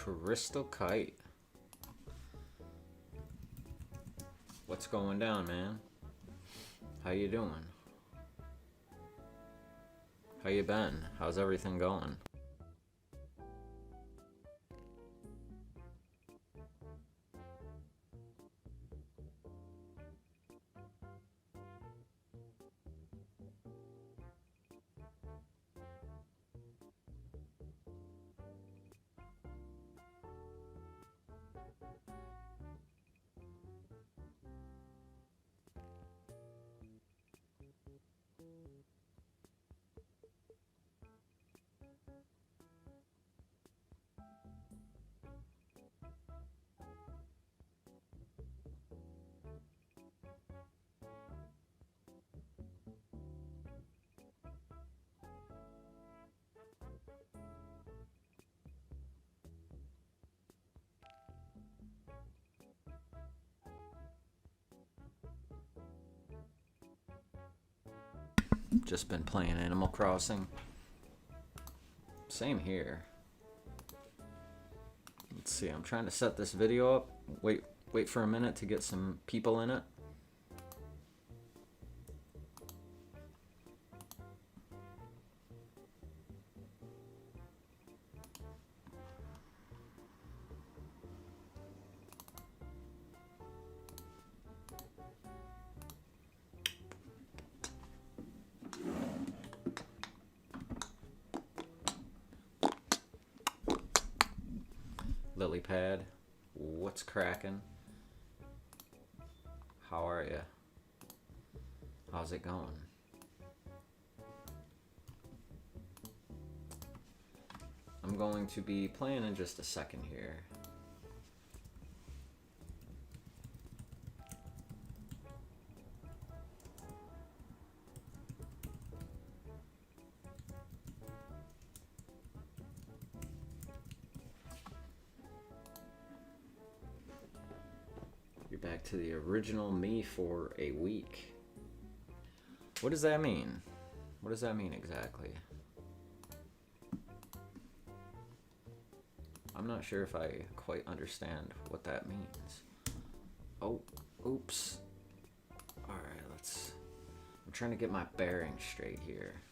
Crystal Kite. What's going down, man? How you doing? How you been? How's everything going? Just been playing Animal Crossing. Same here. Let's see, I'm trying to set this video up. Wait for a minute to get some people in it. Lily Pad, what's cracking? How are ya? How's it going? I'm going to be playing in just a second here. Back to the original me for a week. What does that mean? What does that mean exactly? I'm not sure if I quite understand what that means. Oh, oops. Alright, I'm trying to get my bearings straight here.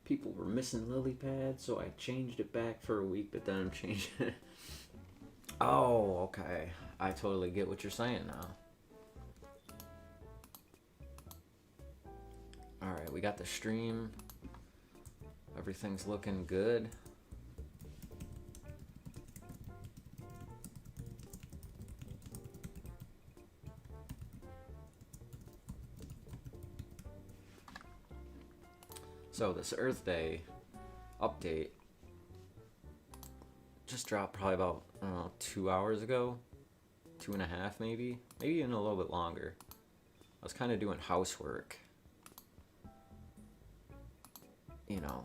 People were missing lily pads, so I changed it back for a week, but then I'm changing it. Oh, okay. I totally get what you're saying now. Alright, we got the stream. Everything's looking good. So this Earth Day update just dropped probably about, I don't know, 2 hours ago, 2.5 maybe even a little bit longer. I was kind of doing housework, you know,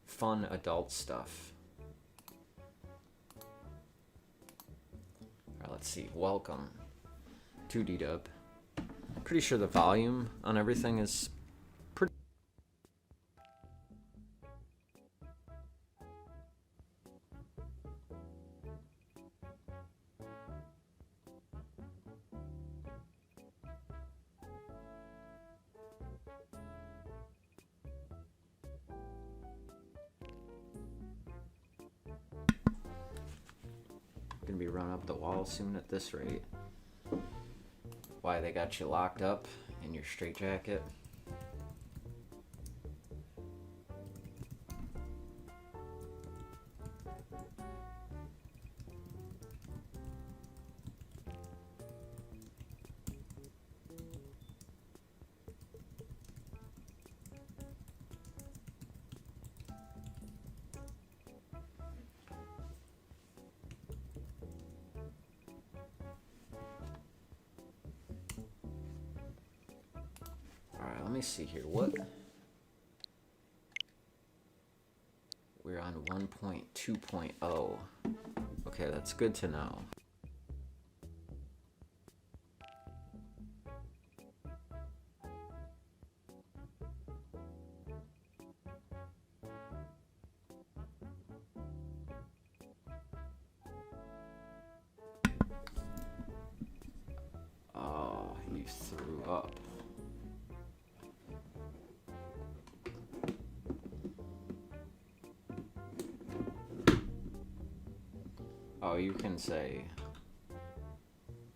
fun adult stuff. Alright, let's see, welcome to D-Dub. Pretty sure the volume on everything is gonna be run up the wall soon at this rate. Why, they got you locked up in your straitjacket? let me see here. What? We're on 1.2.0. Okay, that's good to know. Oh, you threw up. Oh, you can say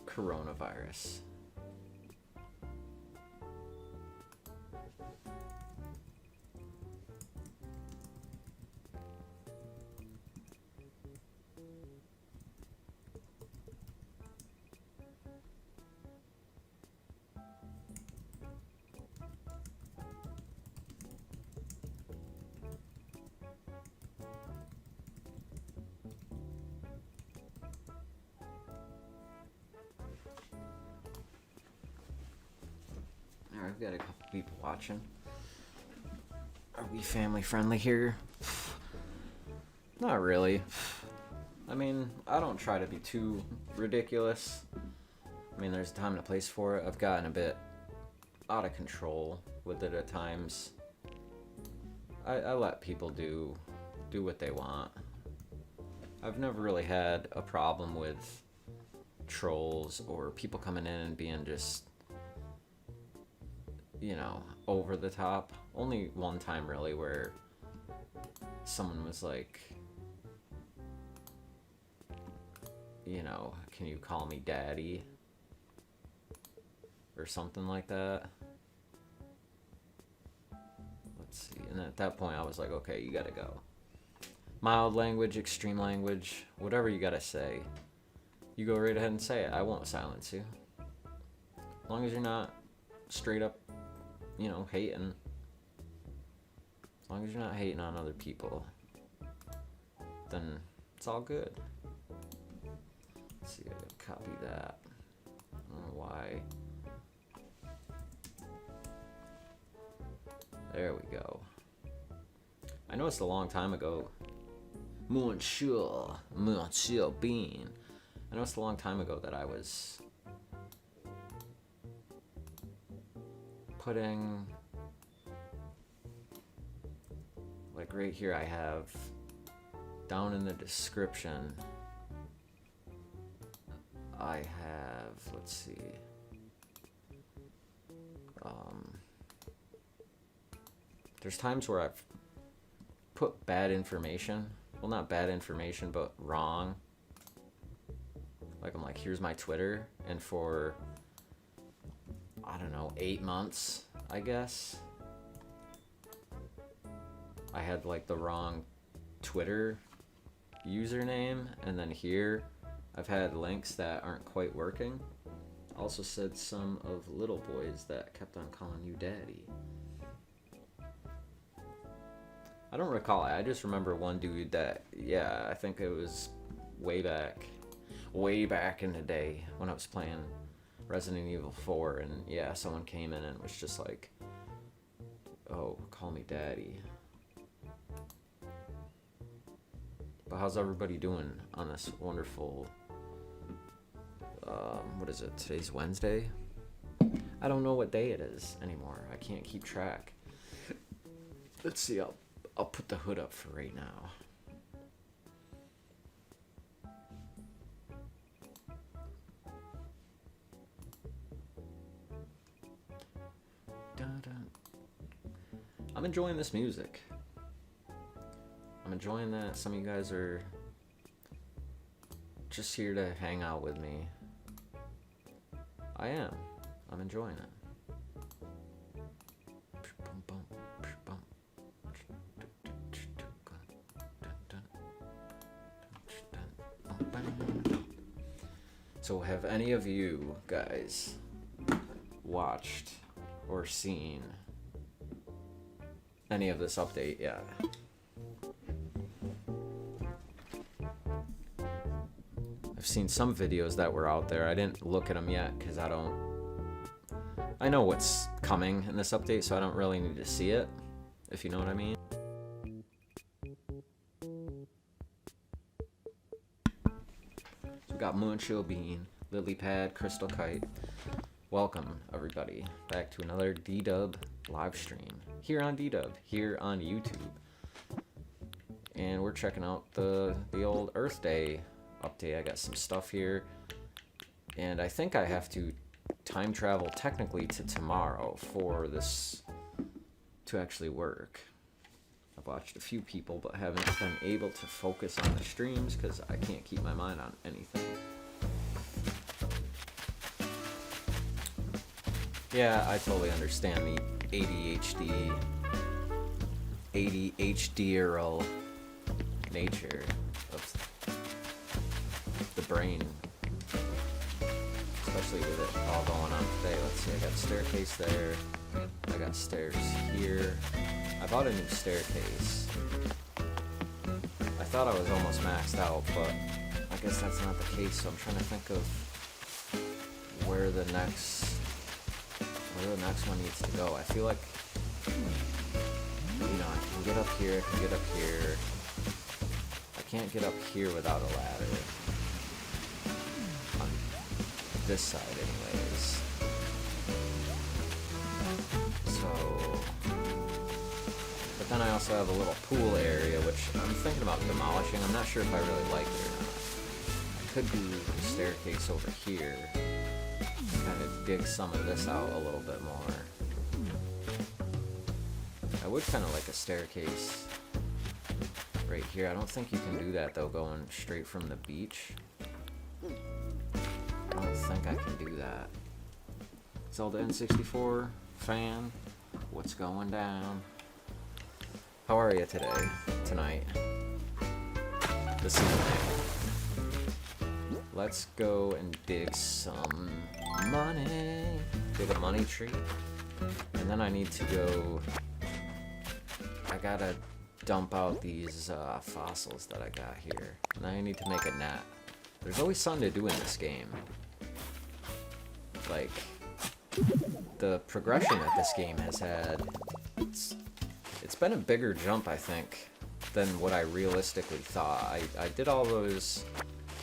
coronavirus. Alright, we've got a couple people watching. Are we family friendly here? Not really. I mean, I don't try to be too ridiculous. I mean, there's a time and a place for it. I've gotten a bit out of control with it at times. I let people do what they want. I've never really had a problem with trolls or people coming in and being just, you know, over the top. Only one time really where someone was like, you know, can you call me daddy? Or something like that. Let's see. And at that point I was like, okay, you gotta go. Mild language, extreme language, whatever you gotta say, you go right ahead and say it. I won't silence you. As long as you're not straight up, you know, hating. As long as you're not hating on other people, then it's all good. Let's see, I gotta copy that. I don't know why. There we go. I know it's a long time ago. Monsieur Bean. I know it's a long time ago that I was putting, like right here I have down in the description, I have, let's see, there's times where I've put bad information, well not bad information, but wrong. Like I'm like, here's my Twitter, and for, I don't know, 8 months, I guess, I had like the wrong Twitter username, and then here I've had links that aren't quite working. Also said some of little boys that kept on calling you daddy. I don't recall it. I just remember one dude that, yeah, I think it was way back in the day when I was playing Resident Evil 4, and yeah, someone came in and was just like, oh, call me daddy. But how's everybody doing on this wonderful, what is it, today's Wednesday? I don't know what day it is anymore. I can't keep track. Let's see, I'll put the hood up for right now. I'm enjoying this music. I'm enjoying that some of you guys are just here to hang out with me. I am. I'm enjoying it. So have any of you guys watched or seen any of this update yet? I've seen some videos that were out there. I didn't look at them yet because I don't I know what's coming in this update, so I don't really need to see it, if you know what I mean. So we got Moonchill Bean, Lily Pad, Crystal Kite. Welcome, everybody, back to another D-Dub live stream here on D-Dub, here on YouTube. And we're checking out the old Earth Day update. I got some stuff here, and I think I have to time travel technically to tomorrow for this to actually work. I've watched a few people but haven't been able to focus on the streams because I can't keep my mind on anything. Yeah, I totally understand the ADHD-eral nature of the brain, especially with it all going on today. Let's see, I got a staircase there, I got stairs here. I bought a new staircase. I thought I was almost maxed out, but I guess that's not the case, so I'm trying to think of where the next one needs to go. I feel like, you know, I can get up here, I can get up here. I can't get up here without a ladder. On this side, anyways. So, but then I also have a little pool area, which I'm thinking about demolishing. I'm not sure if I really like it or not. I could do the staircase over here. Kind of dig some of this out a little bit more. I would kind of like a staircase right here. I don't think you can do that though, going straight from the beach. I don't think I can do that. Zelda N64 fan, what's going down? How are you today? Tonight? This evening? Let's go and dig some money. Dig a money tree. And then I need to go... I gotta dump out these fossils that I got here. And then I need to make a net. There's always something to do in this game. Like, the progression that this game has had, it's been a bigger jump, I think, than what I realistically thought. I did all those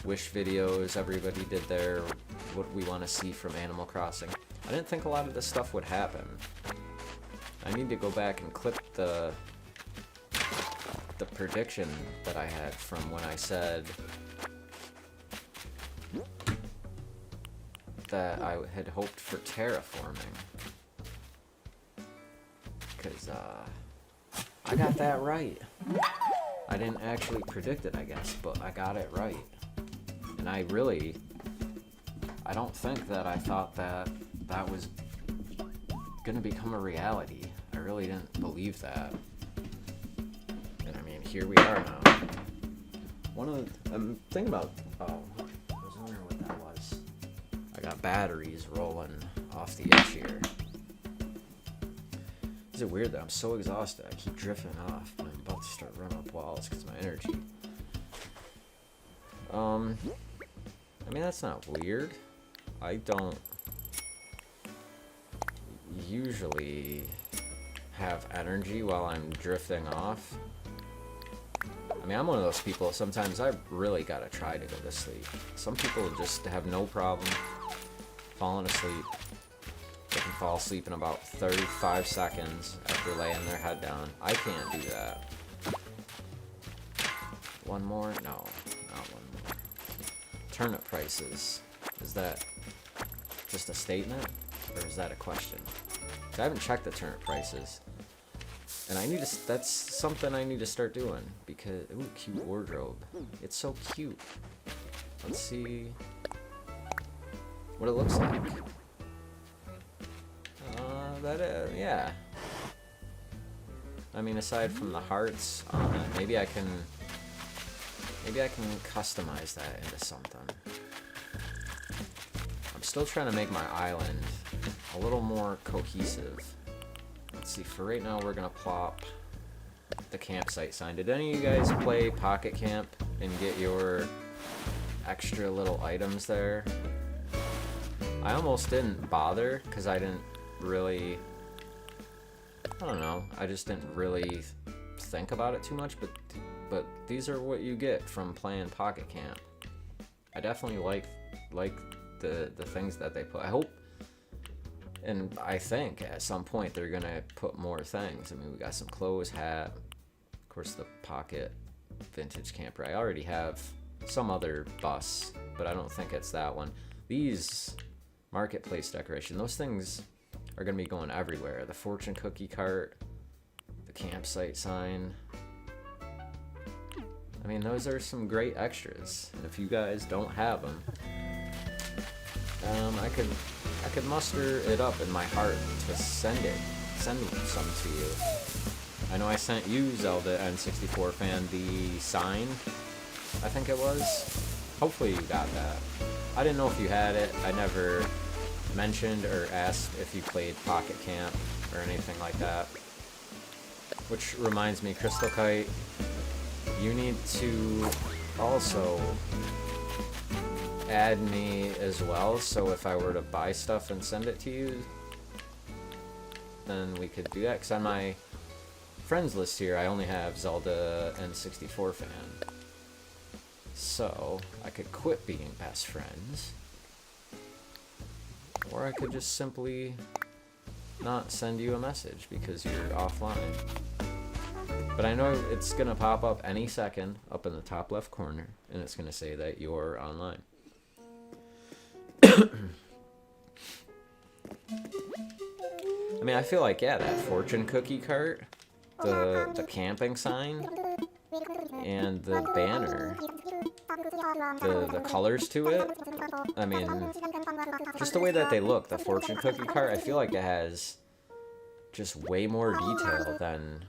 wish videos everybody did there, what we want to see from Animal Crossing. I didn't think a lot of this stuff would happen. I need to go back and clip the prediction that I had from when I said that I had hoped for terraforming. Because, I got that right. I didn't actually predict it, I guess, but I got it right. And I don't think that I thought that was gonna become a reality. I really didn't believe that. And I mean, here we are now. I'm thinking about, I was wondering what that was. I got batteries rolling off the edge here. Is it weird that I'm so exhausted? I keep drifting off, but I'm about to start running up walls because of my energy. I mean, that's not weird. I don't usually have energy while I'm drifting off. I mean, I'm one of those people, sometimes I really gotta try to go to sleep. Some people just have no problem falling asleep. They can fall asleep in about 35 seconds after laying their head down. I can't do that. One more? No, not one more. Turnip prices. Is that just a statement? Or is that a question? I haven't checked the turnip prices. And I need to, that's something I need to start doing. Because, ooh, cute wardrobe. It's so cute. Let's see what it looks like. Yeah. I mean, aside from the hearts on it, maybe I can customize that into something. I'm still trying to make my island a little more cohesive. Let's see, for right now we're gonna plop the campsite sign. Did any of you guys play Pocket Camp and get your extra little items there? I almost didn't bother because I didn't really, I don't know, I just didn't really think about it too much, but these are what you get from playing Pocket Camp. I definitely like the things that they put. I hope, and I think at some point they're gonna put more things. I mean, we got some clothes, hat, of course the Pocket vintage camper. I already have some other bus, but I don't think it's that one. These marketplace decoration, those things are gonna be going everywhere. The fortune cookie cart, the campsite sign. I mean, those are some great extras. And if you guys don't have them, I could muster it up in my heart to send some to you. I know I sent you, Zelda N64 fan, the sign, I think it was. Hopefully you got that. I didn't know if you had it. I never mentioned or asked if you played Pocket Camp or anything like that. Which reminds me, Crystal Kite, you need to also add me as well, so if I were to buy stuff and send it to you, then we could do that, because on my friends list here I only have Zelda N64 fan. So I could quit being best friends, or I could just simply not send you a message because you're offline. But I know it's gonna pop up any second up in the top left corner, and it's gonna say that you're online. I mean, I feel like, yeah, that fortune cookie cart, the camping sign, and the banner, the colors to it, I mean, just the way that they look, the fortune cookie cart, I feel like it has just way more detail than...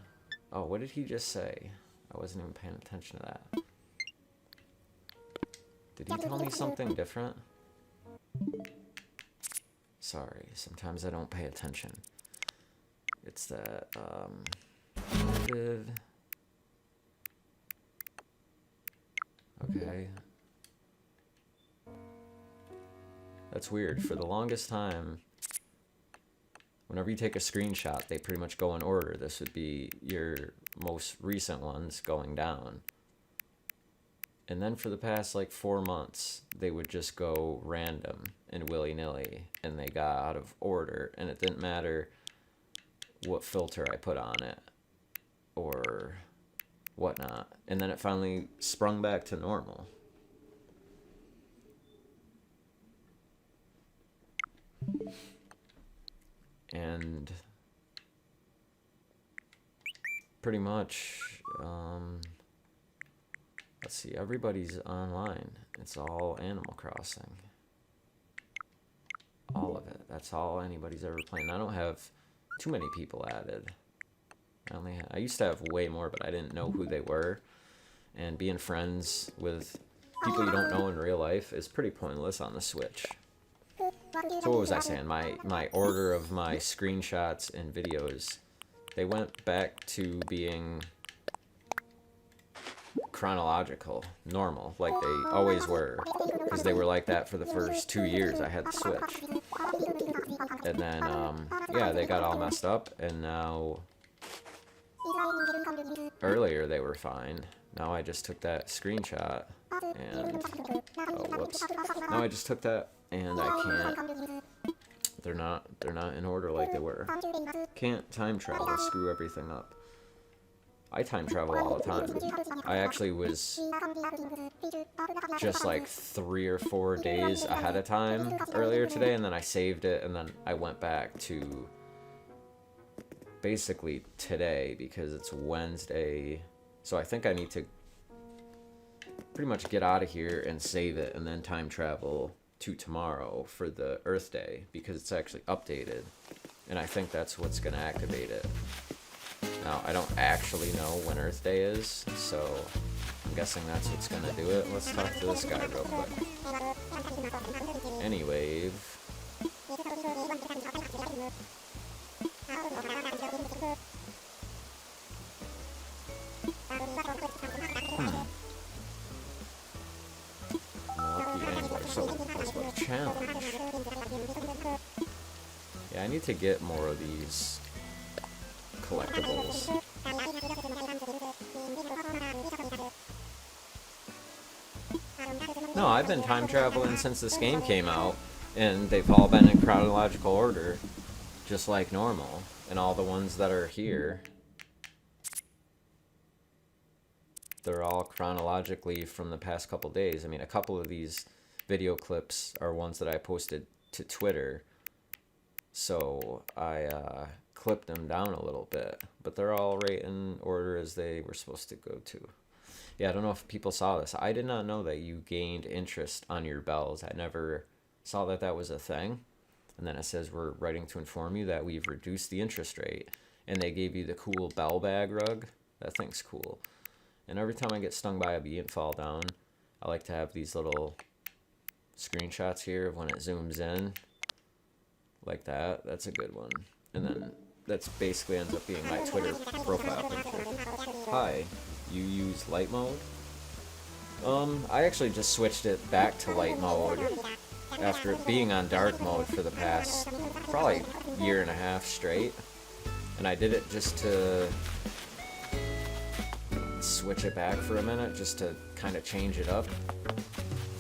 Oh, what did he just say? I wasn't even paying attention to that. Did he tell me something different? Sorry, sometimes I don't pay attention. It's that, okay. That's weird. For the longest time, whenever you take a screenshot, they pretty much go in order. This would be your most recent ones going down. And then for the past like 4 months, they would just go random and willy-nilly, and they got out of order, and it didn't matter what filter I put on it or whatnot. And then it finally sprung back to normal. And pretty much, let's see, everybody's online. It's all Animal Crossing. All of it. That's all anybody's ever playing. I don't have too many people added. I used to have way more, but I didn't know who they were. And being friends with people you don't know in real life is pretty pointless on the Switch. So what was I saying? My order of my screenshots and videos, they went back to being chronological, normal, like they always were, because they were like that for the first 2 years I had the Switch. And then, yeah, they got all messed up, and now, earlier they were fine. Now I just took that screenshot, and, oh, whoops. Now I just took that, and I can't, they're not in order like they were. Can't time travel, screw everything up. I time travel all the time. I actually was just like 3 or 4 days ahead of time earlier today, and then I saved it, and then I went back to basically today because it's Wednesday. So I think I need to pretty much get out of here and save it, and then time travel to tomorrow for the Earth Day because it's actually updated, and I think that's what's going to activate it. Now, I don't actually know when Earth Day is, so I'm guessing that's what's gonna do it. Let's talk to this guy real quick. Anyway. Lucky angler. So, what's challenge? Yeah, I need to get more of these collectibles. No, I've been time traveling since this game came out, and they've all been in chronological order, just like normal, and all the ones that are here, they're all chronologically from the past couple days. I mean, a couple of these video clips are ones that I posted to Twitter, so I clipped them down a little bit, but they're all right in order as they were supposed to go to. Yeah, I don't know if people saw this. I did not know that you gained interest on your bells. I never saw that that was a thing. And then it says, we're writing to inform you that we've reduced the interest rate. And they gave you the cool bell bag rug. That thing's cool. And every time I get stung by a bee and fall down, I like to have these little screenshots here of when it zooms in. Like that. That's a good one. And then that's basically ends up being my Twitter profile picture. Hi. You use light mode? I actually just switched it back to light mode after it being on dark mode for the past probably year and a half straight. And I did it just to switch it back for a minute, just to kind of change it up.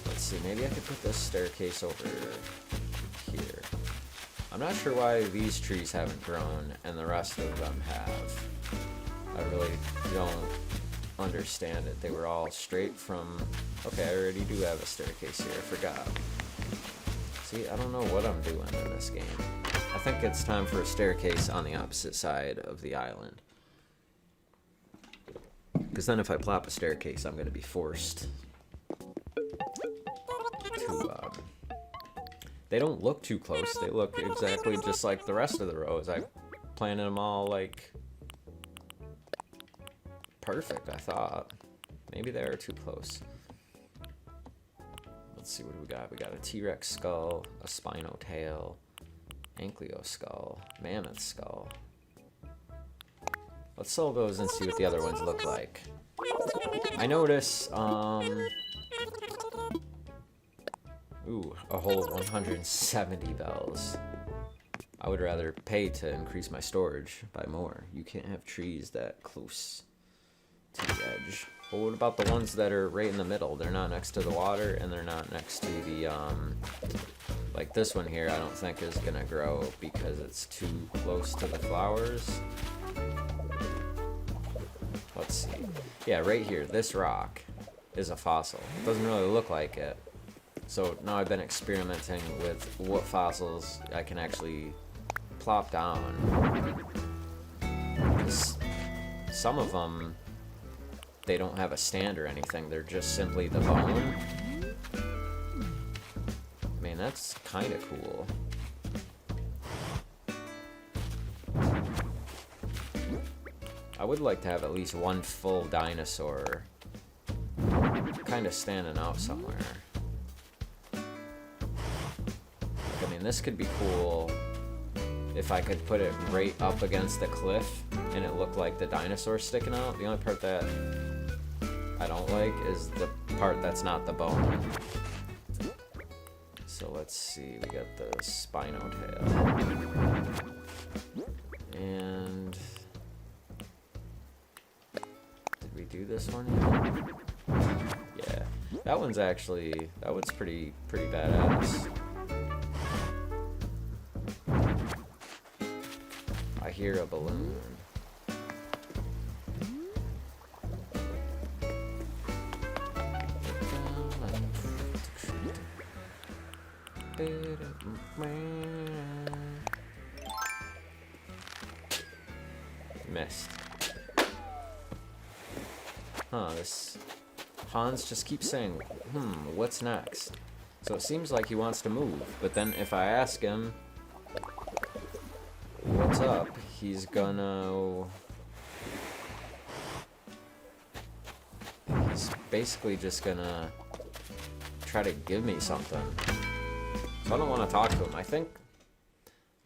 Let's see, maybe I could put this staircase over here. I'm not sure why these trees haven't grown and the rest of them have. I really don't understand it. They were all straight from... Okay, I already do have a staircase here. I forgot. See, I don't know what I'm doing in this game. I think it's time for a staircase on the opposite side of the island. Because then if I plop a staircase, I'm going to be forced to... They don't look too close. They look exactly just like the rest of the rows. I planted them all, like... perfect, I thought. Maybe they are too close. Let's see, what do we got? We got a T-Rex skull, a Spino tail, Ankylo skull, Mammoth skull. Let's sell those and see what the other ones look like. I notice, ooh, a whole 170 bells. I would rather pay to increase my storage by more. You can't have trees that close to the edge. Well, what about the ones that are right in the middle? They're not next to the water, and they're not next to the, like this one here, I don't think is gonna grow because it's too close to the flowers. Let's see. Yeah, right here, this rock is a fossil. It doesn't really look like it. So now I've been experimenting with what fossils I can actually plop down. Some of them, they don't have a stand or anything. They're just simply the bone. I mean, that's kind of cool. I would like to have at least one full dinosaur kind of standing out somewhere. I mean, this could be cool if I could put it right up against the cliff and it looked like the dinosaur sticking out. The only part that I don't like is the part that's not the bone. So let's see, we got the Spino tail. And did we do this one yet? Yeah. That one's pretty badass. I hear a balloon. Missed. Huh, this Hans just keeps saying, what's next? So it seems like he wants to move, but then if I ask him what's up, he's basically just gonna try to give me something. So I don't want to talk to him. I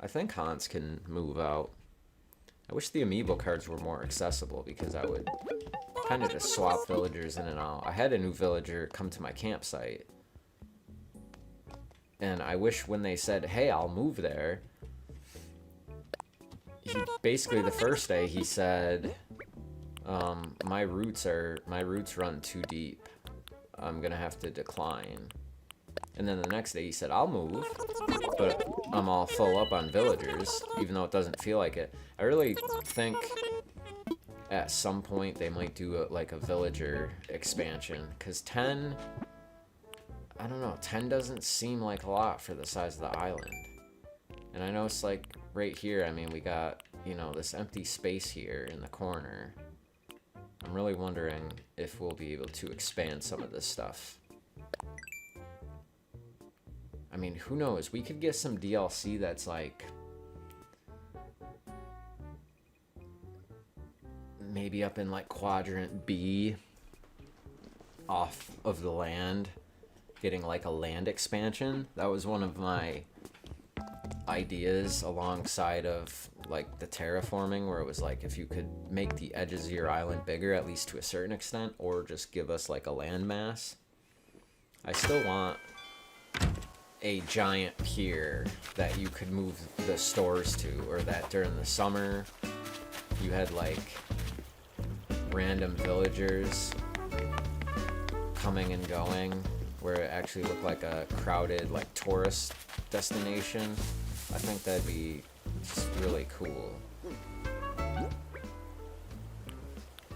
think Hans can move out. I wish the amiibo cards were more accessible because I would kind of just swap villagers in and out. I had a new villager come to my campsite, and I wish when they said, hey, I'll move there, basically the first day he said, my roots run too deep. I'm gonna have to decline. And then the next day he said, I'll move, but I'm all full up on villagers, even though it doesn't feel like it. I really think at some point they might do like a villager expansion, because 10, I don't know, 10 doesn't seem like a lot for the size of the island. And I know it's like right here, I mean, we got, you know, this empty space here in the corner. I'm really wondering if we'll be able to expand some of this stuff. I mean, who knows? We could get some DLC that's like maybe up in like quadrant B off of the land, getting like a land expansion. That was one of my ideas alongside of like the terraforming, where it was like if you could make the edges of your island bigger, at least to a certain extent, or just give us like a landmass. I still want a giant pier that you could move the stores to, or that during the summer you had like random villagers coming and going, where it actually looked like a crowded like tourist destination. I think that'd be just really cool.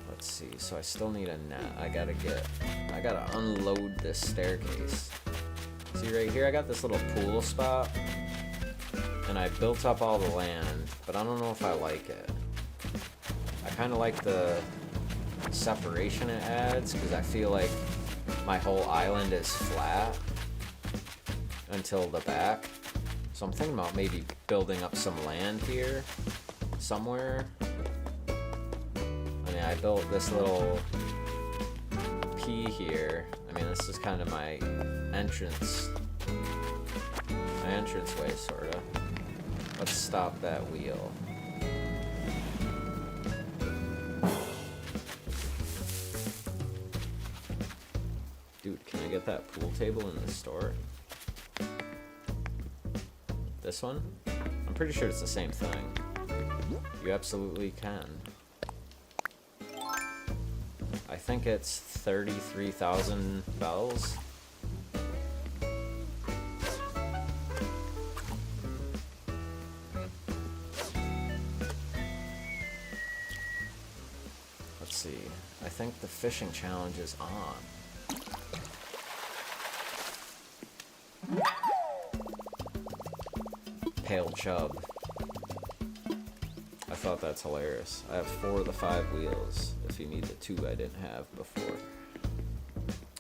Let's see, so I still need a net. I gotta unload this staircase. See right here, I got this little pool spot, and I built up all the land, but I don't know if I like it. I kind of like the separation it adds, because I feel like my whole island is flat until the back. So I'm thinking about maybe building up some land here somewhere. I mean, I built this little P here. I mean, this is kind of my entrance way, sort of. Let's stop that wheel. Dude, can I get that pool table in the store? This one? I'm pretty sure it's the same thing. You absolutely can. I think it's 33,000 bells. Let's see. I think the fishing challenge is on. Pale chub. I thought that's hilarious. I have 4 of the 5 wheels, if you need the 2 I didn't have before.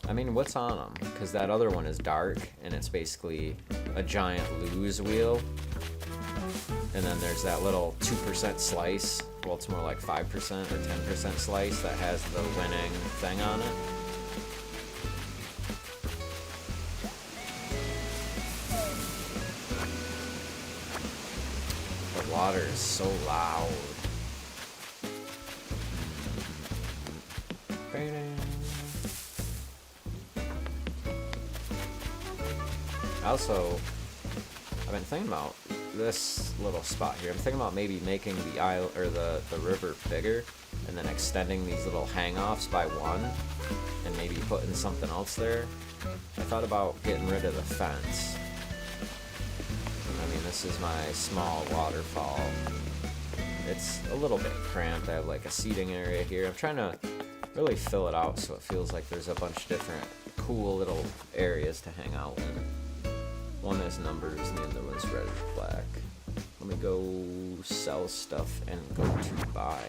I mean, what's on them? Because that other one is dark, and it's basically a giant lose wheel. And then there's that little 2% slice. Well, it's more like 5% or 10% slice that has the winning thing on it. The water is so loud. Also, I've been thinking about this little spot here. I'm thinking about maybe making the isle or the river bigger, and then extending these little hang-offs by one, and maybe putting something else there. I thought about getting rid of the fence. I mean, this is my small waterfall. It's a little bit cramped. I have like a seating area here. I'm trying to really fill it out so it feels like there's a bunch of different cool little areas to hang out in. One is numbers and the other one's red and black. Let me go sell stuff and go to buy.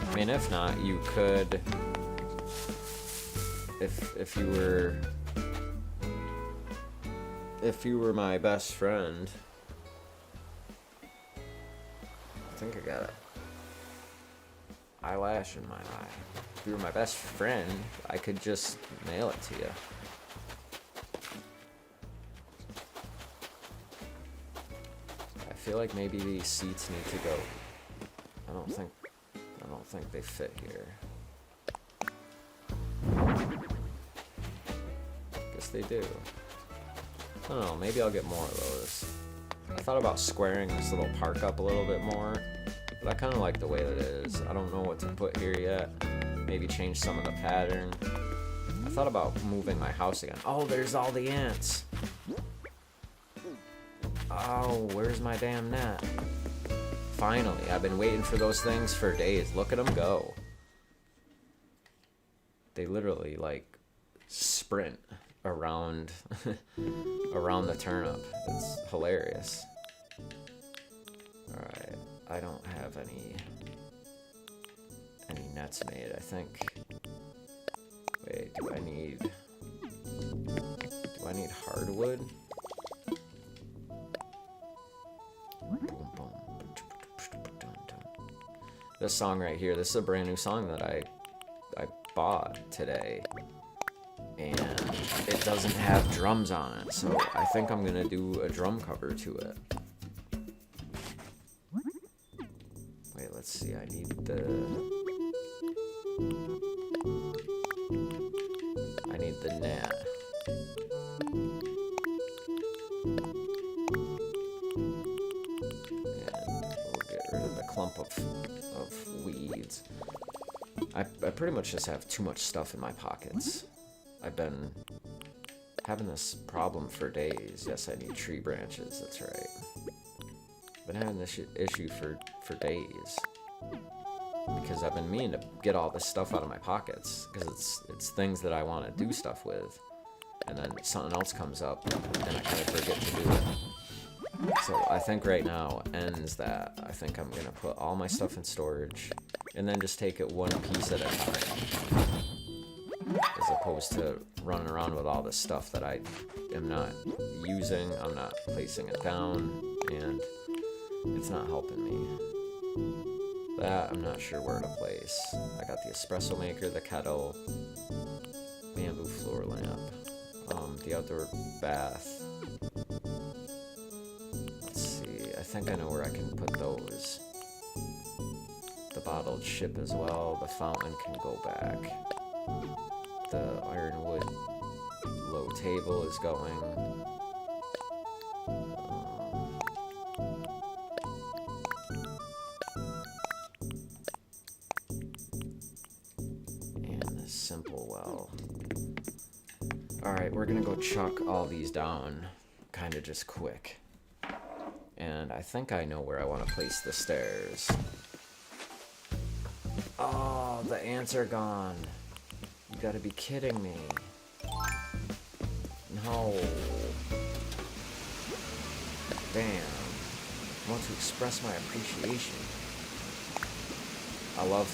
I mean, if not, you could, if you were my best friend, I think I got an eyelash in my eye. If you were my best friend, I could just mail it to you. I feel like maybe these seats need to go. I don't think they fit here. Guess they do. I don't know, maybe I'll get more of those. I thought about squaring this little park up a little bit more, but I kind of like the way that it is. I don't know what to put here yet. Maybe change some of the pattern. I thought about moving my house again. Oh, there's all the ants. Oh, where's my damn net? Finally, I've been waiting for those things for days. Look at them go. They literally, like, sprint around around the turnip. It's hilarious. Alright, I don't have any nets made, I think. Wait, do I need hardwood? This song right here, this is a brand new song that I bought today, and it doesn't have drums on it, so I think I'm gonna do a drum cover to it. Wait, let's see, I need the net. And we'll get rid of the clump of weeds. I pretty much just have too much stuff in my pockets. I've been having this problem for days. Yes, I need tree branches, that's right. Been having this issue for days. Because I've been meaning to get all this stuff out of my pockets. Because it's things that I want to do stuff with. And then something else comes up, and I kind of forget to do it. So I think right now ends that. I think I'm going to put all my stuff in storage, and then just take it one piece at a time. As opposed to running around with all this stuff that I am not using, I'm not placing it down, and it's not helping me. That I'm not sure where to place. I got the espresso maker, the kettle, bamboo floor lamp, the outdoor bath. Let's see, I think I know where I can put those. The bottled ship as well, the fountain can go back. The ironwood low table is going. And this simple well. Alright, we're gonna go chuck all these down, kind of just quick. And I think I know where I want to place the stairs. Oh, the ants are gone. You gotta be kidding me. No. Damn. I want to express my appreciation. I love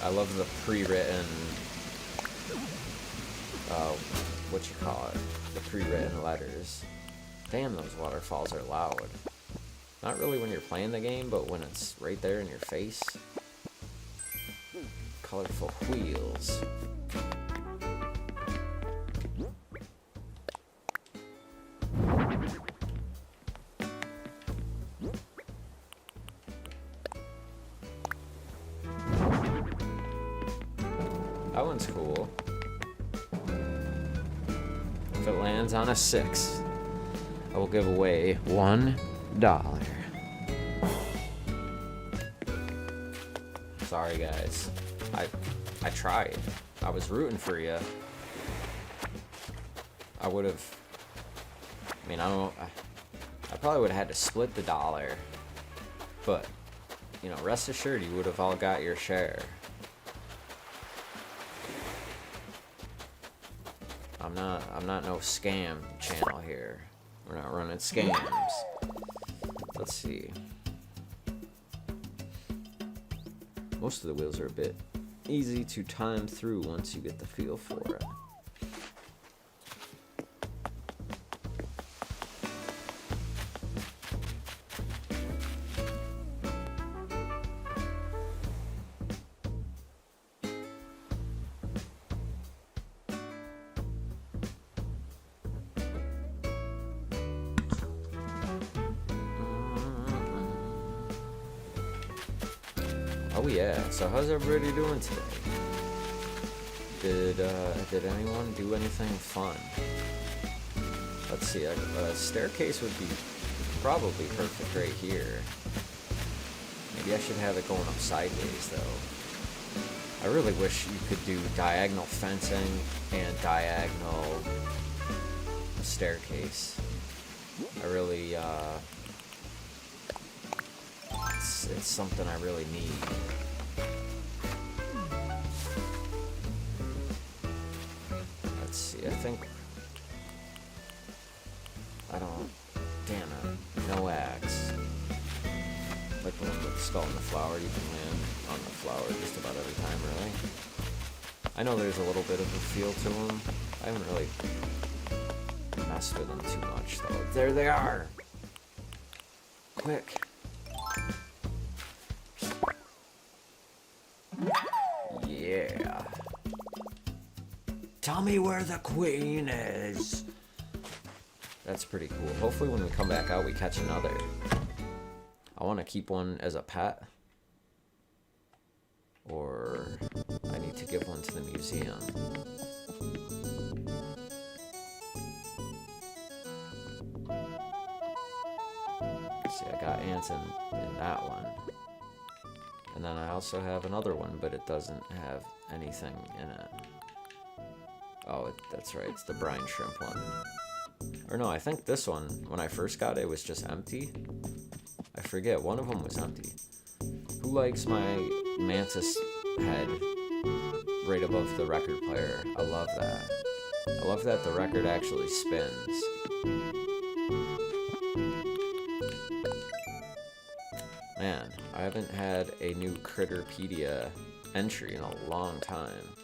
I love the pre-written, what you call it? The pre-written letters. Damn, those waterfalls are loud. Not really when you're playing the game, but when it's right there in your face. Colorful wheels. That one's cool. If it lands on a 6, I will give away $1. Sorry guys, I tried. I was rooting for you. I would have. I mean, I probably would have had to split the $1, but you know, rest assured, you would have all got your share. I'm not no scam channel here. We're not running scams. Let's see. Most of the wheels are a bit easy to time through once you get the feel for it. Oh yeah, so how's everybody doing today? Did anyone do anything fun? Let's see, a staircase would be probably perfect right here. Maybe I should have it going up sideways though. I really wish you could do diagonal fencing and diagonal staircase. I really, it's something I really need. Let's see, I think, I don't, damn it, no axe. Like the one with the skull and the flower, you can land on the flower just about every time, really. I know there's a little bit of a feel to them. I haven't really messed with them too much, though. There they are! Quick. Yeah. Tell me where the queen is. That's pretty cool. Hopefully when we come back out, we catch another. I want to keep one as a pet. Or I need to give one to the museum. See, I got ants in that one. And then I also have another one, but it doesn't have anything in it. Oh, that's right, it's the brine shrimp one. Or no, I think this one, when I first got it, it was just empty. I forget, one of them was empty. Who likes my mantis head right above the record player? I love that. I love that the record actually spins. Man, I haven't had a new Critterpedia entry in a long time.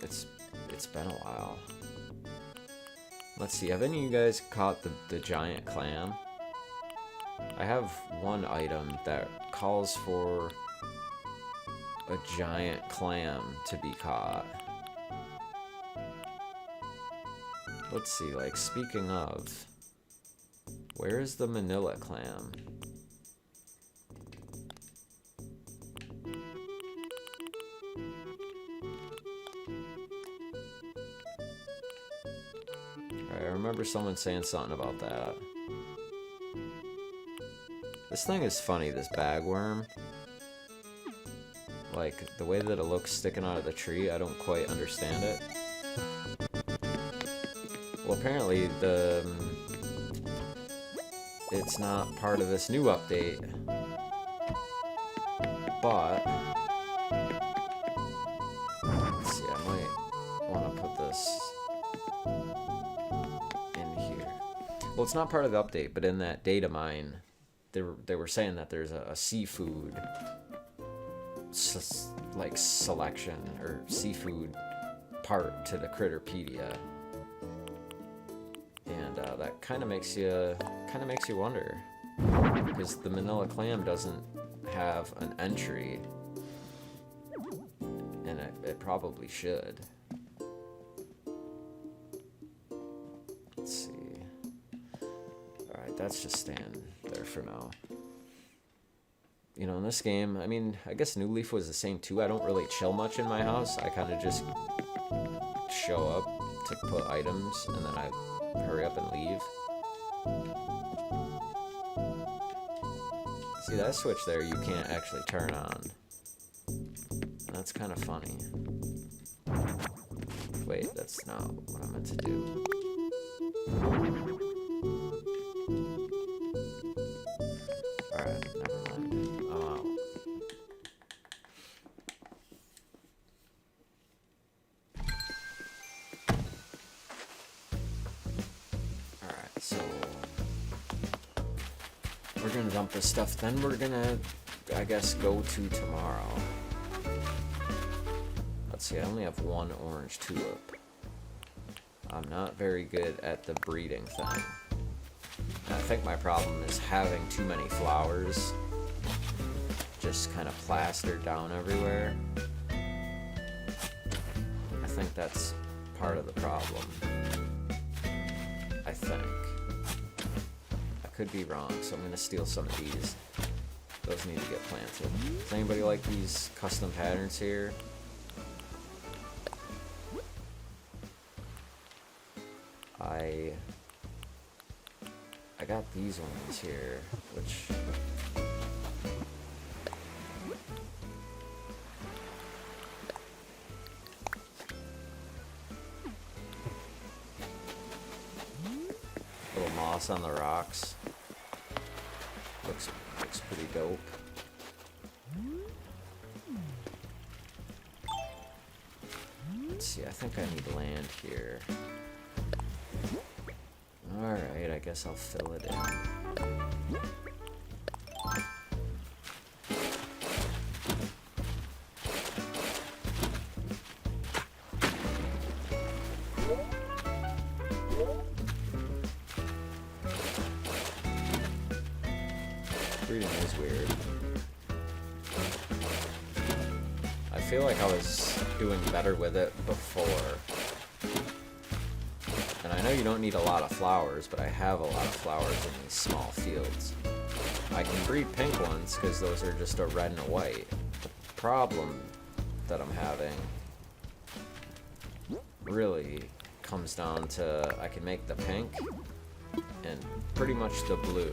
It's been a while. Let's see, have any of you guys caught the giant clam? I have one item that calls for a giant clam to be caught. Let's see, like, speaking of, where's the manila clam? I remember someone saying something about that. This thing is funny, this bagworm. Like, the way that it looks sticking out of the tree, I don't quite understand it. Well, apparently it's not part of this new update, but let's see, I might want to put this in here. Well, it's not part of the update, but in that data mine, they were saying that there's a seafood like selection or seafood part to the Critterpedia. And that kind of makes you wonder, because the manila clam doesn't have an entry, and it probably should. Let's see. All right, that's just staying there for now. You know, in this game, I mean, I guess New Leaf was the same too. I don't really chill much in my house. I kind of just show up to put items, and then I hurry up and leave. See, that switch there you can't actually turn on. That's kind of funny. Wait, that's not what I meant to do. Alright, never mind. I'm out. Alright, so we're gonna dump this stuff, then we're gonna, I guess, go to tomorrow. Let's see, I only have one orange tulip. I'm not very good at the breeding thing. And I think my problem is having too many flowers just kind of plastered down everywhere. I think that's part of the problem. I think. I could be wrong, so I'm gonna steal some of these. Those need to get planted. Does anybody like these custom patterns here? I got these ones here, which little moss on the rocks. Looks pretty dope. Let's see, I think I need land here. Alright, I guess I'll fill it in. Breeding is weird. I feel like I was doing better with it before. And I know you don't need a lot of flowers, but I have a lot of flowers in these small fields. I can breed pink ones because those are just a red and a white. The problem that I'm having really comes down to I can make the pink and pretty much the blue.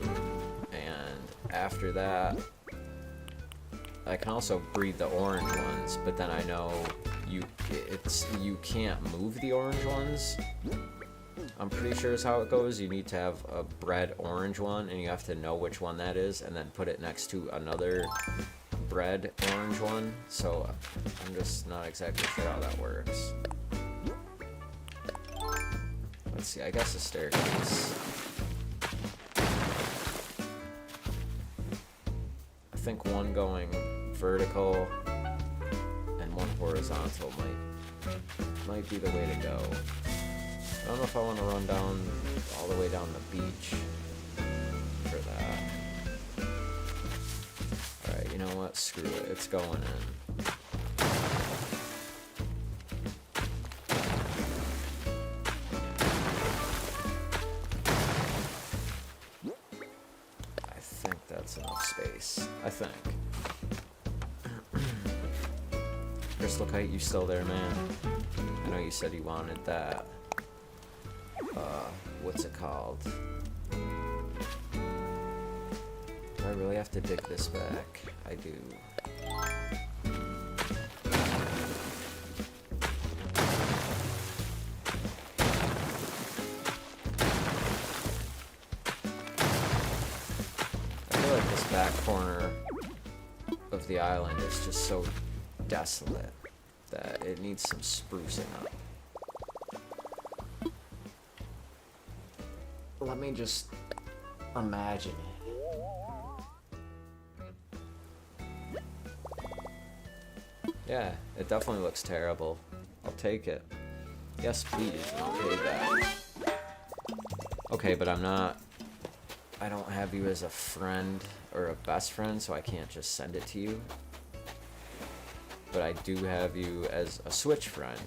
And after that, I can also breed the orange ones, but then I know you can't move the orange ones. I'm pretty sure is how it goes. You need to have a bred orange one, and you have to know which one that is, and then put it next to another bred orange one. So I'm just not exactly sure how that works. Let's see, I guess a staircase. I think one going vertical and one horizontal might be the way to go. I don't know if I want to run down all the way down the beach for that. Alright, you know what? Screw it. It's going in. I think that's enough space. I think. Crystal Kite, you still there, man? I know you said you wanted that. What's it called? Do I really have to dig this back? I do. I feel like this back corner of the island is just so desolate that it needs some sprucing up. Let me just imagine it. Yeah, it definitely looks terrible. I'll take it. Yes, please, and I'll pay that. Okay, but I don't have you as a friend or a best friend, so I can't just send it to you. But I do have you as a Switch friend.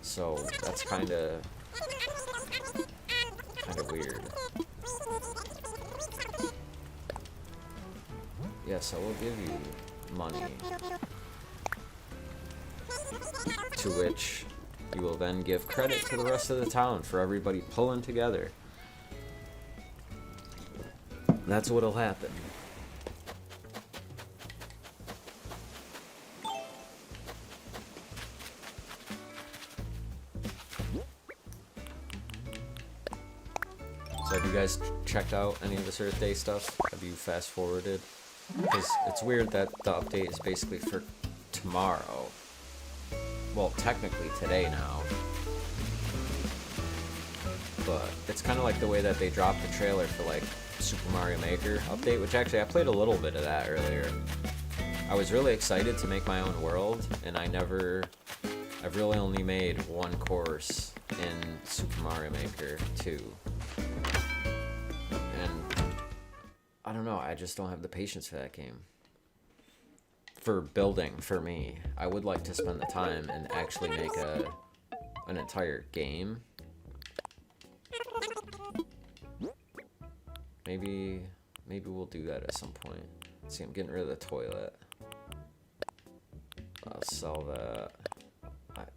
So that's kinda weird. Yes, I will give you money. To which you will then give credit to the rest of the town for everybody pulling together. That's what'll happen. So have you guys checked out any of this Earth Day stuff? Have you fast forwarded? Because it's weird that the update is basically for tomorrow. Well, technically today now. But it's kind of like the way that they dropped the trailer for like Super Mario Maker update, which actually I played a little bit of that earlier. I was really excited to make my own world, and I've really only made one course in Super Mario Maker 2. And I don't know, I just don't have the patience for that game. For building, for me. I would like to spend the time and actually make an entire game. Maybe we'll do that at some point. See, I'm getting rid of the toilet. I'll sell that.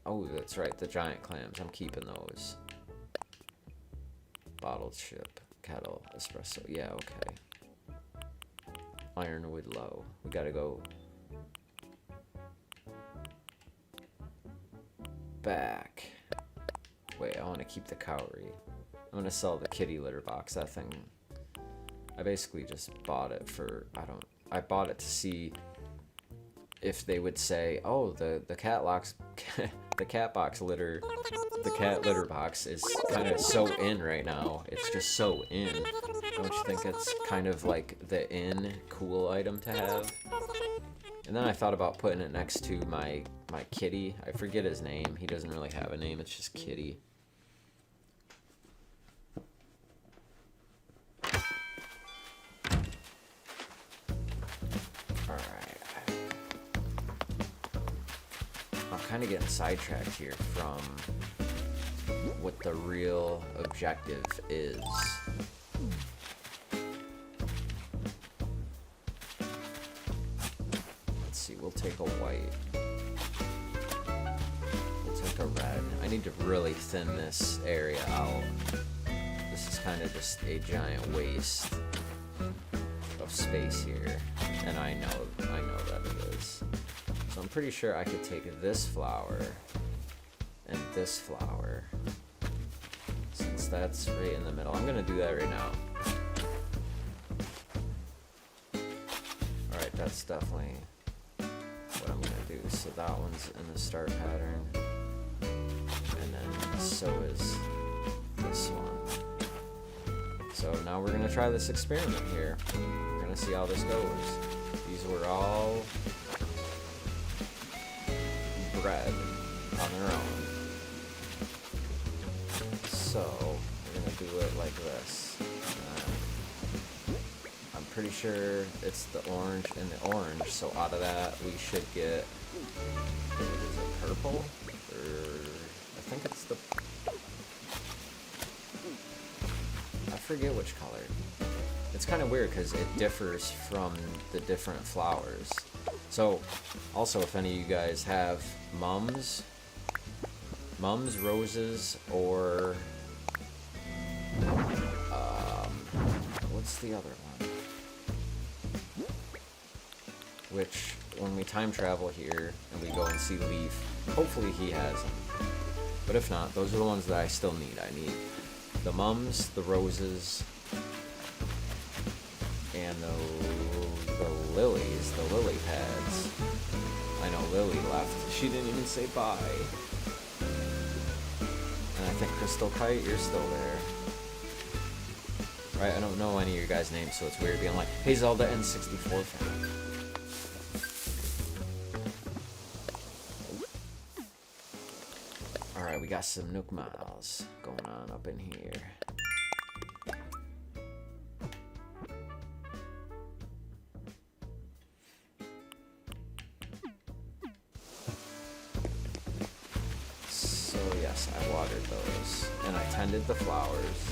Oh, that's right, the giant clams. I'm keeping those. Bottled ship, kettle, espresso. Yeah, okay. Ironwood low. We gotta go back. Wait, I want to keep the cowrie. I'm gonna sell the kitty litter box. That thing, I basically just bought it for, I bought it to see if they would say, oh, the cat box litter, the cat litter box is kind of so in right now. It's just so in. Don't you think it's kind of like the in cool item to have? And then I thought about putting it next to my kitty. I forget his name. He doesn't really have a name. It's just Kitty. Kind of getting sidetracked here from what the real objective is. Let's see, we'll take a white. We'll take a red. I need to really thin this area out. This is kind of just a giant waste of space here, and I know that it is. So I'm pretty sure I could take this flower and this flower, since that's right in the middle. I'm gonna do that right now. Alright, that's definitely what I'm gonna do. So that one's in the start pattern, and then so is this one. So now we're gonna try this experiment here. We're gonna see how this goes. These were all bred on their own. So we're gonna do it like this. I'm pretty sure it's the orange and the orange, so out of that we should get, is it purple? Or I think it's the, I forget which color. It's kind of weird because it differs from the different flowers. So, also, if any of you guys have mums, roses, or what's the other one? Which, when we time travel here and we go and see Leaf, hopefully he has them. But if not, those are the ones that I still need. I need the mums, the roses, and the lilies, the lily pads. I know Lily left. She didn't even say bye. And I think Crystal Kite, you're still there. Right, I don't know any of your guys' names, so it's weird being like, hey Zelda N64 fan. Alright, we got some Nook Miles going on up in here. So yes, I watered those, and I tended the flowers.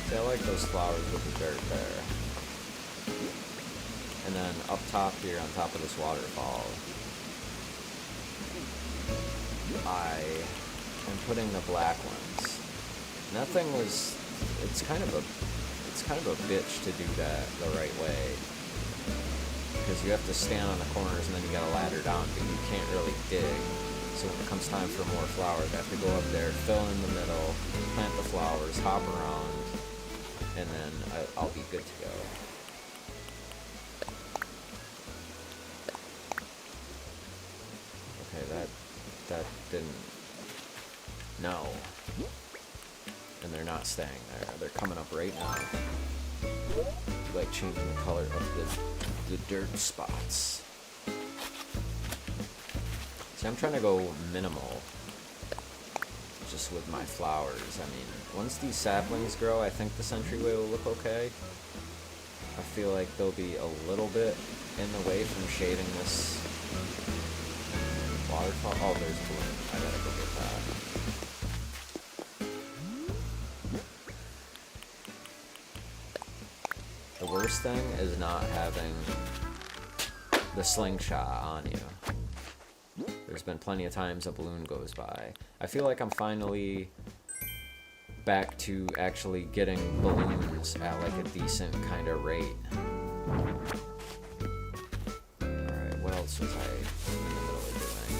I like those flowers with the dirt there. And then up top here, on top of this waterfall, I am putting the black ones. And that thing was, it's kind of a bitch to do that the right way. Because you have to stand on the corners and then you gotta ladder down, but you can't really dig. So when it comes time for more flowers, I have to go up there, fill in the middle, plant the flowers, hop around, and then I'll be good to go. Okay, that didn't, no. And they're not staying there. They're coming up right now. Like changing the color of the dirt spots. See, I'm trying to go minimal just with my flowers. I mean, once these saplings grow, I think the Sentryway will look okay. I feel like they'll be a little bit in the way from shading this waterfall. Oh, there's bloom. I gotta go get that. worst thing is not having the slingshot on you. There's been plenty of times a balloon goes by. I feel like I'm finally back to actually getting balloons at like a decent kind of rate. Alright, what else was I in the middle of doing?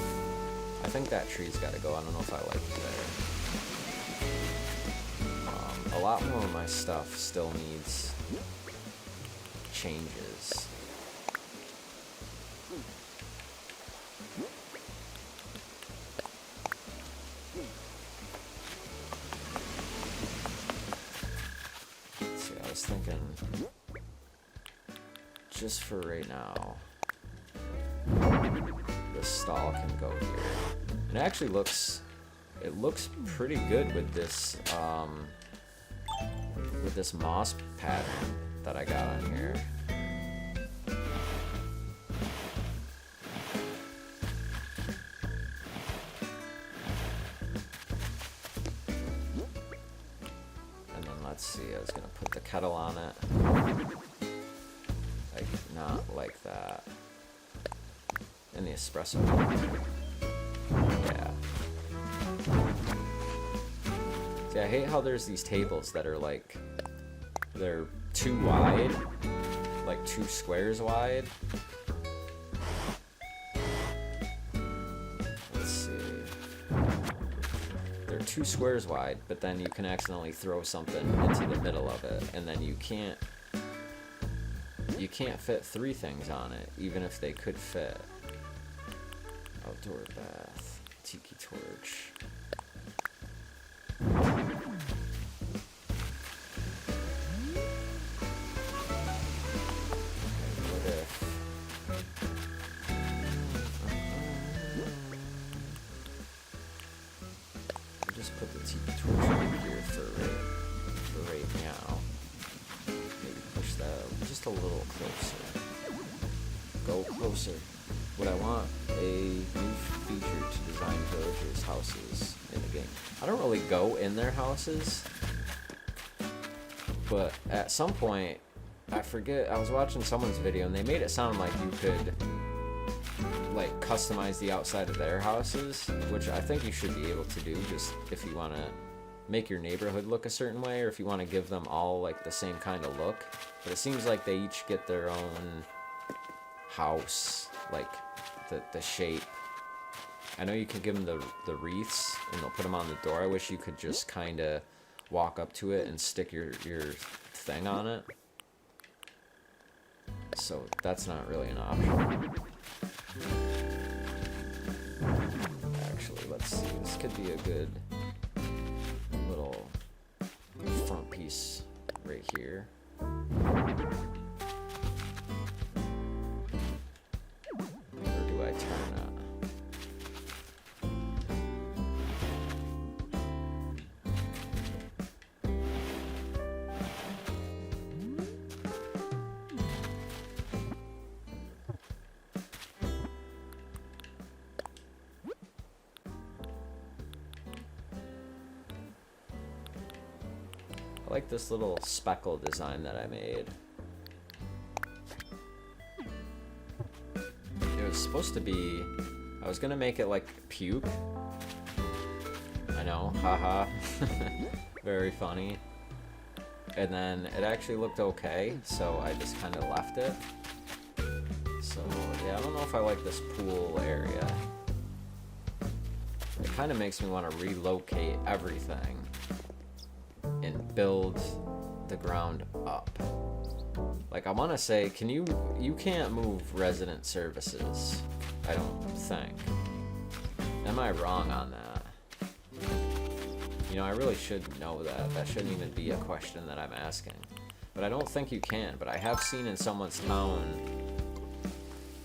I think that tree's gotta go. I don't know if I like it there. A lot more of my stuff still needs changes. Thinking just for right now this stall can go here, and it actually looks pretty good with this moss pattern that I got on here. Let's see, I was gonna put the kettle on it. Like, not like that. And the espresso. Yeah. See, I hate how there's these tables that are like, they're too wide. Like 2 squares wide. Let's see. 2 squares wide, but then you can accidentally throw something into the middle of it, and then you can't fit 3 things on it, even if they could fit. Outdoor bath, tiki torch. Put the tiki torch over here for right now. Maybe push that just a little closer. Go closer. Would I want a new feature to design villagers' houses in the game? I don't really go in their houses, but at some point, I forget, I was watching someone's video and they made it sound like you could like customize the outside of their houses, which I think you should be able to do just if you want to make your neighborhood look a certain way, or if you want to give them all like the same kind of look. But it seems like they each get their own house, like the shape. I know you can give them the wreaths and they'll put them on the door. I wish you could just kind of walk up to it and stick your thing on it. So that's not really an option. Actually, let's see. This could be a good little front piece right here. Or do I turn that? I like this little speckle design that I made. It was supposed to be, I was gonna make it like puke. I know, haha. Very funny. And then it actually looked okay, so I just kind of left it. So yeah, I don't know if I like this pool area. It kind of makes me want to relocate everything and build the ground up. Like, I want to say, you can't move resident services, I don't think. Am I wrong on that? You know, I really should know that. That shouldn't even be a question that I'm asking. But I don't think you can. But I have seen in someone's town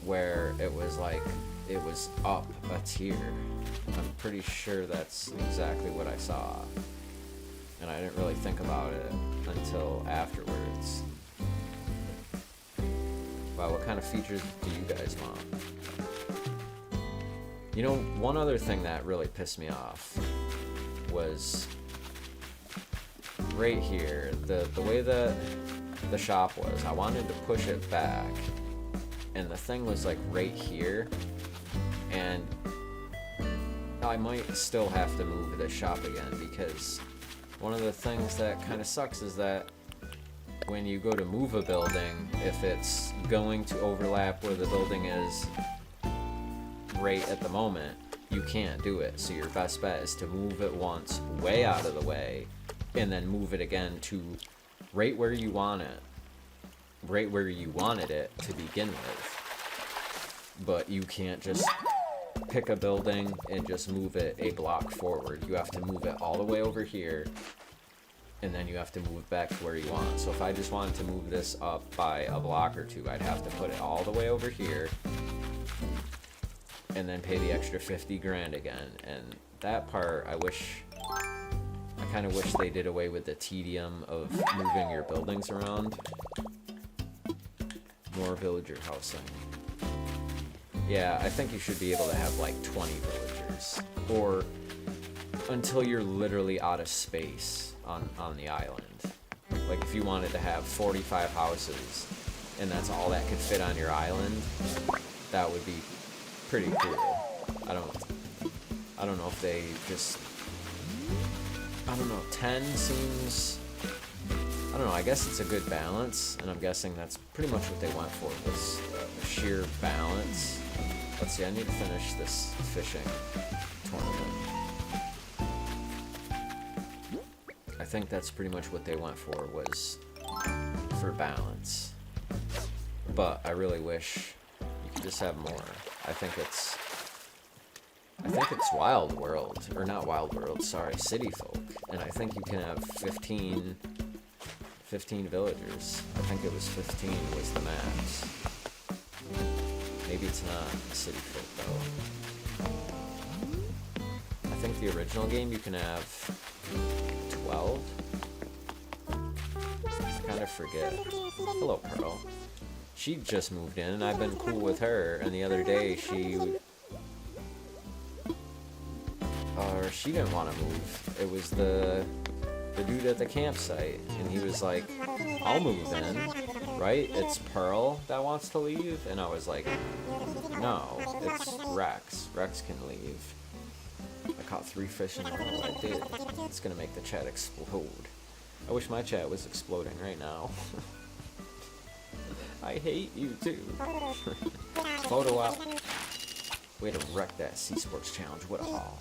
where it was like, it was up a tier. I'm pretty sure that's exactly what I saw. And I didn't really think about it until afterwards. Wow, what kind of features do you guys want? You know, one other thing that really pissed me off was right here, the way that the shop was. I wanted to push it back, and the thing was like right here, and I might still have to move the shop again, because one of the things that kind of sucks is that when you go to move a building, if it's going to overlap where the building is right at the moment, you can't do it. So your best bet is to move it once way out of the way, and then move it again to right where you want it, right where you wanted it to begin with. But you can't just pick a building and just move it a block forward. You have to move it all the way over here, and then you have to move it back to where you want. So if I just wanted to move this up by a block or two, I'd have to put it all the way over here and then pay the extra 50 grand again. And that part, I kind of wish they did away with the tedium of moving your buildings around. More villager housing. Yeah, I think you should be able to have like 20 villagers, or until you're literally out of space on the island. Like if you wanted to have 45 houses and that's all that could fit on your island, that would be pretty cool. I don't know if they just, I don't know, 10 seems, I don't know, I guess it's a good balance, and I'm guessing that's pretty much what they went for, was sheer balance. Let's see, I need to finish this fishing tournament. I think that's pretty much what they went for, was for balance. But I really wish you could just have more. I think it's Wild World, or not Wild World, sorry, City Folk. And I think you can have 15 villagers. I think it was 15 was the max. Maybe it's not City Folk though. I think the original game you can have 12. I kind of forget. Hello, Pearl. She just moved in, and I've been cool with her, and the other day she didn't want to move. It was the dude at the campsite, and he was like, I'll move in, right? It's Pearl that wants to leave? And I was like, no, it's Rex. Rex can leave. I caught 3 fish in a row. I did. It's gonna make the chat explode. I wish my chat was exploding right now. I hate you too. Photo out. Way to wreck that Sea Sports Challenge. What a haul.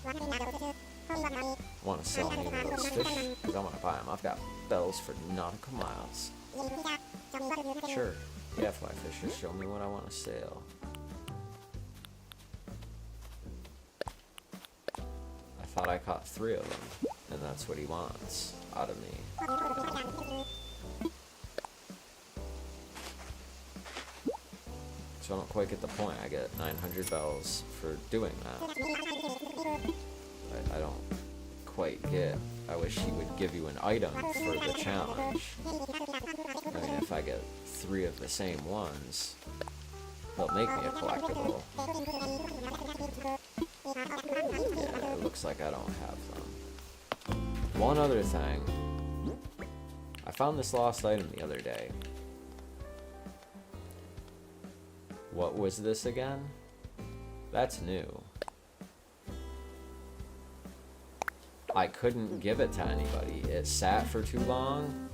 I want to sell any of those fish because I want to buy them. I've got bells for nautical miles. Sure. Yeah, fly fishers, show me what I want to sell. I thought I caught 3 of them, and that's what he wants out of me. So I don't quite get the point. I get 900 bells for doing that. I don't quite get. I wish he would give you an item for the challenge. I mean, if I get 3 of the same ones, he'll make me a collectible. Yeah, it looks like I don't have them. One other thing. I found this lost item the other day. What was this again? That's new. I couldn't give it to anybody. It sat for too long.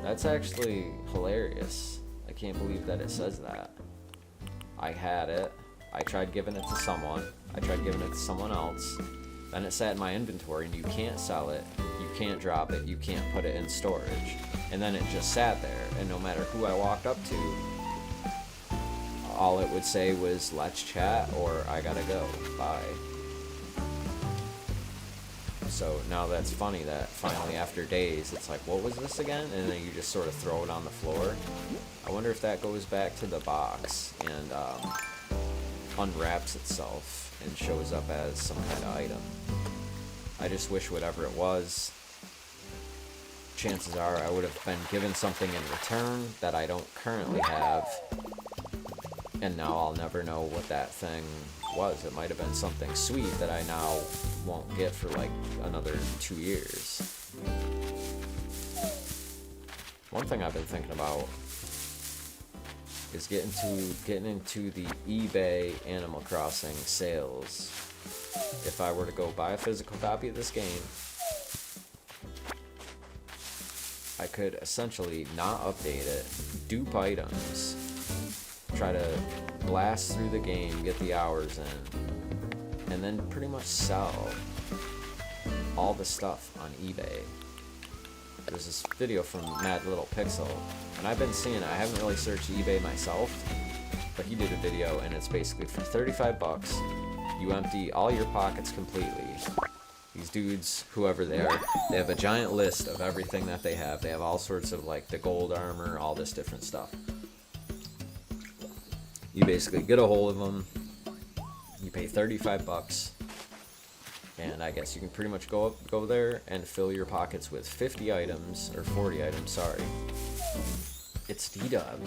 That's actually hilarious. I can't believe that it says that. I had it. I tried giving it to someone. I tried giving it to someone else. Then it sat in my inventory, and you can't sell it. You can't drop it. You can't put it in storage. And then it just sat there, and no matter who I walked up to, all it would say was, let's chat, or I gotta go, bye. So now that's funny that finally after days, it's like, what was this again? And then you just sort of throw it on the floor. I wonder if that goes back to the box and unwraps itself and shows up as some kind of item. I just wish whatever it was, chances are I would have been given something in return that I don't currently have. And now I'll never know what that thing was. It might have been something sweet that I now won't get for like another 2 years. One thing I've been thinking about is getting into the eBay Animal Crossing sales. If I were to go buy a physical copy of this game, I could essentially not update it, dupe items, try to blast through the game, get the hours in, and then pretty much sell all the stuff on eBay. There's this video from Mad Little Pixel, and I've been seeing it. I haven't really searched eBay myself, but he did a video, and it's basically for 35 bucks, you empty all your pockets completely. These dudes, whoever they are, they have a giant list of everything that they have. They have all sorts of, like, the gold armor, all this different stuff. You basically get a hold of them, you pay 35 bucks, and I guess you can pretty much go there and fill your pockets with 50 items, or 40 items, sorry. It's D-Dub.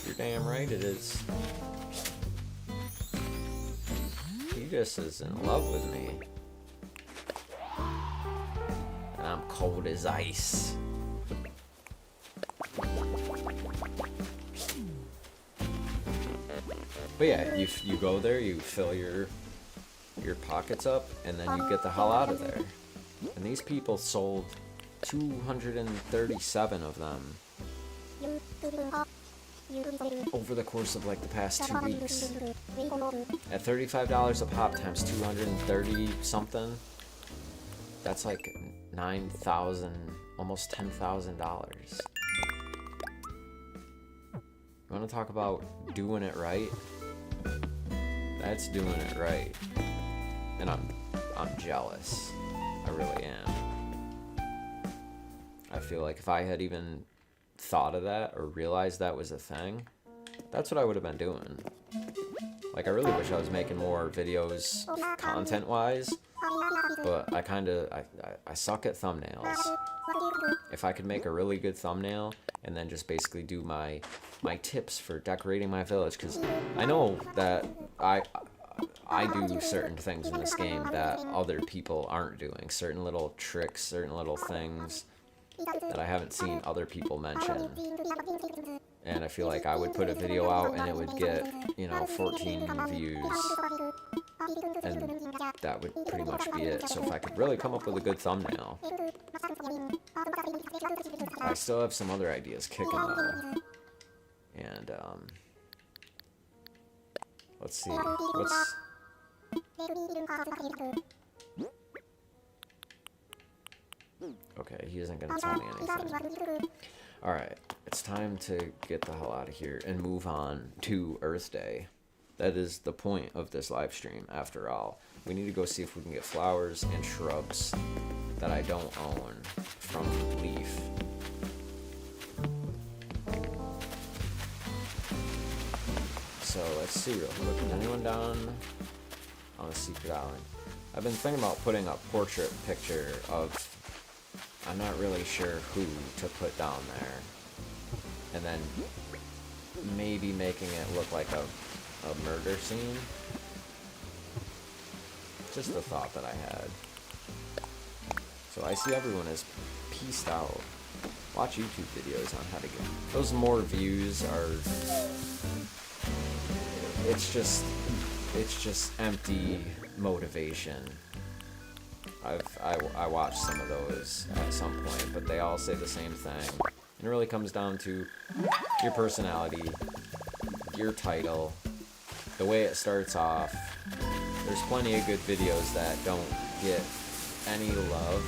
You're damn right it is. He just is in love with me. And I'm cold as ice. But yeah, you go there, you fill your pockets up, and then you get the hell out of there. And these people sold 237 of them over the course of like the past 2 weeks. At $35 a pop times 230 something, that's like $9,000, almost $10,000. You want to talk about doing it right? That's doing it right. And I'm jealous. I really am. I feel like if I had even thought of that or realized that was a thing, that's what I would have been doing. Like, I really wish I was making more videos content-wise, but I suck at thumbnails. If I could make a really good thumbnail and then just basically do my tips for decorating my village, because I know that I do certain things in this game that other people aren't doing, certain little tricks, certain little things that I haven't seen other people mention. And I feel like I would put a video out and it would get, 14 views, and that would pretty much be it. So if I could really come up with a good thumbnail. I still have some other ideas kicking though. And let's see. Okay, he isn't gonna tell me anything. Alright, it's time to get the hell out of here and move on to Earth Day. That is the point of this live stream, after all. We need to go see if we can get flowers and shrubs that I don't own from Leaf. So let's see real quick. Is anyone down on the secret island? I've been thinking about putting a portrait picture of, I'm not really sure who to put down there, and then maybe making it look like a murder scene. Just the thought that I had. So I see everyone is pieced out. Watch YouTube videos on how to get those more views. It's just empty motivation. I watched some of those at some point, but they all say the same thing. It really comes down to your personality, your title, the way it starts off. There's plenty of good videos that don't get any love,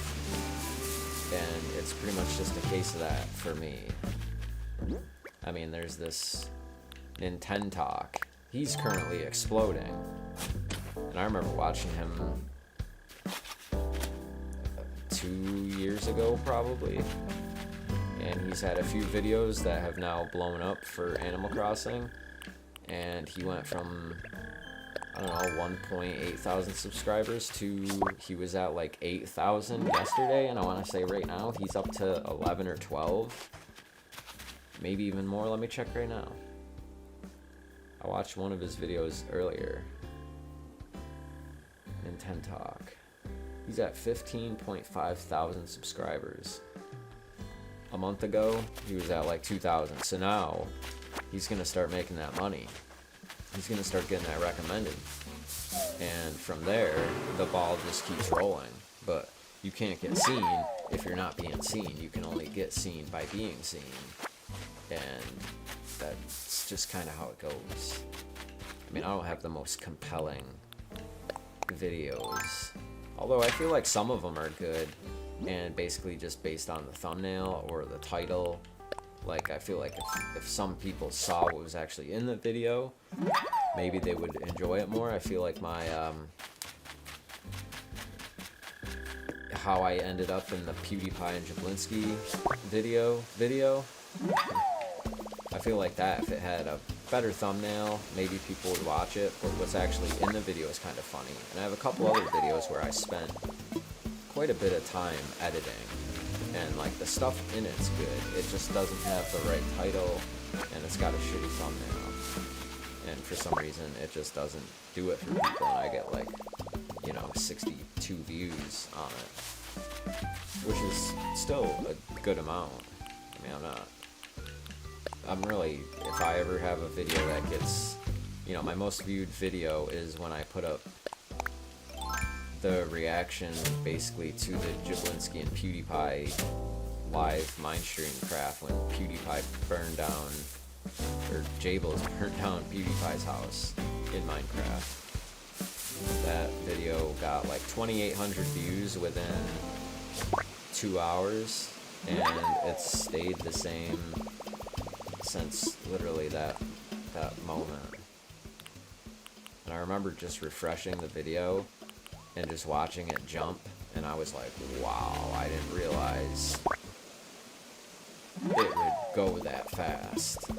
and it's pretty much just a case of that for me. I mean, there's this Nintendo Talk. He's currently exploding, and I remember watching him 2 years ago probably, and he's had a few videos that have now blown up for Animal Crossing, and he went from, I don't know, 1.8 thousand subscribers to, he was at like 8,000 yesterday, and I want to say right now he's up to 11 or 12, maybe even more. Let me check right now. I watched one of his videos earlier. Nintendo Talk. He's at 15.5 thousand subscribers. a month ago, he was at like 2,000. So now he's gonna start making that money. He's gonna start getting that recommended, and from there the ball just keeps rolling. But you can't get seen if you're not being seen. You can only get seen by being seen, and that's just kind of how it goes. I mean, I don't have the most compelling videos, although I feel like some of them are good, and basically just based on the thumbnail or the title. Like, I feel like if some people saw what was actually in the video, maybe they would enjoy it more. I feel like my how I ended up in the PewDiePie and Jablinski video, I feel like that, if it had a better thumbnail, maybe people would watch it, but what's actually in the video is kind of funny. And I have a couple other videos where I spent quite a bit of time editing, and like the stuff in it's good, it just doesn't have the right title, and it's got a shitty thumbnail, and for some reason it just doesn't do it for people, and I get like, you know, 62 views on it, which is still a good amount. I mean, I'm really, if I ever have a video that gets, you know, my most viewed video is when I put up the reaction basically to the Jablinski and PewDiePie live Mindstream craft when PewDiePie burned down, or Jables burned down PewDiePie's house in Minecraft. That video got like 2,800 views within 2 hours, and it's stayed the same since literally that moment. And I remember just refreshing the video and just watching it jump, and I was like, wow, I didn't realize it would go that fast.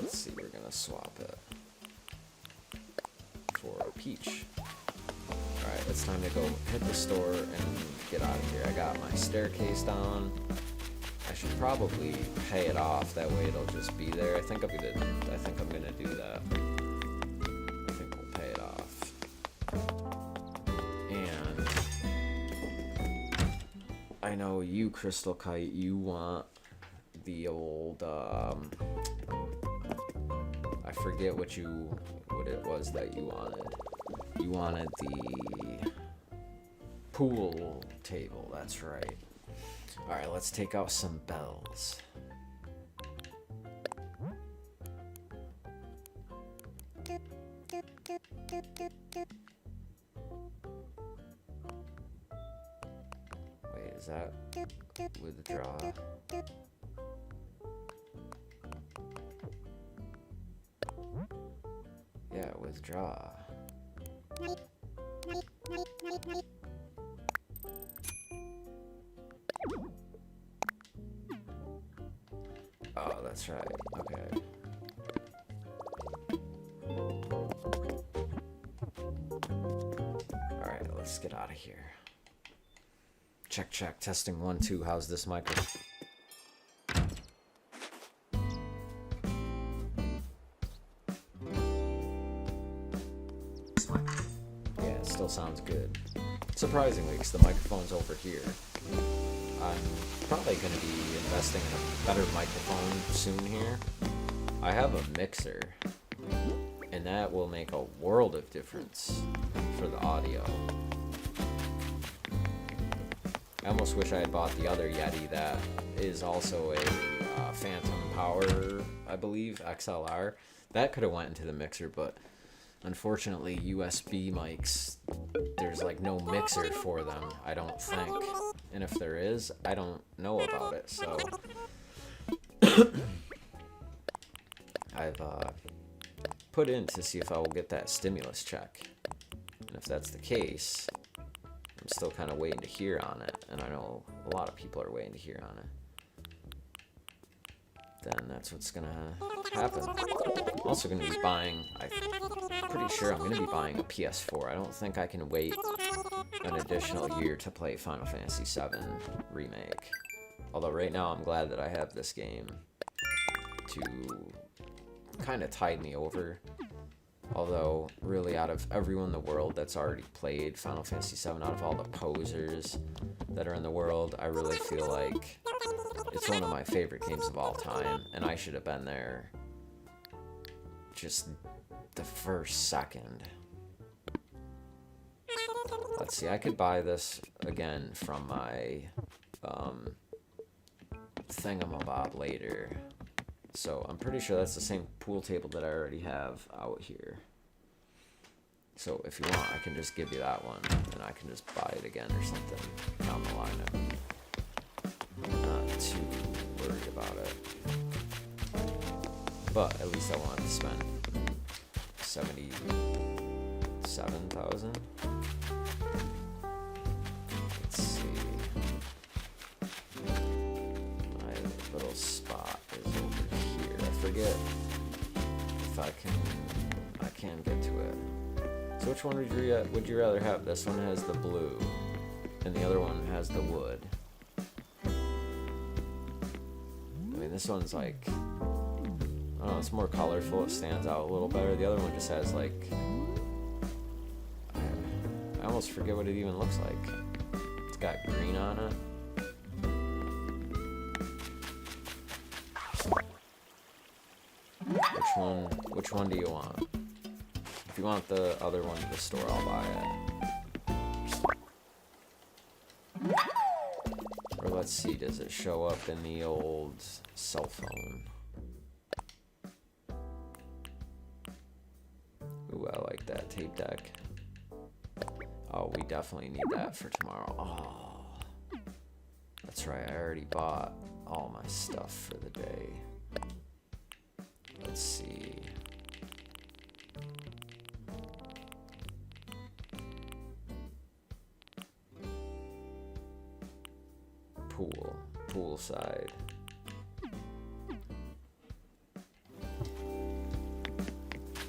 Let's see, we're gonna swap it for a peach. Alright, it's time to go hit the store and get out of here. I got my staircase down. I should probably pay it off, that way it'll just be there. I think I'm gonna do that. I think we'll pay it off. And I know you, Crystal Kite, you want the old I forget what it was that you wanted. You wanted the pool table, that's right. Alright, let's take out some bells. Wait, is that withdraw? Yeah, withdraw. Oh, that's right. Okay. Alright, let's get out of here. Check, check. Testing 1, 2. How's this microphone? Yeah, it still sounds good. Surprisingly, because the microphone's over here. I'm probably going to be investing in a better microphone soon here. I have a mixer, and that will make a world of difference for the audio. I almost wish I had bought the other Yeti that is also a Phantom Power, I believe, XLR. That could have went into the mixer, but unfortunately USB mics, there's like no mixer for them, I don't think. And if there is, I don't know about it, so I've put in to see if I will get that stimulus check. And if that's the case, I'm still kind of waiting to hear on it, and I know a lot of people are waiting to hear on it. Then that's what's gonna happen. I'm also gonna be buying, I'm pretty sure I'm gonna be buying a PS4. I don't think I can wait an additional year to play Final Fantasy VII Remake. Although right now I'm glad that I have this game to kind of tide me over. Although, really, out of everyone in the world that's already played Final Fantasy VII, out of all the posers that are in the world, I really feel like it's one of my favorite games of all time, and I should have been there just the first second. Let's see, I could buy this again from my thingamabob later. So I'm pretty sure that's the same pool table that I already have out here. So if you want, I can just give you that one, and I can just buy it again or something down the line. I'm not too worried about it. But at least I wanted to spend 77,000. Let's see. My little spot is over here. I forget if I can get to it. So which one would you rather have? This one has the blue, and the other one has the wood. I mean, this one's like, I don't know, it's more colorful, it stands out a little better. The other one just has like, I almost forget what it even looks like. It's got green on it. Which one do you want? If you want the other one to the store, I'll buy it. Or let's see, does it show up in the old cell phone? Ooh, I like that tape deck. Oh, we definitely need that for tomorrow. Oh, that's right, I already bought all my stuff for the day. Let's see. Poolside.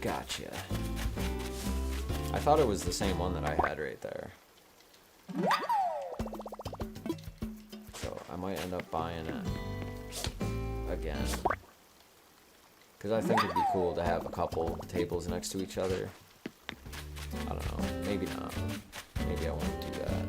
Gotcha. I thought it was the same one that I had right there. So I might end up buying it again. Because I think it'd be cool to have a couple tables next to each other. I don't know. Maybe not. Maybe I won't do that.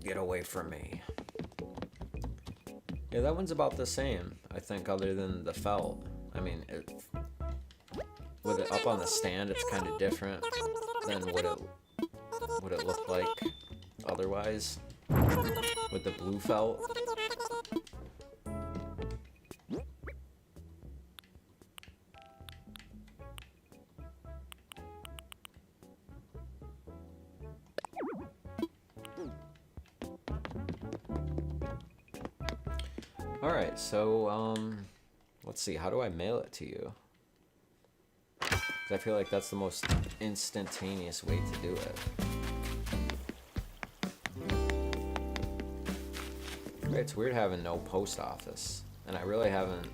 Get away from me. Yeah, that one's about the same, I think, other than the felt. I mean, with it up on the stand, it's kind of different than what it looked like otherwise with the blue felt. Alright, so, let's see, how do I mail it to you? 'Cause I feel like that's the most instantaneous way to do it. It's weird having no post office, and I really haven't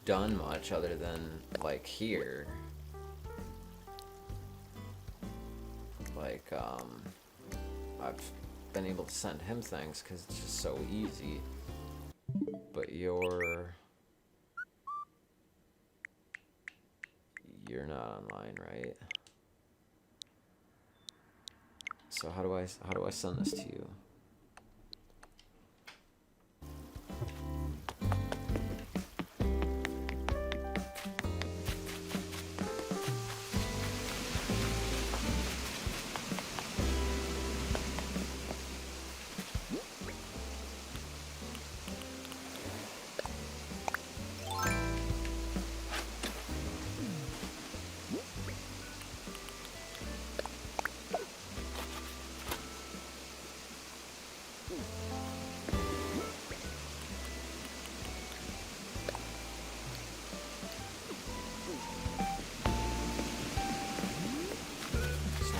done much other than, like, here. Like, I've been able to send him things because it's just so easy. But you're not online, right? So how do I send this to you?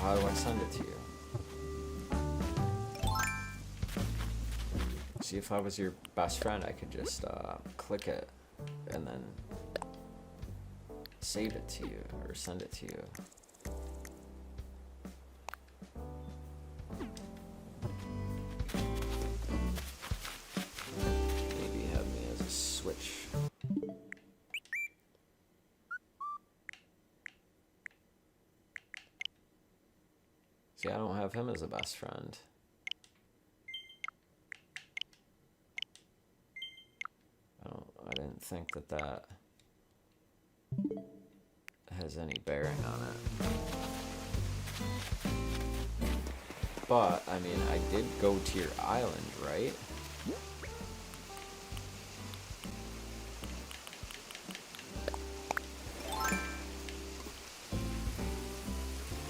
How do I send it to you? See, if I was your best friend, I could just click it and then save it to you or send it to you. Maybe have me as a switch. See, I don't have him as a best friend. I didn't think that has any bearing on it. But, I mean, I did go to your island, right? I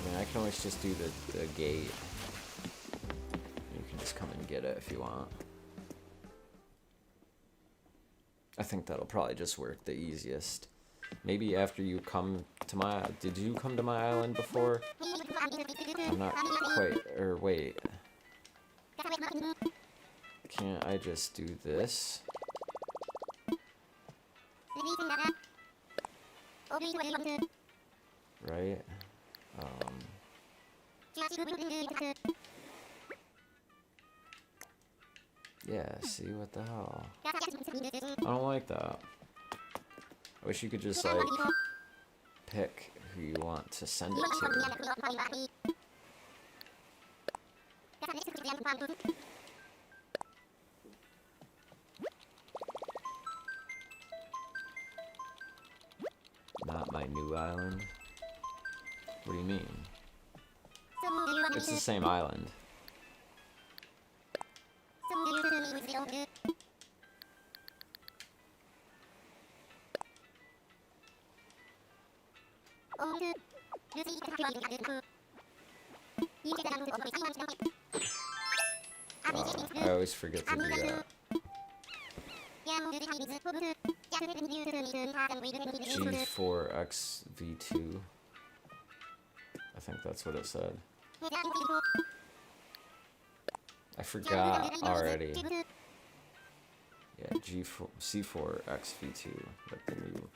mean, I can always just do the gate. You can just come and get it if you want. I think that'll probably just work the easiest. Maybe after you come to my... Did you come to my island before? I'm not quite... Or wait. Can't I just do this? Right? Yeah, see, what the hell? I don't like that. I wish you could just, like, pick who you want to send it to. Not my new island? What do you mean? It's the same island. I always forget to do that. G4XV2. I think that's what it said. I forgot already. Yeah, C4XV2. Like the new.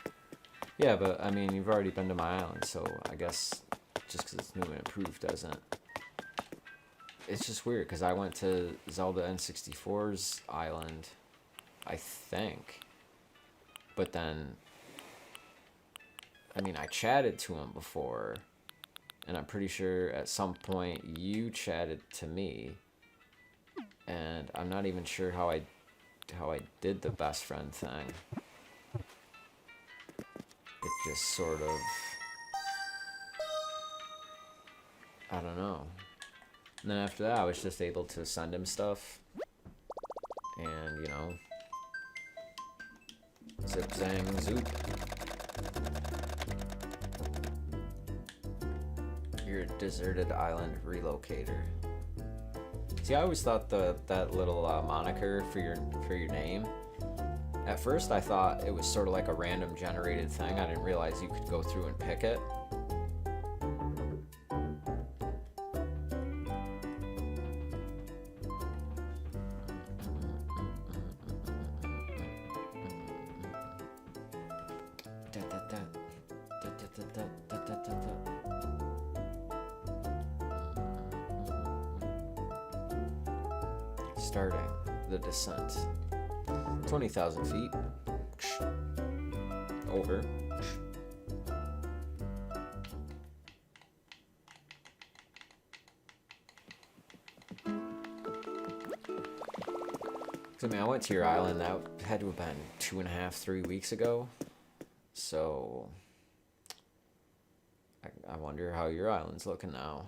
Yeah, but I mean, you've already been to my island, so I guess just because it's new and improved doesn't. It's just weird because I went to Zelda N64's island, I think. But then, I mean, I chatted to him before, and I'm pretty sure at some point you chatted to me. And I'm not even sure how I did the best friend thing. It just sort of, I don't know. And then after that, I was just able to send him stuff. And, you know, zip, zang, zoop. You're a deserted island relocator. See, I always thought that little moniker for your name. At first, I thought it was sort of like a random generated thing. I didn't realize you could go through and pick it. Starting the descent. 20,000 feet. Over. I mean, I went to your island. That had to have been 2.5, 3 weeks ago. So, I wonder how your island's looking now.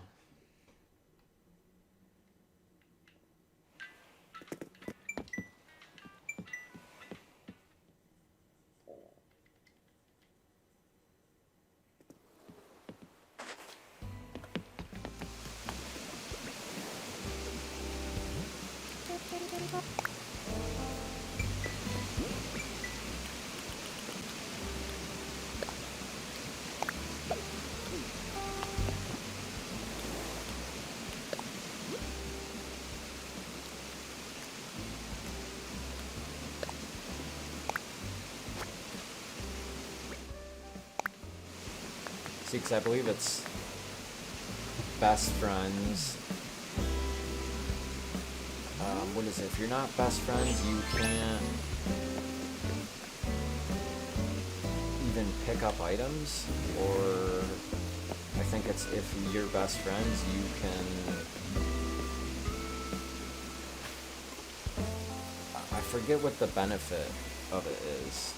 See, because I believe it's best friends. What is it? If you're not best friends, you can't even pick up items. Or I think it's if you're best friends, you can... I forget what the benefit of it is.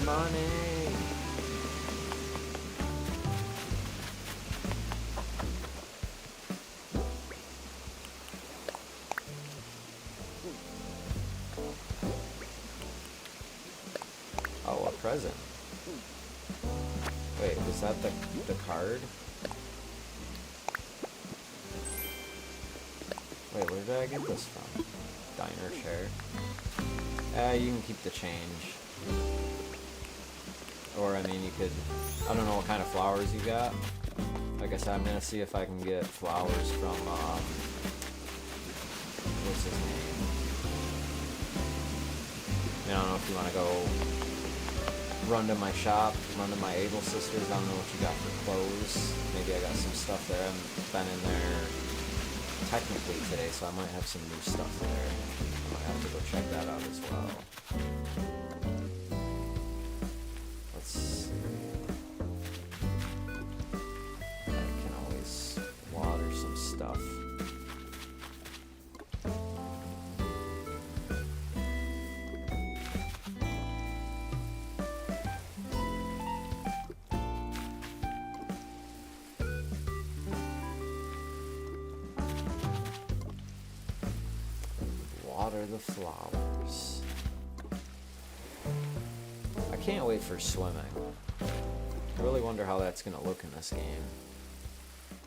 Money! Oh, a present. Wait, was that the card? Wait, where did I get this from? Diner chair. You can keep the change. Or, I mean, you could... I don't know what kind of flowers you got. Like I said, I'm gonna see if I can get flowers from, what's his name? I don't know if you want to go run to my shop, run to my Able Sisters. I don't know what you got for clothes. Maybe I got some stuff there. I haven't been in there technically today, so I might have some new stuff there. I might have to go check that out as well. Let's see. I can always water some stuff. Water the flowers. I can't wait for swimming. I really wonder how that's gonna look in this game.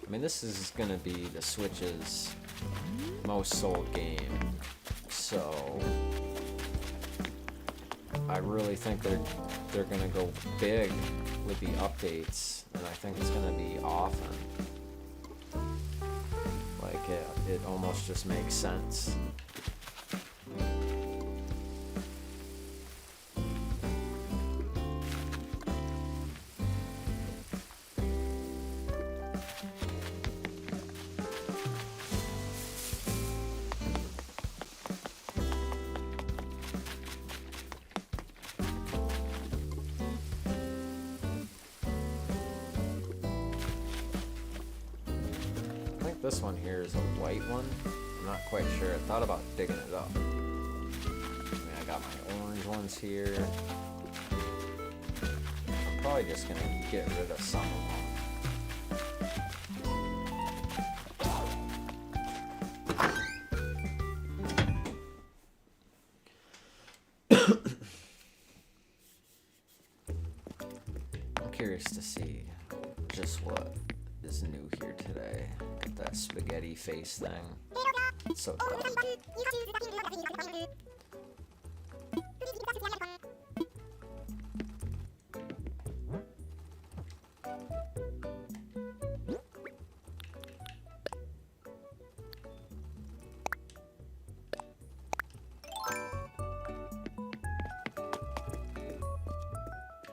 I mean, this is gonna be the Switch's most sold game, so I really think they're gonna go big with the updates, and I think it's gonna be often. Like it almost just makes sense. This one here is a white one. I'm not quite sure. I thought about digging it up. I mean, I got my orange ones here. I'm probably just gonna get rid of some of them. I'm curious to see just what is new here today. Got that spaghetti face thing. It's so dumb.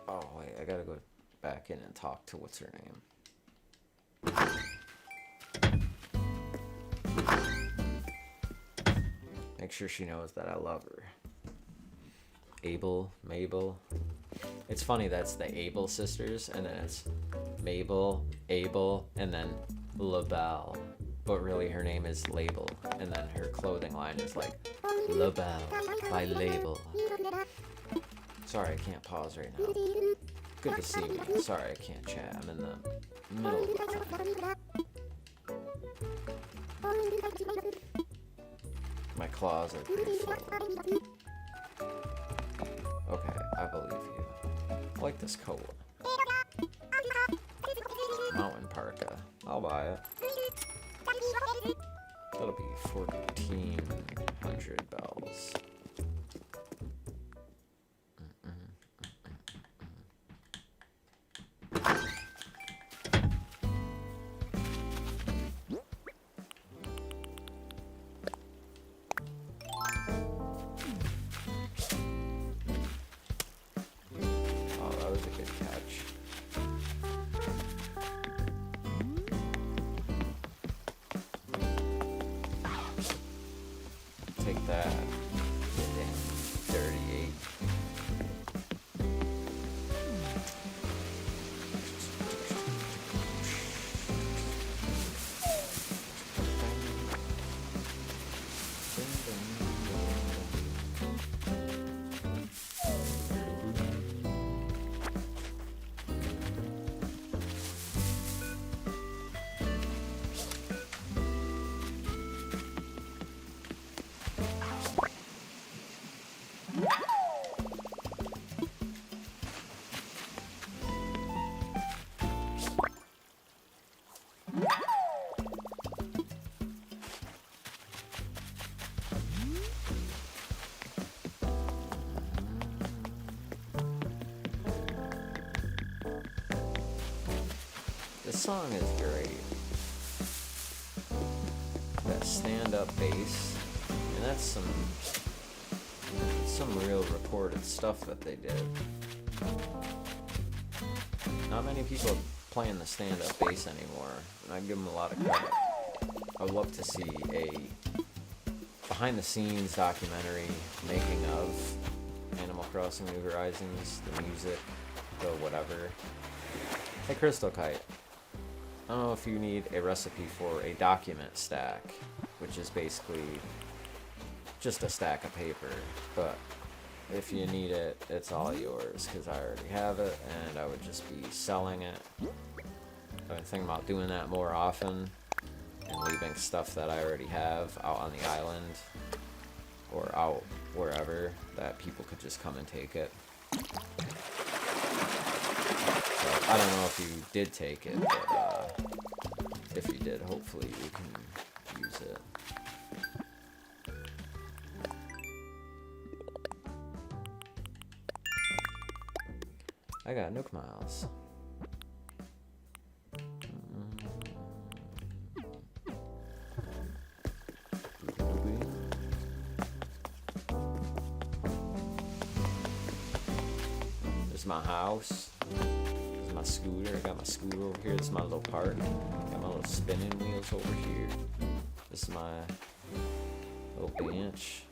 Oh wait, I gotta go back in and talk to what's her name. Make sure she knows that I love her. Mabel. It's funny that's the Able Sisters, and then it's Mabel, Abel, and then LaBelle. But really her name is Label, and then her clothing line is like LaBelle by Label. Sorry, I can't pause right now. Good to see you. Sorry, I can't chat. I'm in the middle of the time. My claws are pretty full. Okay, I believe you. I like this coat. Mountain parka. I'll buy it. That'll be 1,400 bells. song is great. That stand-up bass, and that's some real recorded stuff that they did. Not many people are playing the stand-up bass anymore, and I give them a lot of credit. I would love to see a behind-the-scenes documentary making of Animal Crossing New Horizons, the music, the whatever. Hey, Crystal Kite, I don't know if you need a recipe for a document stack, which is basically just a stack of paper, but if you need it, it's all yours, because I already have it, and I would just be selling it. I've been thinking about doing that more often, and leaving stuff that I already have out on the island, or out wherever, that people could just come and take it. So, I don't know if you did take it, but if you did, hopefully you can use it. I got Nook Miles. There's my house. There's my scooter. I got my scooter over here. This is my little park. Got my little spinning wheels over here. This is my little bench.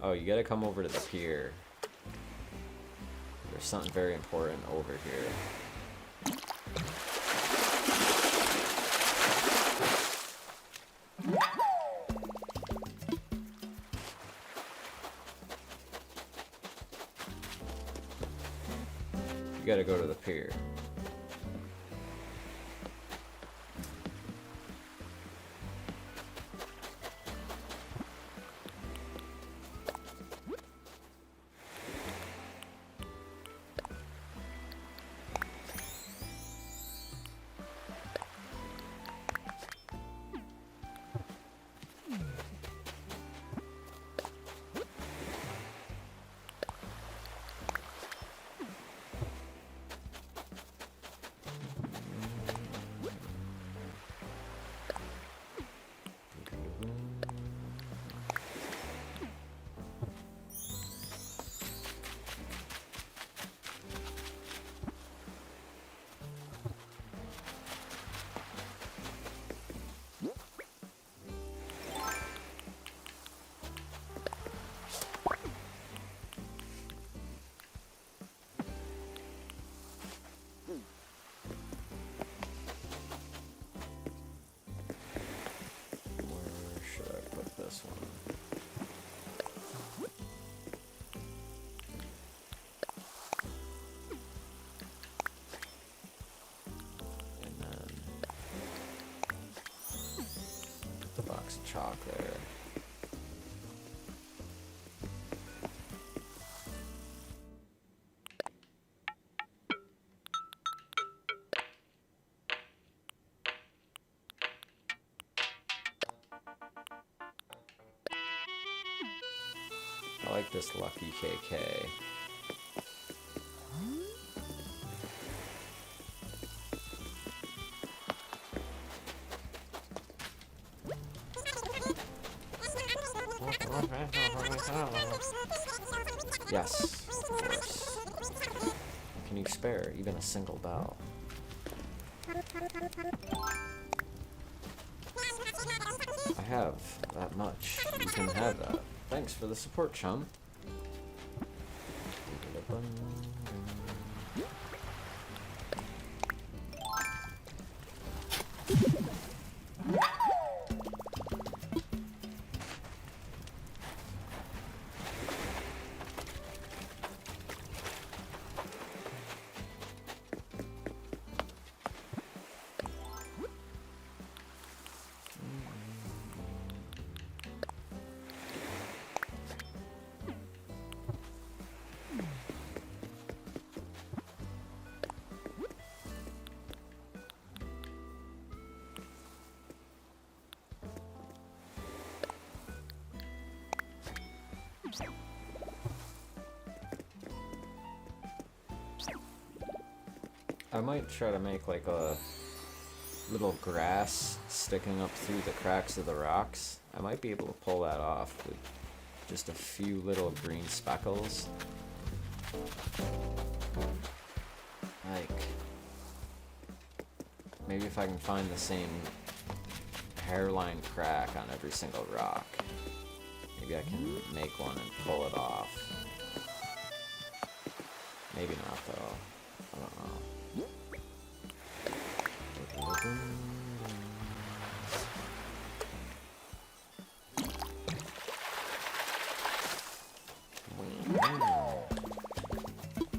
Oh, you gotta come over to the pier. There's something very important over here. You gotta go to the pier. This one. And then put the box of chalk there. I like this Lucky KK. Yes, of course. Can you spare even a single bell? I have that much. You can have that. Thanks for the support, chum. I might try to make like a little grass sticking up through the cracks of the rocks. I might be able to pull that off with just a few little green speckles. Like, maybe if I can find the same hairline crack on every single rock, maybe I can make one and pull it off. Maybe not though. I don't know.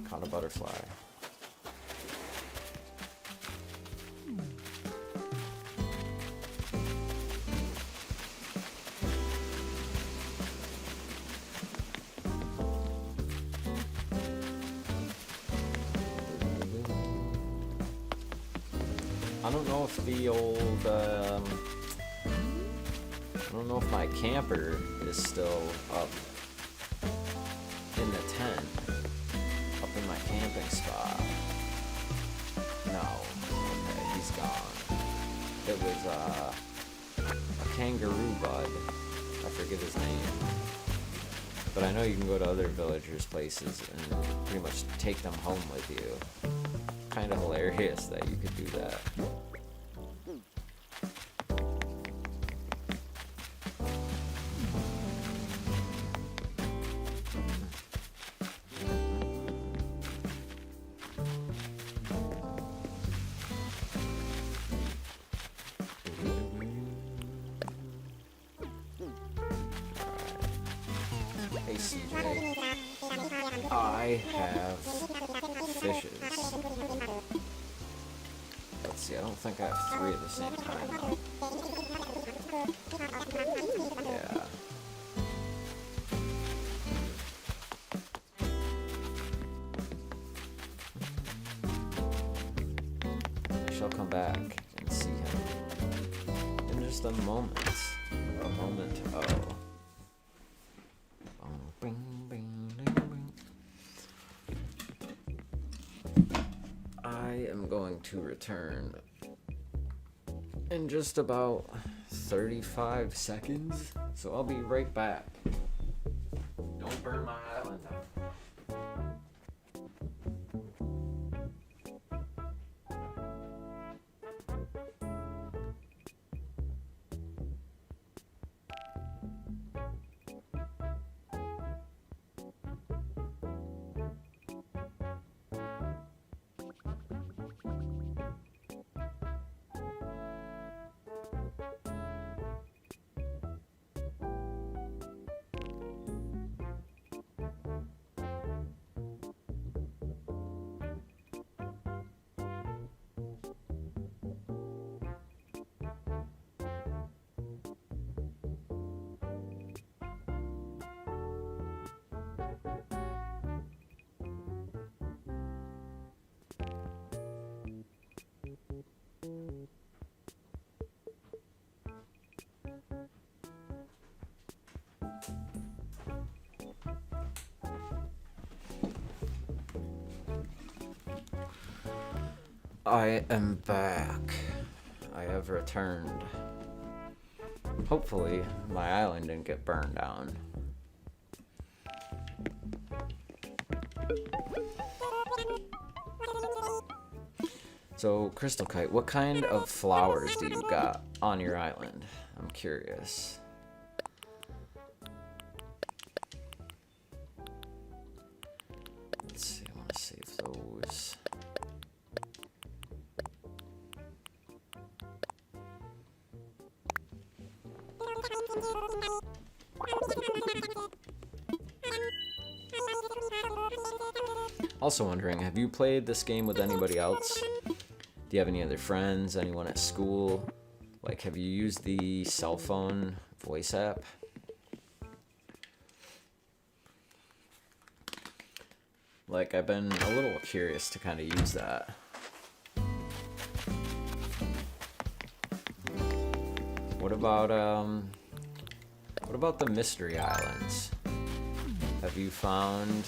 Caught a butterfly. I don't know if the old, I don't know if my camper is still up in the tent, up in my camping spot. No, okay, he's gone. It was, a kangaroo bud, I forget his name. But I know you can go to other villagers' places and pretty much take them home with you. Kind of hilarious that you could do that. Hey CJ, I have fishes. Let's see, I don't think I have 3 at the same time though. Yeah. I shall come back and see him in just a moment. A moment. Oh. I am going to return in just about 35 seconds, so I'll be right back. Don't burn my island out. I am back. I have returned. Hopefully, my island didn't get burned down. So, Crystal Kite, what kind of flowers do you got on your island? I'm curious. Let's see, I want to save those. Also wondering, have you played this game with anybody else? Do you have any other friends? Anyone at school? Like, have you used the cell phone voice app? Like, I've been a little curious to kind of use that. What about the Mystery Islands? Have you found,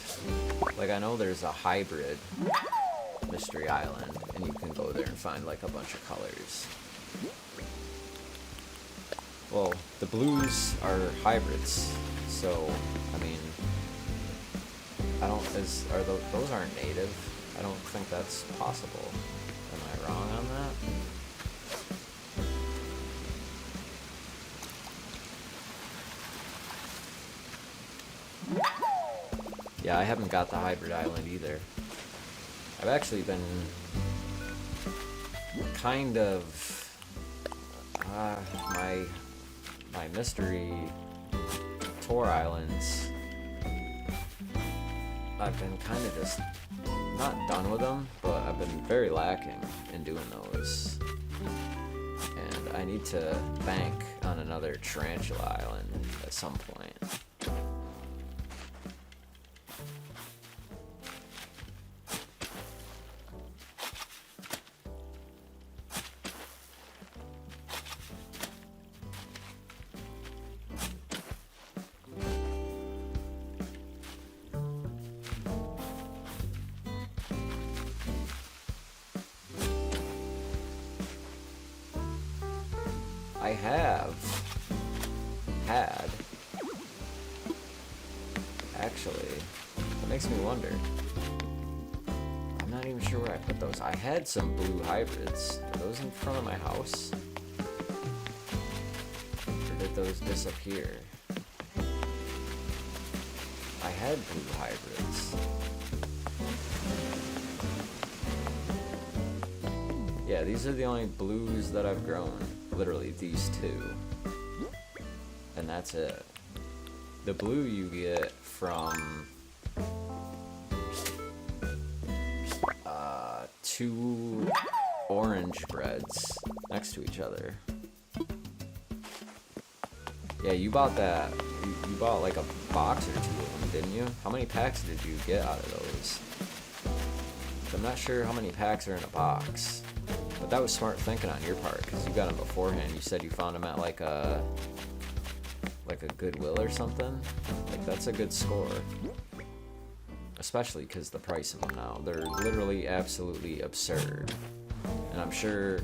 like, I know there's a hybrid Mystery Island and you can go there and find like a bunch of colors. Well, the blues are hybrids, so I mean, those aren't native. I don't think that's possible. Am I wrong on that? Yeah, I haven't got the hybrid island either. I've actually been kind of my mystery tour islands. I've been kind of just not done with them, but I've been very lacking in doing those. And I need to bank on another tarantula island at some point. I have had, actually, that makes me wonder. I'm not even sure where I put those. I had some blue hybrids. Are those in front of my house? Or did those disappear? I had blue hybrids. Yeah, these are the only blues that I've grown. Literally these two, and that's it. The blue you get from two orange breads next to each other. Yeah, you bought that. You bought like a box or two of them, didn't you? How many packs did you get out of those? I'm not sure how many packs are in a box. But that was smart thinking on your part, because you got them beforehand. You said you found them at like a Goodwill or something. Like, that's a good score. Especially because the price of them now. They're literally absolutely absurd. And I'm sure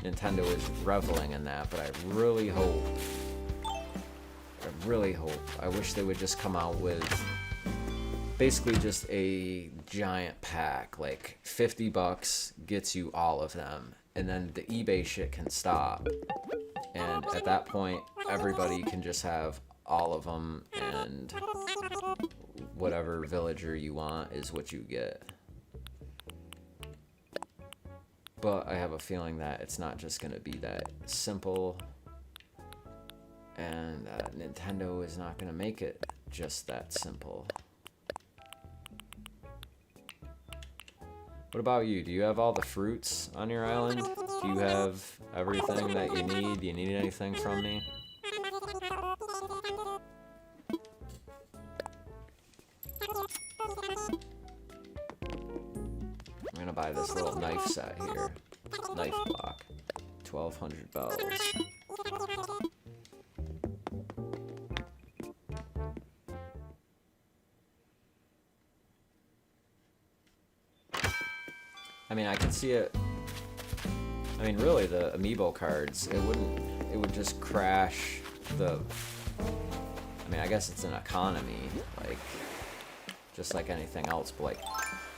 Nintendo is reveling in that, but I really hope, I wish they would just come out with basically just a giant pack, like $50 gets you all of them, and then the eBay shit can stop, and at that point everybody can just have all of them, and whatever villager you want is what you get. But I have a feeling that it's not just gonna be that simple, and Nintendo is not gonna make it just that simple. What about you? Do you have all the fruits on your island? Do you have everything that you need? Do you need anything from me? I'm gonna buy this little knife set here. Knife block. 1,200 bells. I mean, I can see it. I mean, really, the amiibo cards, it would just crash the. I mean, I guess it's an economy, like, just like anything else, but like,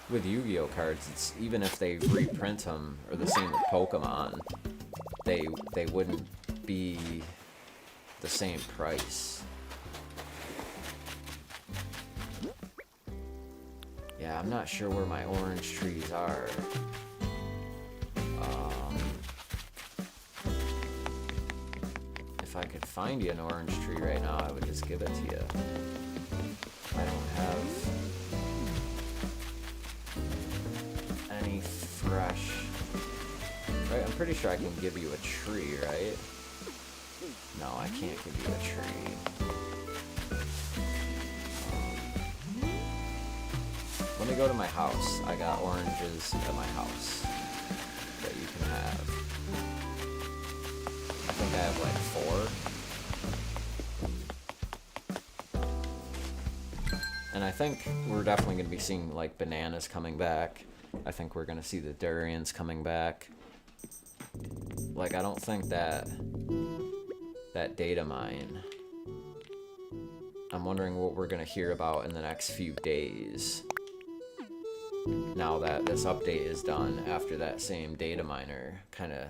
with Yu-Gi-Oh cards, it's, even if they reprint them, or the same with Pokemon, they wouldn't be the same price. Yeah, I'm not sure where my orange trees are. If I could find you an orange tree right now, I would just give it to you. I don't have any fresh. Right, I'm pretty sure I can give you a tree, right? No, I can't give you a tree. Let me go to my house. I got oranges at my house that you can have. I think I have like 4. And I think we're definitely going to be seeing like bananas coming back. I think we're gonna see the durians coming back. Like, I don't think that data mine, I'm wondering what we're gonna hear about in the next few days. Now that this update is done, after that same data miner kind of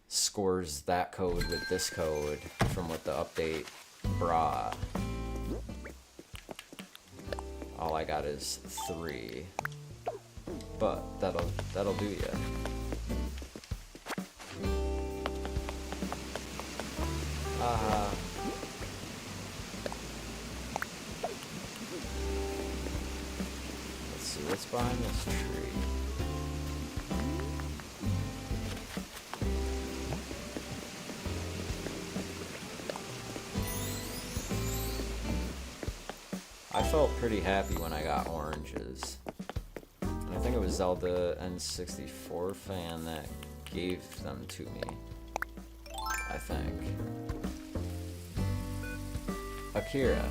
scores that code with this code from what the update brought. All I got is 3, but that'll do ya. Let's see what's behind this tree. I felt pretty happy when I got oranges. And I think it was Zelda N64 fan that gave them to me. I think. Akira.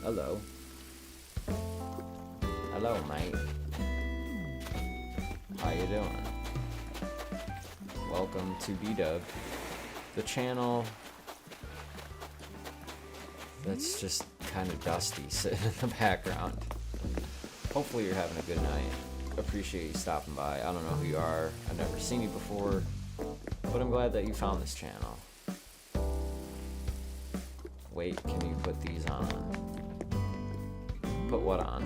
Hello. Hello, mate. How you doing? Welcome to B-Dub, the channel that's just kind of dusty sitting in the background. Hopefully you're having a good night. Appreciate you stopping by. I don't know who you are. I've never seen you before, but I'm glad that you found this channel. Wait, can you put these on? Put what on?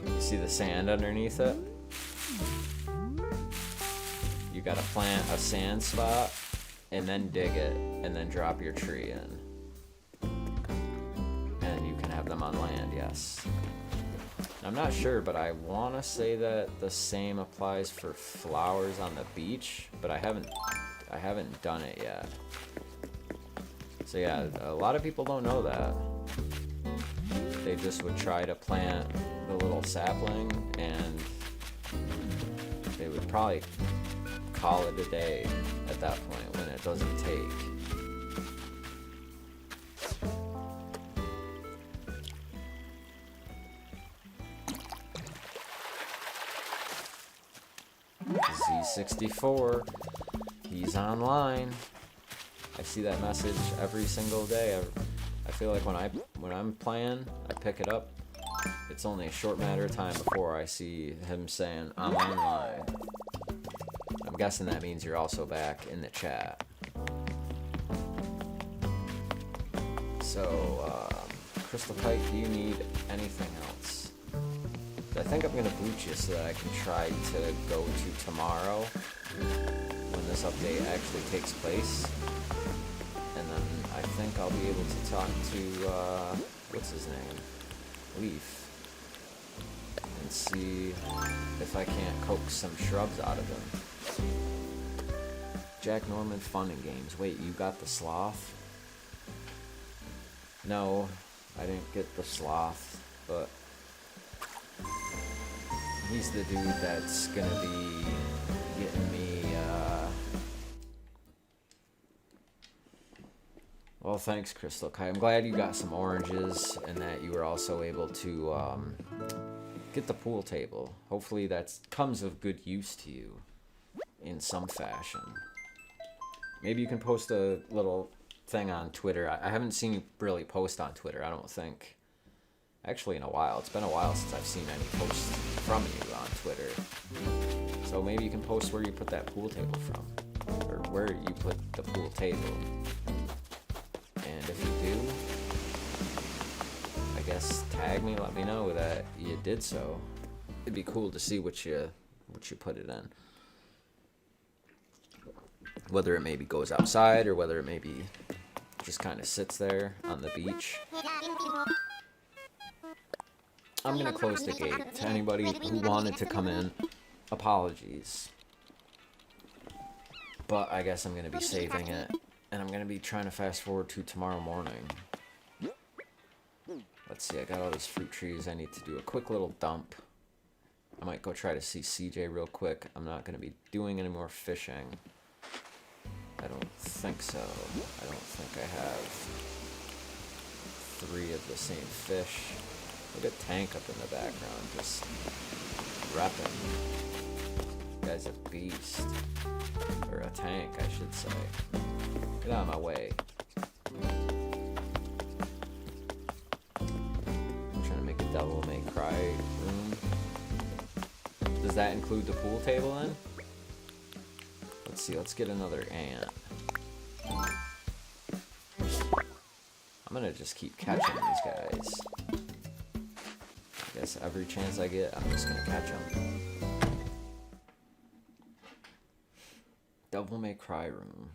You see the sand underneath it? You gotta plant a sand spot and then dig it and then drop your tree in. And you can have them on land, yes. I'm not sure, but I want to say that the same applies for flowers on the beach, but I haven't done it yet. So yeah, a lot of people don't know that. They just would try to plant the little sapling and they would probably call it a day at that point when it doesn't take. Z64, he's online. I see that message every single day. I feel like when I'm playing, I pick it up. It's only a short matter of time before I see him saying, I'm online. I'm guessing that means you're also back in the chat. So, Crystal Pike, do you need anything else? I think I'm going to boot you so that I can try to go to tomorrow when this update actually takes place. And then I think I'll be able to talk to, what's his name? Leaf. And see if I can't coax some shrubs out of him. Jack Norman Fun and Games. Wait, you got the sloth? No, I didn't get the sloth, but he's the dude that's gonna be getting me, well, thanks, Crystal Kai. I'm glad you got some oranges and that you were also able to, get the pool table. Hopefully that comes of good use to you in some fashion. Maybe you can post a little thing on Twitter. I haven't seen you really post on Twitter, I don't think. Actually, in a while. It's been a while since I've seen any posts from you on Twitter. So maybe you can post where you put that pool table from. Or where you put the pool table. And if you do, I guess tag me, let me know that you did so. It'd be cool to see what you put it in. Whether it maybe goes outside or whether it maybe just kind of sits there on the beach. I'm going to close the gate to anybody who wanted to come in. Apologies. But I guess I'm going to be saving it. And I'm going to be trying to fast forward to tomorrow morning. Let's see, I got all these fruit trees. I need to do a quick little dump. I might go try to see CJ real quick. I'm not going to be doing any more fishing. I don't think so. I don't think I have 3 of the same fish. Look at Tank up in the background, just repping. This guy's a beast. Or a tank, I should say. Get out of my way. I'm trying to make a Devil May Cry room. Does that include the pool table then? Let's see, let's get another ant. I'm gonna just keep catching these guys. I guess every chance I get, I'm just gonna catch them. Devil May Cry room.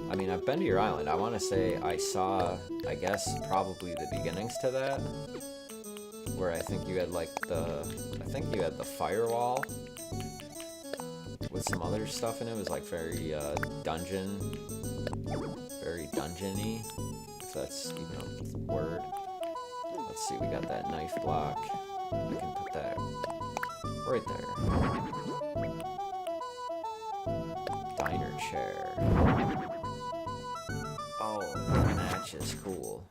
I mean, I've been to your island. I want to say I saw, I guess, probably the beginnings to that. Where I think you had like I think you had the firewall with some other stuff in it. It was like very dungeon-y, if that's even a word. Let's see, we got that knife block. I can put that right there. Diner chair. Oh, matches, cool.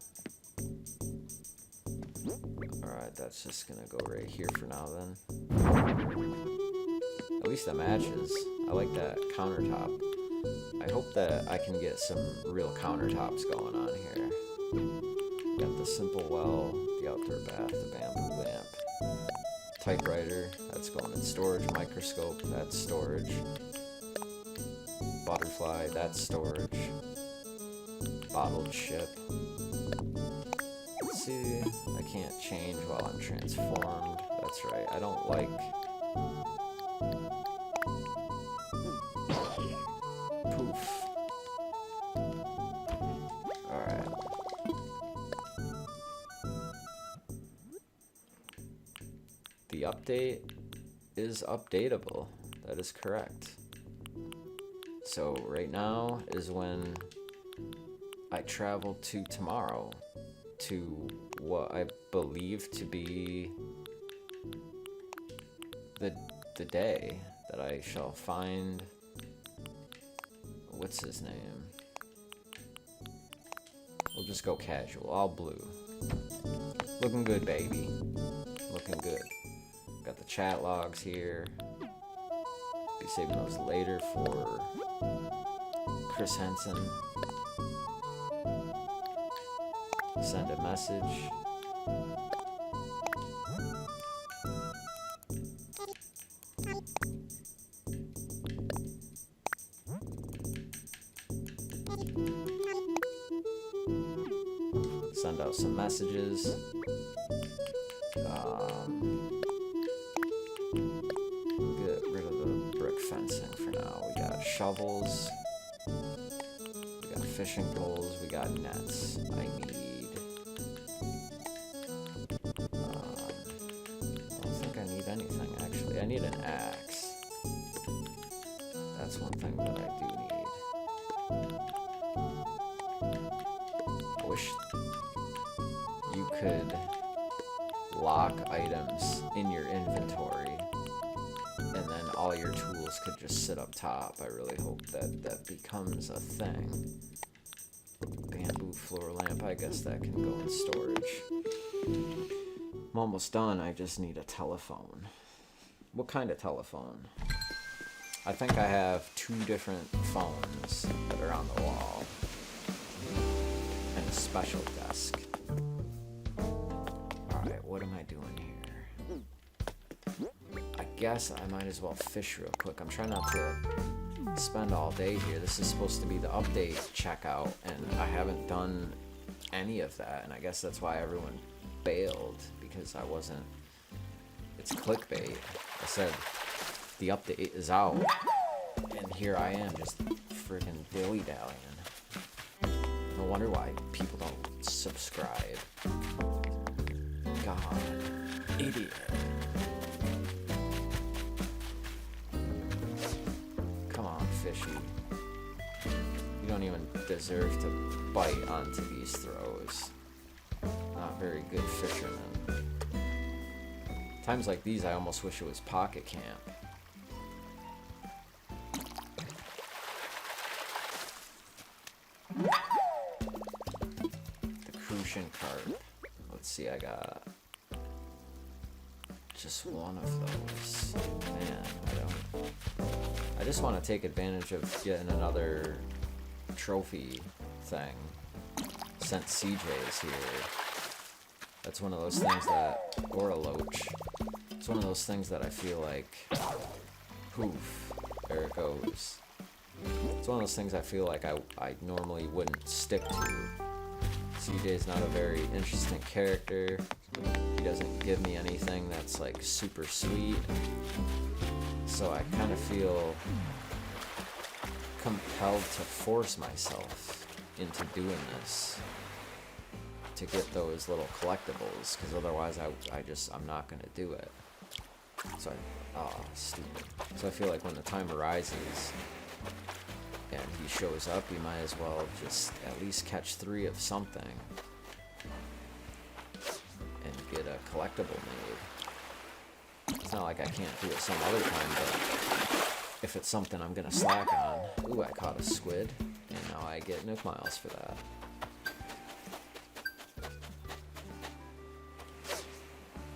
Alright, that's just gonna go right here for now then. At least the matches. I like that countertop. I hope that I can get some real countertops going on here. Got the simple well, the outdoor bath, the bamboo lamp. Typewriter, that's going in storage. Microscope, that's storage. Butterfly, that's storage. Bottled ship. See, I can't change while I'm transformed. That's right, I don't like... Poof. Alright. The update is updatable. That is correct. So right now is when I travel to tomorrow to what I believe to be the day that I shall find, what's his name? We'll just go casual, all blue. Looking good, baby. Looking good. Got the chat logs here. Be saving those later for Chris Henson. Send a message. Send out some messages. Get rid of the brick fencing for now. We got shovels. We got fishing poles. We got nets. I need... I don't think I need anything, actually. I need an axe. That's one thing that I do need. I wish you could lock items in your inventory and then all your tools could just sit up top. I really hope that that becomes a thing. Bamboo floor lamp, I guess that can go in storage. I'm almost done, I just need a telephone. What kind of telephone? I think I have 2 different phones that are on the wall. And a special desk. Alright, what am I doing here? I guess I might as well fish real quick. I'm trying not to spend all day here. This is supposed to be the update checkout, and I haven't done any of that, and I guess that's why everyone bailed, because I wasn't... It's clickbait. I said the update is out, and here I am just freaking dilly-dallying. No wonder why people don't subscribe. God, idiot. Come on, fishy. You don't even deserve to bite onto these throws. Not very good fisherman. Times like these, I almost wish it was Pocket Camp. Fusion card. Let's see, I got just one of those. Man, I just want to take advantage of getting another trophy thing since CJ is here. That's one of those things that, or a loach. It's one of those things that I feel like, poof, there it goes. It's one of those things I feel like I normally wouldn't stick to. CJ's not a very interesting character. He doesn't give me anything that's like super sweet. So I kind of feel compelled to force myself into doing this to get those little collectibles, because otherwise I'm not gonna do it. So stupid. So I feel like when the time arises and he shows up, we might as well just at least catch 3 of something and get a collectible made. It's not like I can't do it some other time, but if it's something I'm gonna slack on. Ooh, I caught a squid, and now I get Nook Miles for that.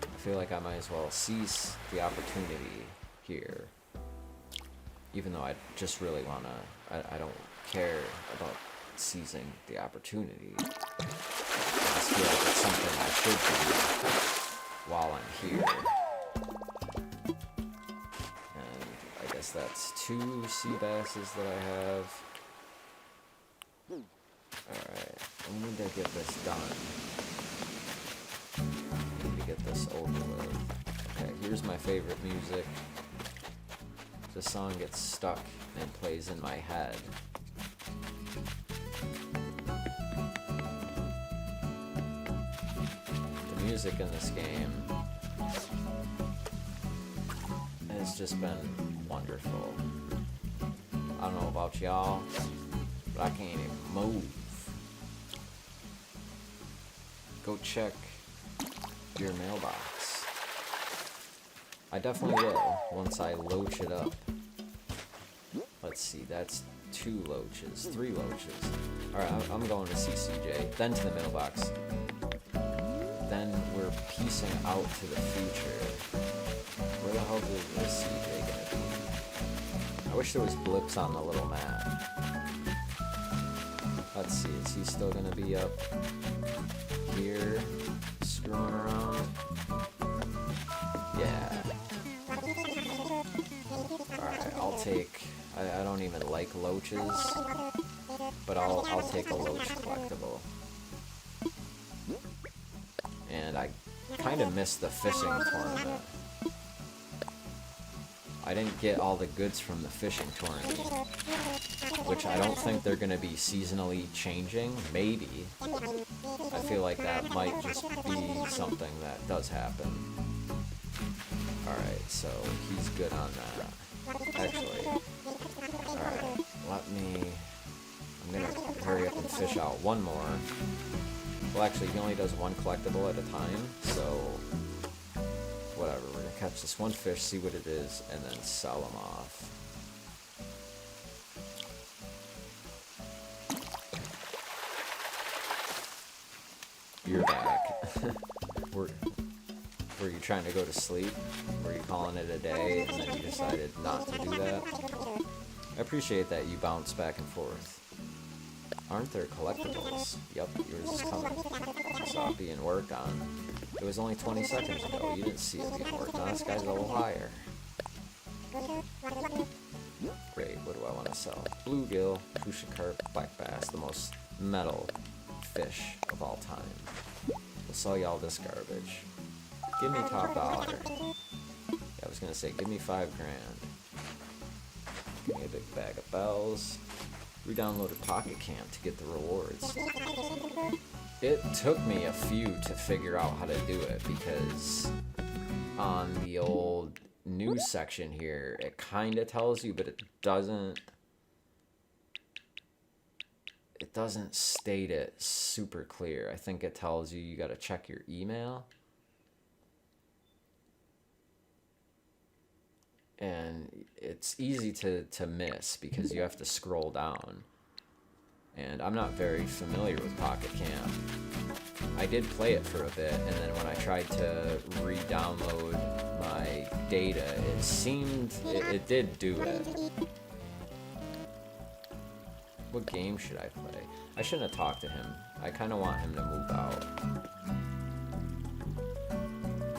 I feel like I might as well seize the opportunity here, even though I just really wanna, I don't care about seizing the opportunity. I just feel like it's something I should do while I'm here. And I guess that's 2 sea basses that I have. Alright, I need to get this done. I need to get this over with. Okay, here's my favorite music. The song gets stuck and plays in my head. The music in this game has just been wonderful. I don't know about y'all, but I can't even move. Go check your mailbox. I definitely will once I loach it up. Let's see, that's 2 loaches, 3 loaches. Alright, I'm going to see CJ, then to the mailbox. Then we're piecing out to the future. Where the hell is CJ gonna be? I wish there was blips on the little map. Let's see, is he still gonna be up here, screwing around? Yeah. Alright, I'll take, I don't even like loaches, but I'll take a loach collectible. And I kind of missed the fishing tournament. I didn't get all the goods from the fishing tournament, which I don't think they're going to be seasonally changing. Maybe. I feel like that might just be something that does happen. Alright, so he's good on that. Actually, alright, I'm going to hurry up and fish out one more. Well, actually, he only does 1 collectible at a time, so whatever. We're going to catch this 1 fish, see what it is, and then sell him off. You're back. Were you trying to go to sleep? Were you calling it a day, and then you decided not to do that? I appreciate that you bounce back and forth. Aren't there collectibles? Yup, yours is coming. I saw it being worked on. It was only 20 seconds ago. You didn't see it being worked on. This guy's a little higher. Great, what do I want to sell? Bluegill, cushion carp, black bass, the most metal fish of all time. We'll sell y'all this garbage. Give me top dollar. Yeah, I was gonna say, give me $5 grand. Give me a big bag of bells. Re-downloaded Pocket Camp to get the rewards. It took me a few to figure out how to do it, because on the old news section here, it kind of tells you, but it doesn't state it super clear. I think it tells you gotta check your email. And it's easy to miss because you have to scroll down. and I'm not very familiar with Pocket Camp. I did play it for a bit, and then when I tried to re-download my data, it seemed it did do it. What game should I play? I shouldn't have talked to him. I kind of want him to move out.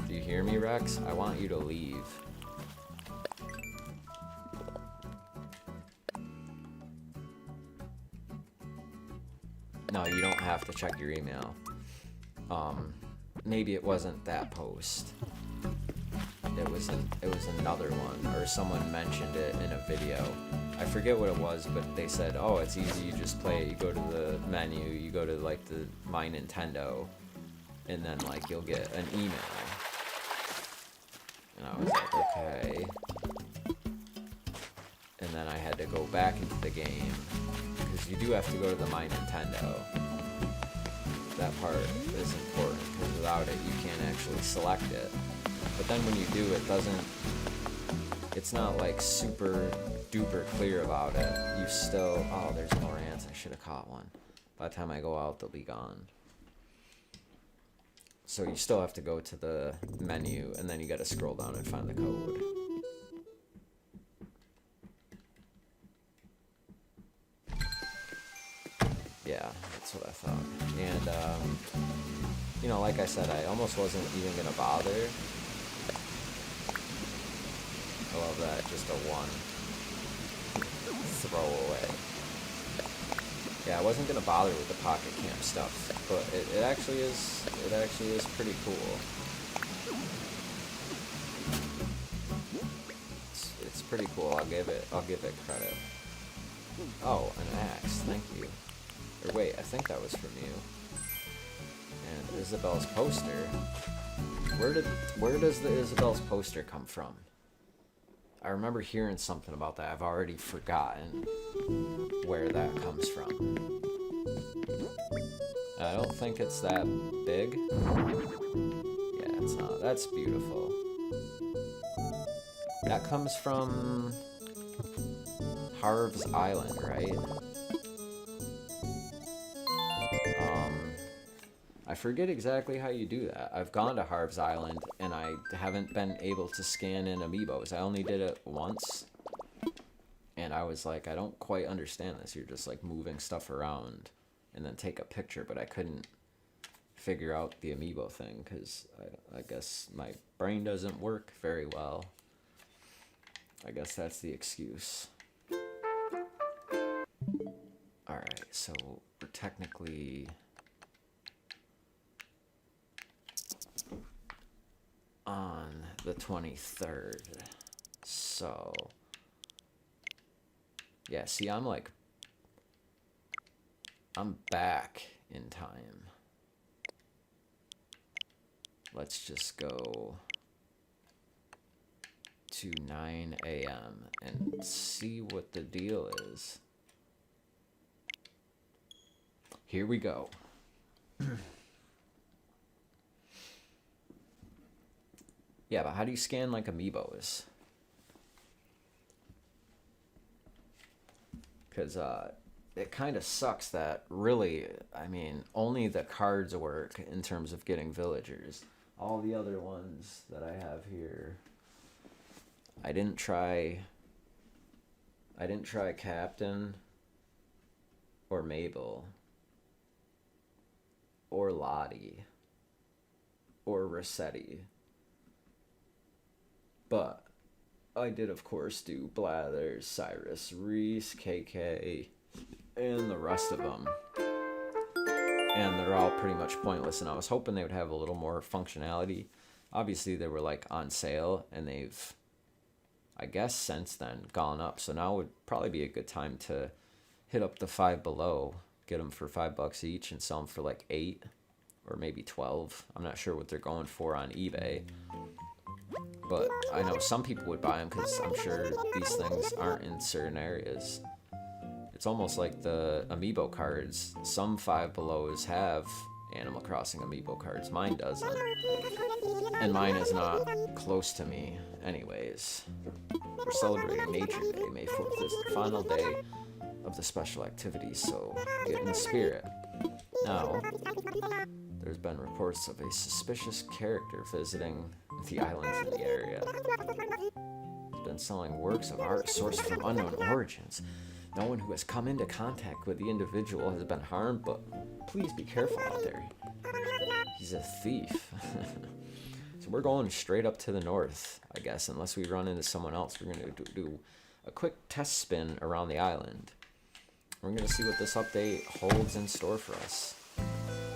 Do you hear me, Rex? I want you to leave. No, you don't have to check your email. Maybe it wasn't that post. It was another one, or someone mentioned it in a video. I forget what it was, but they said, oh, it's easy, you just play it, you go to the menu, you go to like the My Nintendo, and then like you'll get an email. And I was like, okay. And then I had to go back into the game, because you do have to go to the My Nintendo. That part is important, because without it you can't actually select it. But then when you do, it's not like super duper clear about it. You still, oh, there's more ants, I should have caught one. By the time I go out, they'll be gone. So you still have to go to the menu, and then you gotta scroll down and find the code. Yeah, that's what I thought. And, you know, like I said, I almost wasn't even gonna bother. I love that, just a one throwaway. Yeah, I wasn't gonna bother with the Pocket Camp stuff, but it actually is pretty cool. It's pretty cool. I'll give it credit. Oh, an axe, thank you. Or wait, I think that was from you. And Isabel's poster. Where does the Isabel's poster come from? I remember hearing something about that. I've already forgotten where that comes from. I don't think it's that big. Yeah, it's not. That's beautiful. That comes from Harv's Island, right? I forget exactly how you do that. I've gone to Harv's Island, and I haven't been able to scan in amiibos. I only did it once, and I was like, I don't quite understand this. You're just like moving stuff around and then take a picture, but I couldn't figure out the amiibo thing because I guess my brain doesn't work very well. I guess that's the excuse. Alright, so we're technically on the 23rd. So, yeah, see, I'm back in time. Let's just go to 9 a.m. and see what the deal is. Here we go. Yeah, but how do you scan like amiibos? Because it kind of sucks that really, I mean, only the cards work in terms of getting villagers. All the other ones that I have here, I didn't try Captain or Mabel or Lottie or Rossetti. But I did, of course, do Blathers, Cyrus, Reese, KK, and the rest of them. And they're all pretty much pointless, and I was hoping they would have a little more functionality. Obviously, they were, like, on sale, and they've, I guess, since then gone up. So now would probably be a good time to hit up the Five Below, get them for $5 each, and sell them for, like, 8 or maybe 12. I'm not sure what they're going for on eBay. But I know some people would buy them because I'm sure these things aren't in certain areas. It's almost like the amiibo cards. Some Five Belows have Animal Crossing amiibo cards. Mine doesn't. And mine is not close to me anyways. We're celebrating Nature Day. May 4th is the final day of the special activities, so get in the spirit. Now, there's been reports of a suspicious character visiting the islands in the area. He's been selling works of art sourced from unknown origins. No one who has come into contact with the individual has been harmed, but please be careful out there. He's a thief. So we're going straight up to the north, I guess, unless we run into someone else. We're going to do a quick test spin around the island. We're going to see what this update holds in store for us.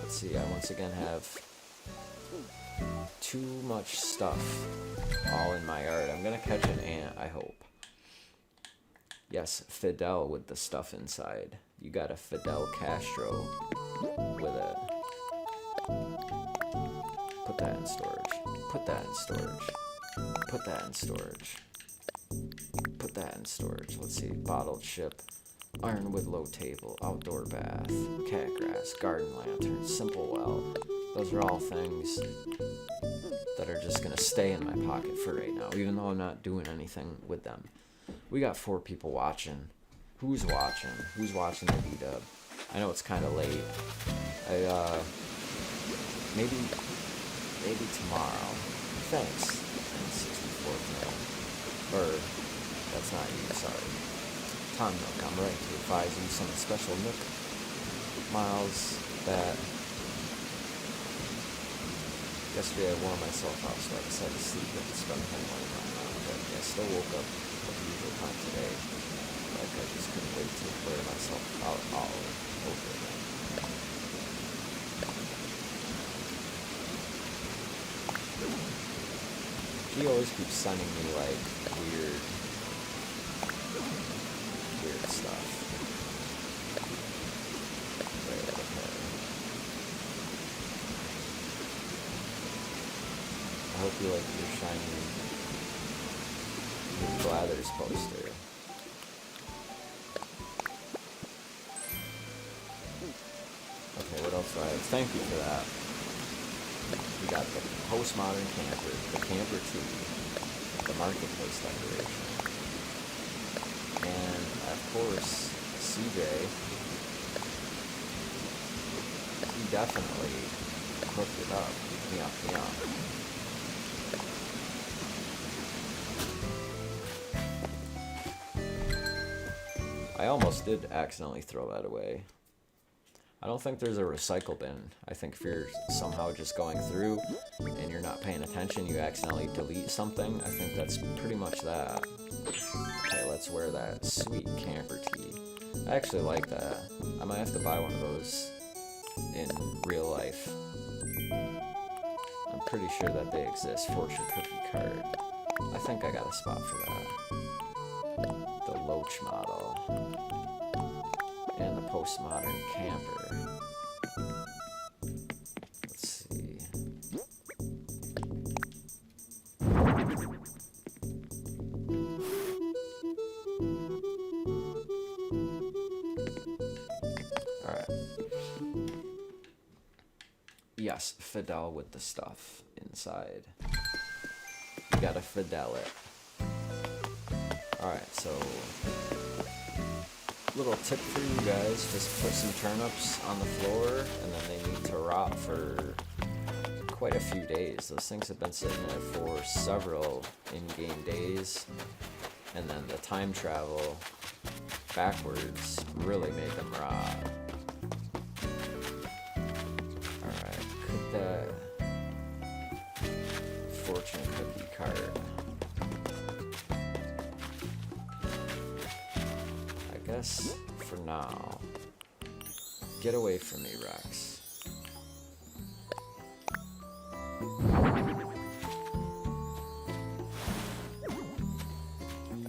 Let's see, I once again have too much stuff all in my yard. I'm going to catch an ant, I hope. Yes, Fidel with the stuff inside. You got a Fidel Castro with it. Put that in storage. Put that in storage. Put that in storage. Put that in storage. Let's see. Bottled ship. Ironwood low table. Outdoor bath. Cat grass. Garden lantern. Simple well. Those are all things that are just going to stay in my pocket for right now, even though I'm not doing anything with them. We got 4 people watching. Who's watching? Who's watching the V-dub? I know it's kind of late. Maybe tomorrow. Thanks. 64 Or, that's not you, sorry. Tom Nook, I'm writing to advise you some special Nook miles that yesterday I wore myself out, so I decided to sleep and spend the whole morning on that. But I still woke up at the usual time today. Like I just couldn't wait to wear myself out all over again. He always keeps sending me like weird stuff. Right, okay. I hope you like your shiny Blathers poster. Okay, what else do I have? Thank you for that. We got the postmodern camper, the camper tee, the marketplace decoration, and of course, CJ. He definitely hooked it up. Yeah. I almost did accidentally throw that away. I don't think there's a recycle bin. I think if you're somehow just going through and you're not paying attention, you accidentally delete something. I think that's pretty much that. Okay, let's wear that sweet camper tee. I actually like that. I might have to buy one of those in real life. I'm pretty sure that they exist. Fortune cookie card. I think I got a spot for that. The Loach model. And the postmodern camper. Let's see. Alright. Yes, Fidel with the stuff inside. You gotta Fidel it. Alright, so little tip for you guys, just put some turnips on the floor and then they need to rot for quite a few days. Those things have been sitting there for several in-game days, and then the time travel backwards really made them rot. Alright, cook that fortune cookie card. For now, get away from me, Rex.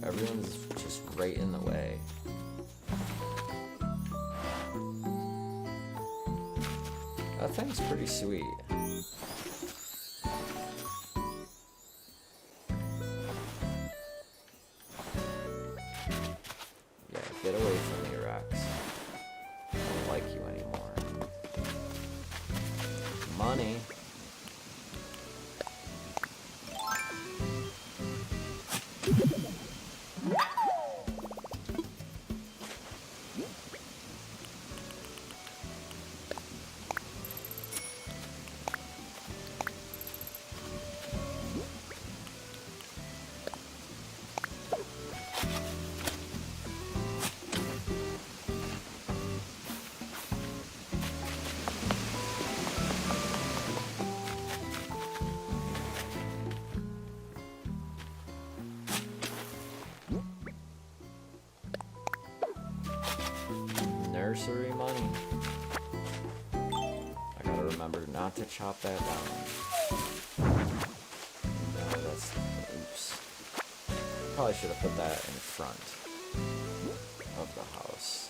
Everyone's just right in the way. That thing's pretty sweet. Get away from me, Rex. I don't like you anymore. Money. anniversary money. I gotta remember not to chop that down. No, that's... Oops. Probably should have put that in front of the house.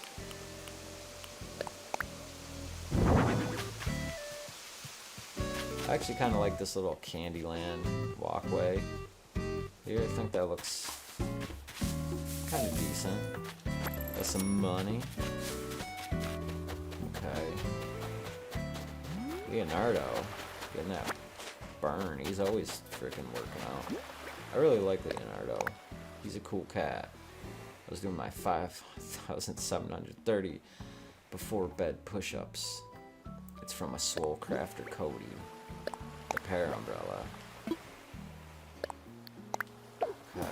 I actually kind of like this little Candyland walkway here. I think that looks kind of decent. Got some money. Okay. Leonardo getting that burn. He's always freaking working out. I really like Leonardo. He's a cool cat. I was doing my 5,730 before bed push-ups. It's from a swole crafter Cody. The pear umbrella. Okay.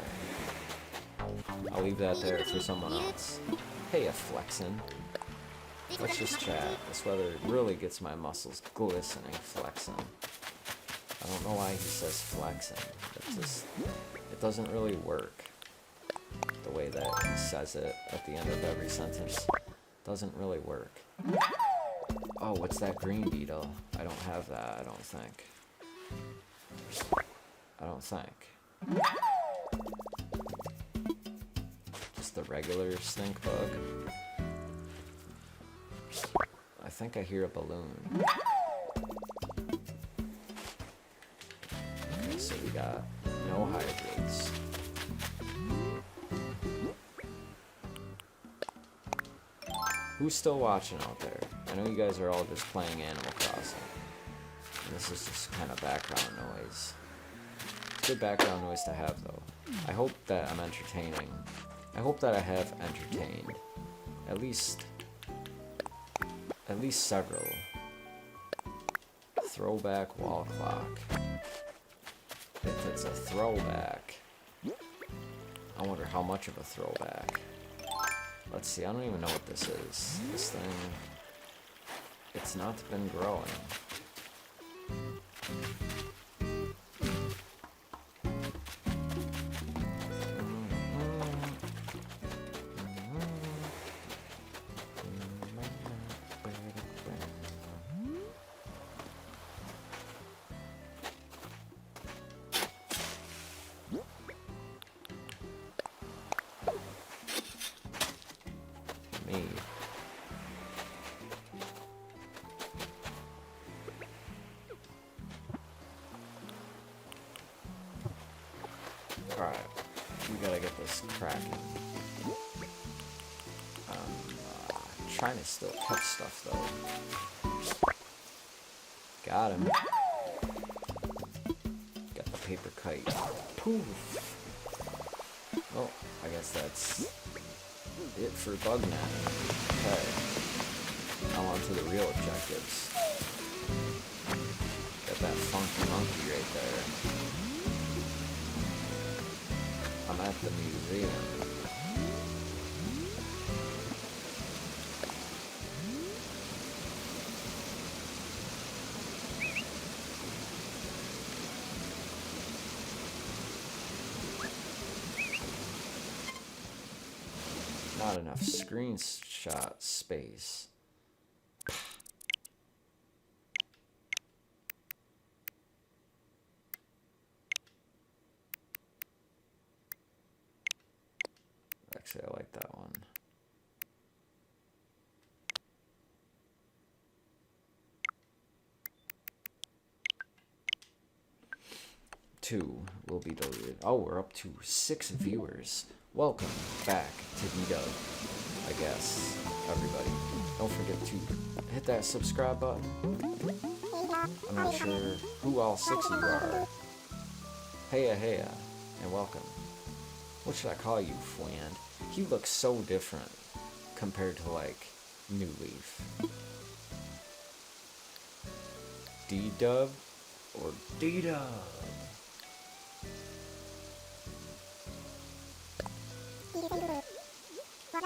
I'll leave that there for someone else. Hey, a flexin'. Let's just chat. This weather really gets my muscles glistening, flexin'. I don't know why he says flexin'. It doesn't really work. The way that he says it at the end of every sentence doesn't really work. Oh, what's that green beetle? I don't have that, I don't think. Just the regular stink bug. I think I hear a balloon. Okay, so we got no hybrids. Who's still watching out there? I know you guys are all just playing Animal Crossing. And this is just kind of background noise. It's good background noise to have, though. I hope that I'm entertaining. I hope that I have entertained at least several. Throwback wall clock. If it's a throwback, I wonder how much of a throwback. Let's see, I don't even know what this is. This thing, it's not been growing. Alright, we gotta get this cracking. Trying to still catch stuff though. Got him. Got the paper kite. Poof! Oh, I guess that's it for Bugman. Okay. Now on to the real objectives. Got that funky monkey right there. I'm at the museum. Not enough screenshot space. Actually, I like that one. Two will be deleted. Oh, we're up to 6 viewers. Welcome back to D-Dub, I guess, everybody. Don't forget to hit that subscribe button. I'm not sure who all 6 of you are. Heya, and welcome. What should I call you, Fland? He looks so different compared to, like, New Leaf. D-Dub or D-Dub?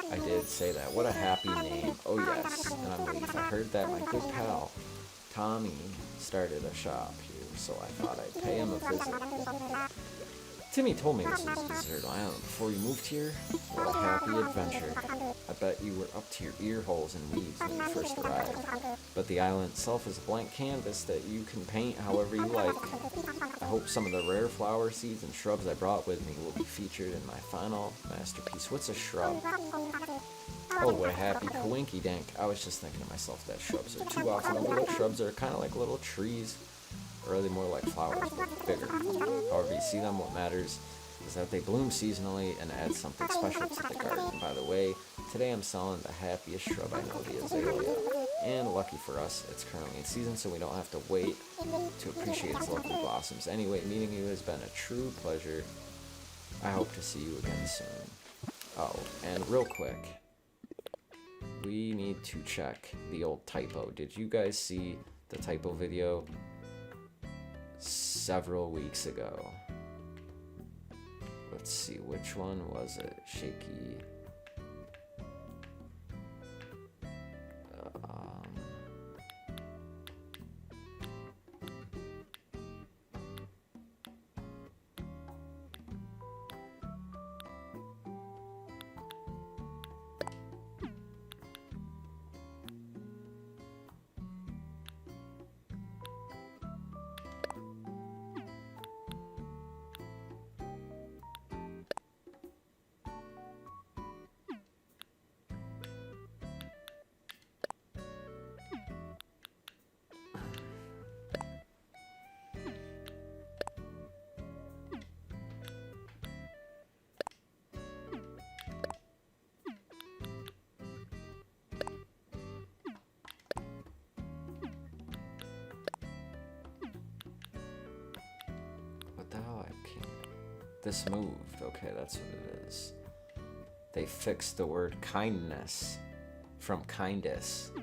I did say that. What a happy name. Oh yes, and I'm Leaf. I heard that my good pal, Tommy, started a shop here, so I thought I'd pay him a visit. Timmy told me this was a desert island before you moved here. What a happy adventure. I bet you were up to your ear holes in weeds when you first arrived. But the island itself is a blank canvas that you can paint however you like. I hope some of the rare flower seeds and shrubs I brought with me will be featured in my final masterpiece. What's a shrub? Oh, what a happy coinky dink. I was just thinking to myself that shrubs are too often overlooked. Shrubs are kind of like little trees. Or are they more like flowers, but bigger? However you see them, what matters is that they bloom seasonally and add something special to the garden. By the way, today I'm selling the happiest shrub I know, the azalea. And lucky for us, it's currently in season, so we don't have to wait to appreciate its lovely blossoms. Anyway, meeting you has been a true pleasure. I hope to see you again soon. Oh, and real quick, we need to check the old typo. Did you guys see the typo video several weeks ago? Let's see, which one was it? Shaky. What the hell? I can't. This moved. Okay, that's what it is. They fixed the word kindness from kindness. I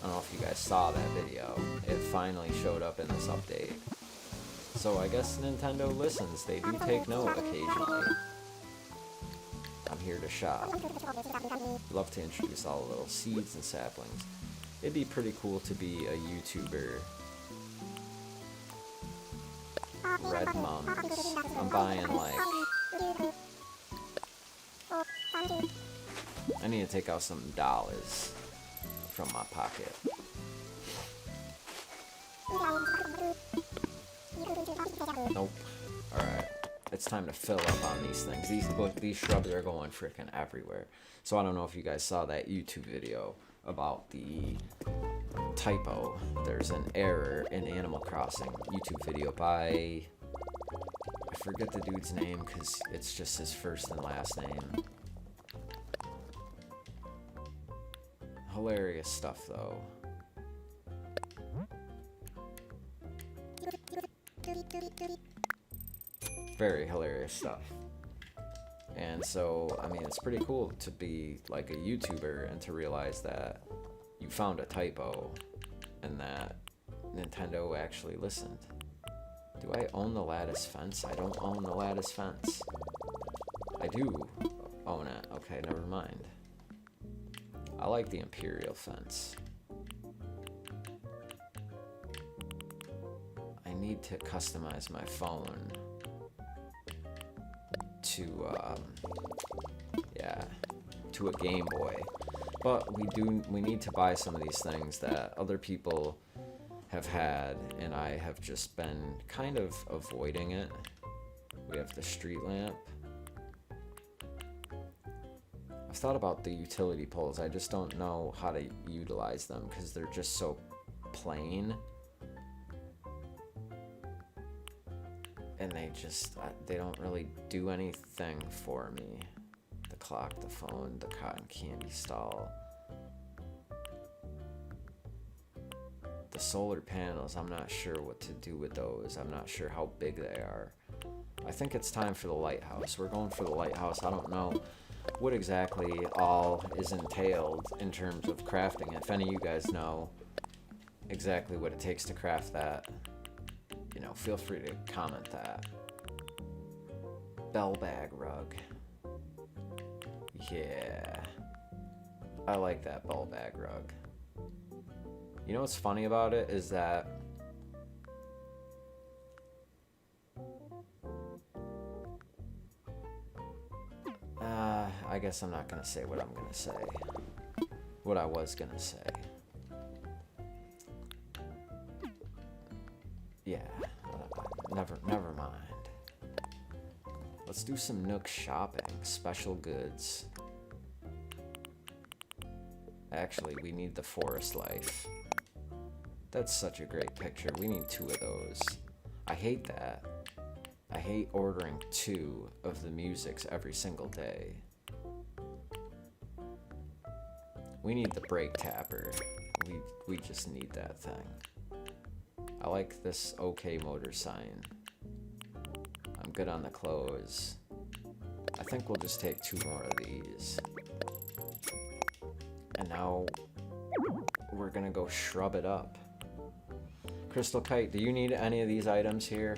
don't know if you guys saw that video. It finally showed up in this update. So I guess Nintendo listens. They do take note occasionally. I'm here to shop. Love to introduce all the little seeds and saplings. It'd be pretty cool to be a YouTuber. Red mums. I'm buying like... I need to take out some dollars from my pocket. Nope. Alright. It's time to fill up on these things. These shrubs are going freaking everywhere. So I don't know if you guys saw that YouTube video about the typo. There's an error in Animal Crossing YouTube video by... I forget the dude's name because it's just his first and last name. Hilarious stuff though. Very hilarious stuff. And so, I mean, it's pretty cool to be like a YouTuber and to realize that you found a typo and that Nintendo actually listened. Do I own the lattice fence? I don't own the lattice fence. I do own it. Okay, never mind. I like the Imperial fence. I need to customize my phone to, to a Game Boy. But we need to buy some of these things that other people have had, and I have just been kind of avoiding it. We have the street lamp. I've thought about the utility poles. I just don't know how to utilize them because they're just so plain. And they don't really do anything for me. The clock, the phone, the cotton candy stall. The solar panels, I'm not sure what to do with those. I'm not sure how big they are. I think it's time for the lighthouse. We're going for the lighthouse. I don't know what exactly all is entailed in terms of crafting. If any of you guys know exactly what it takes to craft that, you know, feel free to comment that. Bell bag rug. Yeah. I like that bell bag rug. You know what's funny about it is that I guess I'm not gonna say what I'm gonna say. What I was gonna say. Yeah, never mind. Let's do some Nook shopping. Special goods. Actually, we need the forest life. That's such a great picture. We need 2 of those. I hate that. I hate ordering 2 of the musics every single day. We need the brake tapper. We just need that thing. I like this OK motor sign. I'm good on the clothes. I think we'll just take 2 more of these. And now we're gonna go shrub it up. Crystal Kite, do you need any of these items here?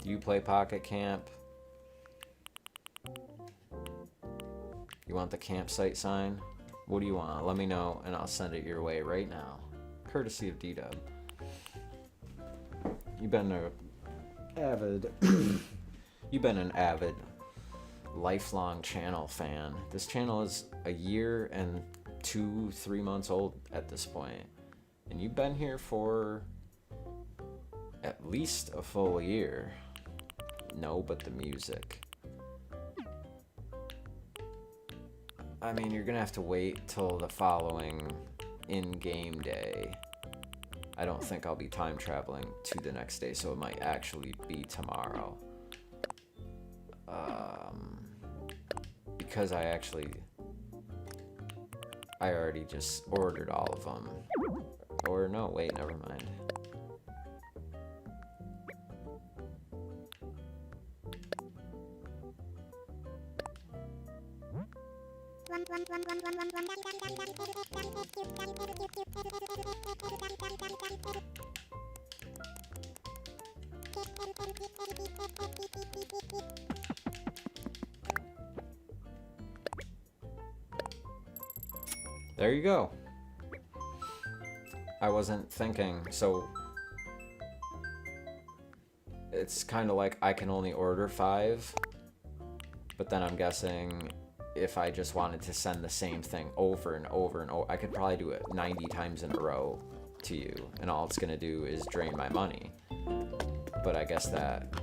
Do you play Pocket Camp? You want the campsite sign? What do you want? Let me know and I'll send it your way right now. Courtesy of D-Dub. You've been an avid lifelong channel fan. This channel is a year and 2-3 months old at this point. And you've been here for at least a full year. No, but the music. I mean, you're gonna have to wait till the following in-game day. I don't think I'll be time traveling to the next day, so it might actually be tomorrow. Because I already just ordered all of them. Or no, wait, never mind. There you go. I wasn't thinking, so it's kind of like I can only order 5, but then I'm guessing if I just wanted to send the same thing over and over and over, I could probably do it 90 times in a row to you, and all it's gonna do is drain my money. But I guess that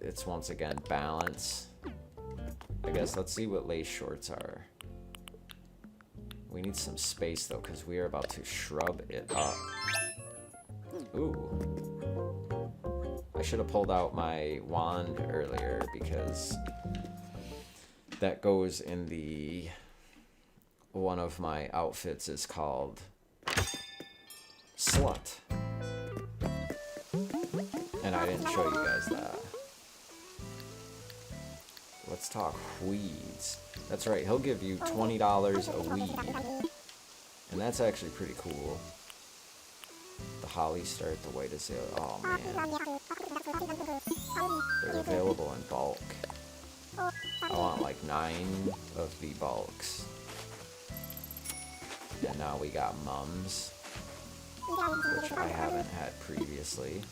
it's once again balance. I guess let's see what lace shorts are. We need some space though, because we are about to shrub it up. Ooh. I should have pulled out my wand earlier because that goes in the... One of my outfits is called Slut. And I didn't show you guys that. Let's talk weeds. That's right, he'll give you $20 a weed. And that's actually pretty cool. The holly start, the white azalea. Oh man. They're available in bulk. I want like 9 of the bulks. And now we got mums, which I haven't had previously.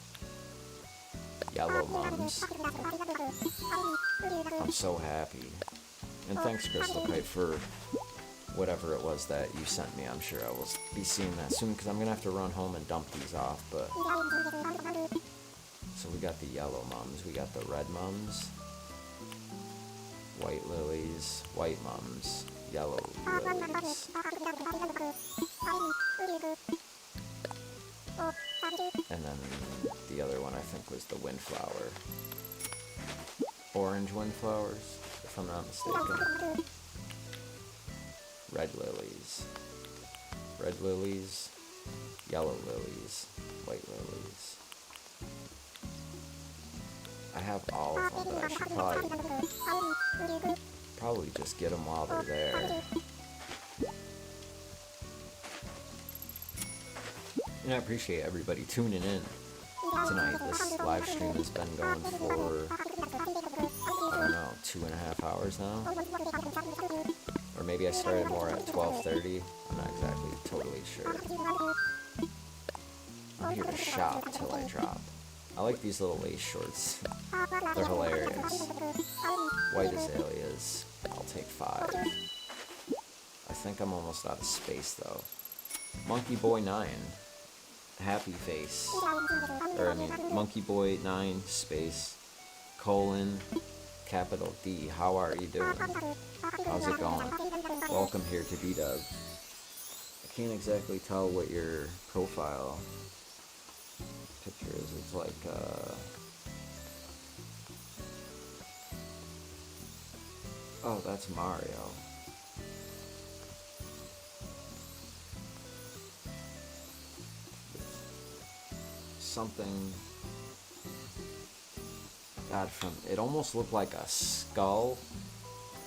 Yellow mums. I'm so happy. And thanks, Crystal Kite, for whatever it was that you sent me. I'm sure I will be seeing that soon because I'm going to have to run home and dump these off. But so we got the yellow mums, we got the red mums, white lilies, white mums, yellow lilies. And then the other one I think was the windflower. Orange windflowers, if I'm not mistaken. Red lilies. Red lilies, yellow lilies, white lilies. I have all of them, but I should probably just get them while they're there. And I appreciate everybody tuning in tonight. This live stream has been going for, I don't know, 2.5 hours now? Or maybe I started more at 12:30. I'm not exactly totally sure. I'm here to shop till I drop. I like these little lace shorts. They're hilarious. White azaleas. I'll take 5. I think I'm almost out of space though. Monkey Boy 9. Happy face. Or I mean, Monkey Boy 9 space colon capital D. How are you doing? How's it going? Welcome here to B-Dub. I can't exactly tell what your profile picture is. It's like oh, that's Mario. Something. God, it almost looked like a skull,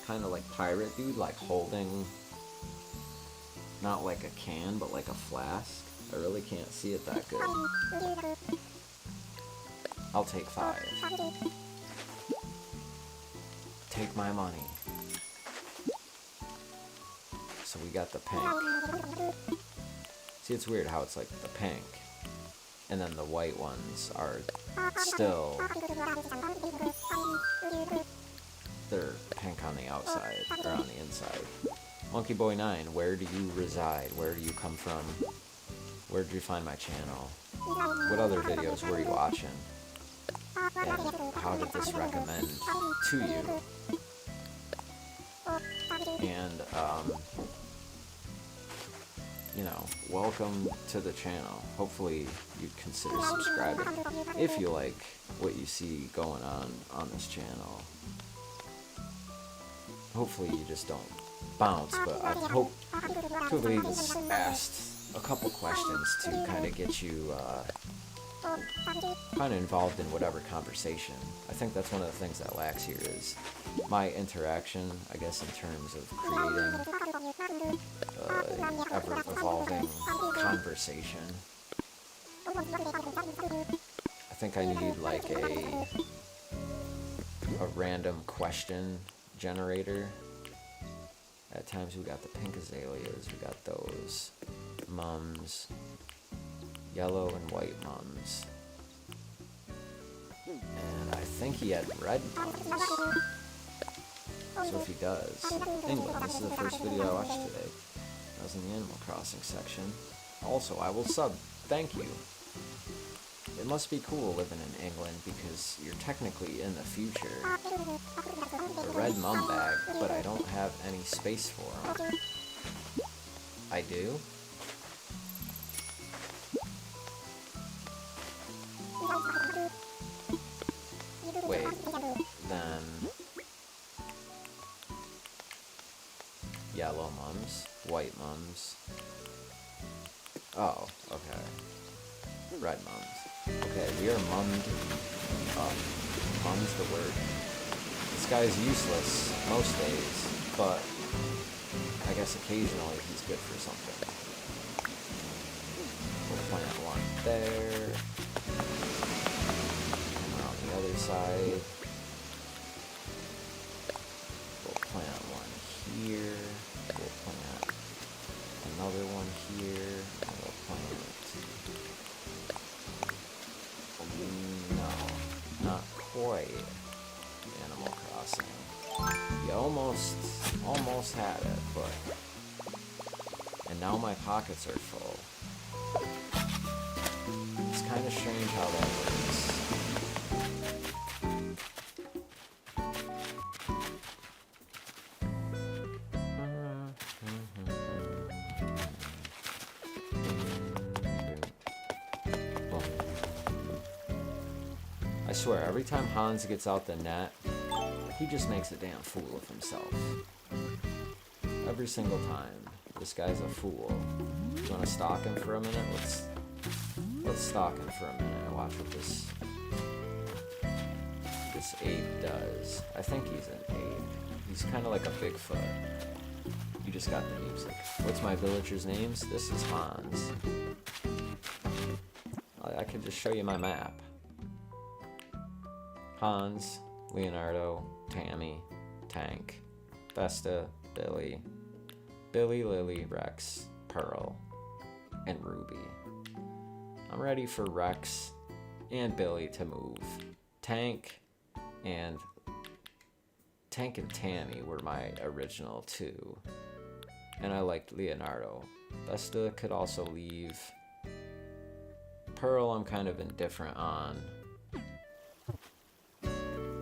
kind of like pirate dude, like holding, not like a can, but like a flask. I really can't see it that good. I'll take 5. Take my money. So we got the pink. See, it's weird how it's like the pink, and then the white ones are still, they're pink on the outside, or on the inside. Monkey Boy 9, where do you reside? Where do you come from? Where did you find my channel? What other videos were you watching? And how did this recommend to you? And, you know, welcome to the channel. Hopefully you'd consider subscribing if you like what you see going on this channel. Hopefully you just don't bounce, but I hope to at least asked a couple questions to kind of get you kind of involved in whatever conversation. I think that's one of the things that lacks here is my interaction, I guess, in terms of creating ever-evolving conversation. I think I need like a random question generator. At times we got the pink azaleas, we got those mums, yellow and white mums, and I think he had red mums. So if he does, England, this is the first video I watched today. I was in the Animal Crossing section. Also, I will sub. Thank you. It must be cool living in England because you're technically in the future. The red mum bag, but I don't have any space for them. I do? Wait, then yellow mums, white mums. Oh, okay. Red mums. Okay, we are mummed up. Mum's the word. This guy is useless most days, but I guess occasionally he's good for something. We'll plant one there. And on the other side, we'll plant one here. We'll plant another one here. And we'll plant... No, not quite. Animal Crossing. You almost had it, but... And now my pockets are full. It's kind of strange how that works. I swear, every time Hans gets out the net, he just makes a damn fool of himself. Every single time. This guy's a fool. You wanna stalk him for a minute? Let's stalk him for a minute and watch what this ape does. I think he's an ape. He's kinda like a Bigfoot. You just got the music. What's my villagers' names? This is Hans. I could just show you my map. Hans, Leonardo, Tammy, Tank, Vesta, Billy, Lily, Rex, Pearl, and Ruby. I'm ready for Rex and Billy to move. Tank and Tank and Tammy were my original two. And I liked Leonardo. Vesta could also leave. Pearl I'm kind of indifferent on.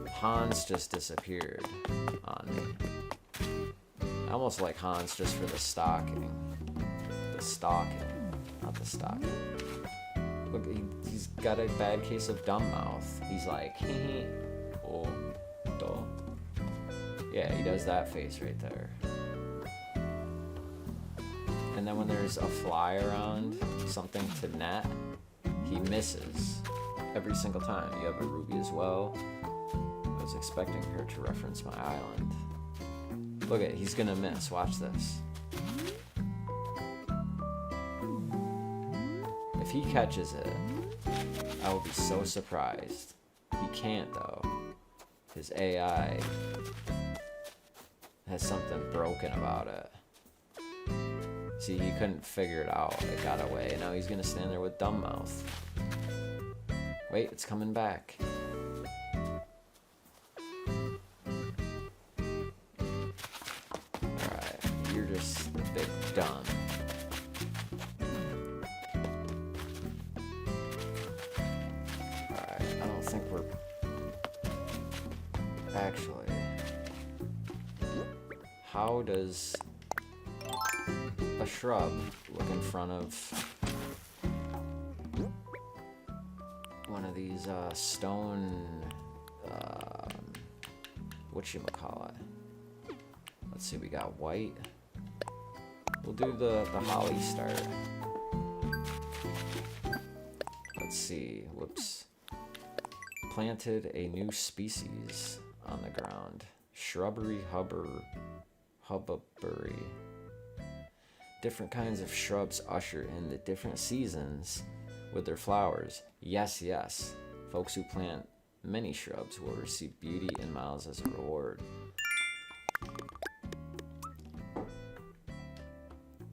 Hans just disappeared on me. I almost like Hans just for the stalking. The stalking, not the stocking. Look, he's got a bad case of dumb mouth. He's like, hee oh, duh. Yeah, he does that face right there. And then when there's a fly around, something to net, he misses every single time. You have a Ruby as well. I was expecting her to reference my island. Look at, he's gonna miss. Watch this. If he catches it, I will be so surprised. He can't though. His AI has something broken about it. See, he couldn't figure it out. It got away. Now he's gonna stand there with dumb mouth. Wait, it's coming back. Alright, you're just a bit dumb. Alright, I don't think we're... Actually... How does a shrub look in front of one of these stone, whatchamacallit? Let's see, we got white. We'll do the holly start. Let's see, whoops. Planted a new species on the ground. Shrubbery hubberberry. Different kinds of shrubs usher in the different seasons with their flowers. Yes, yes. Folks who plant many shrubs will receive beauty in miles as a reward.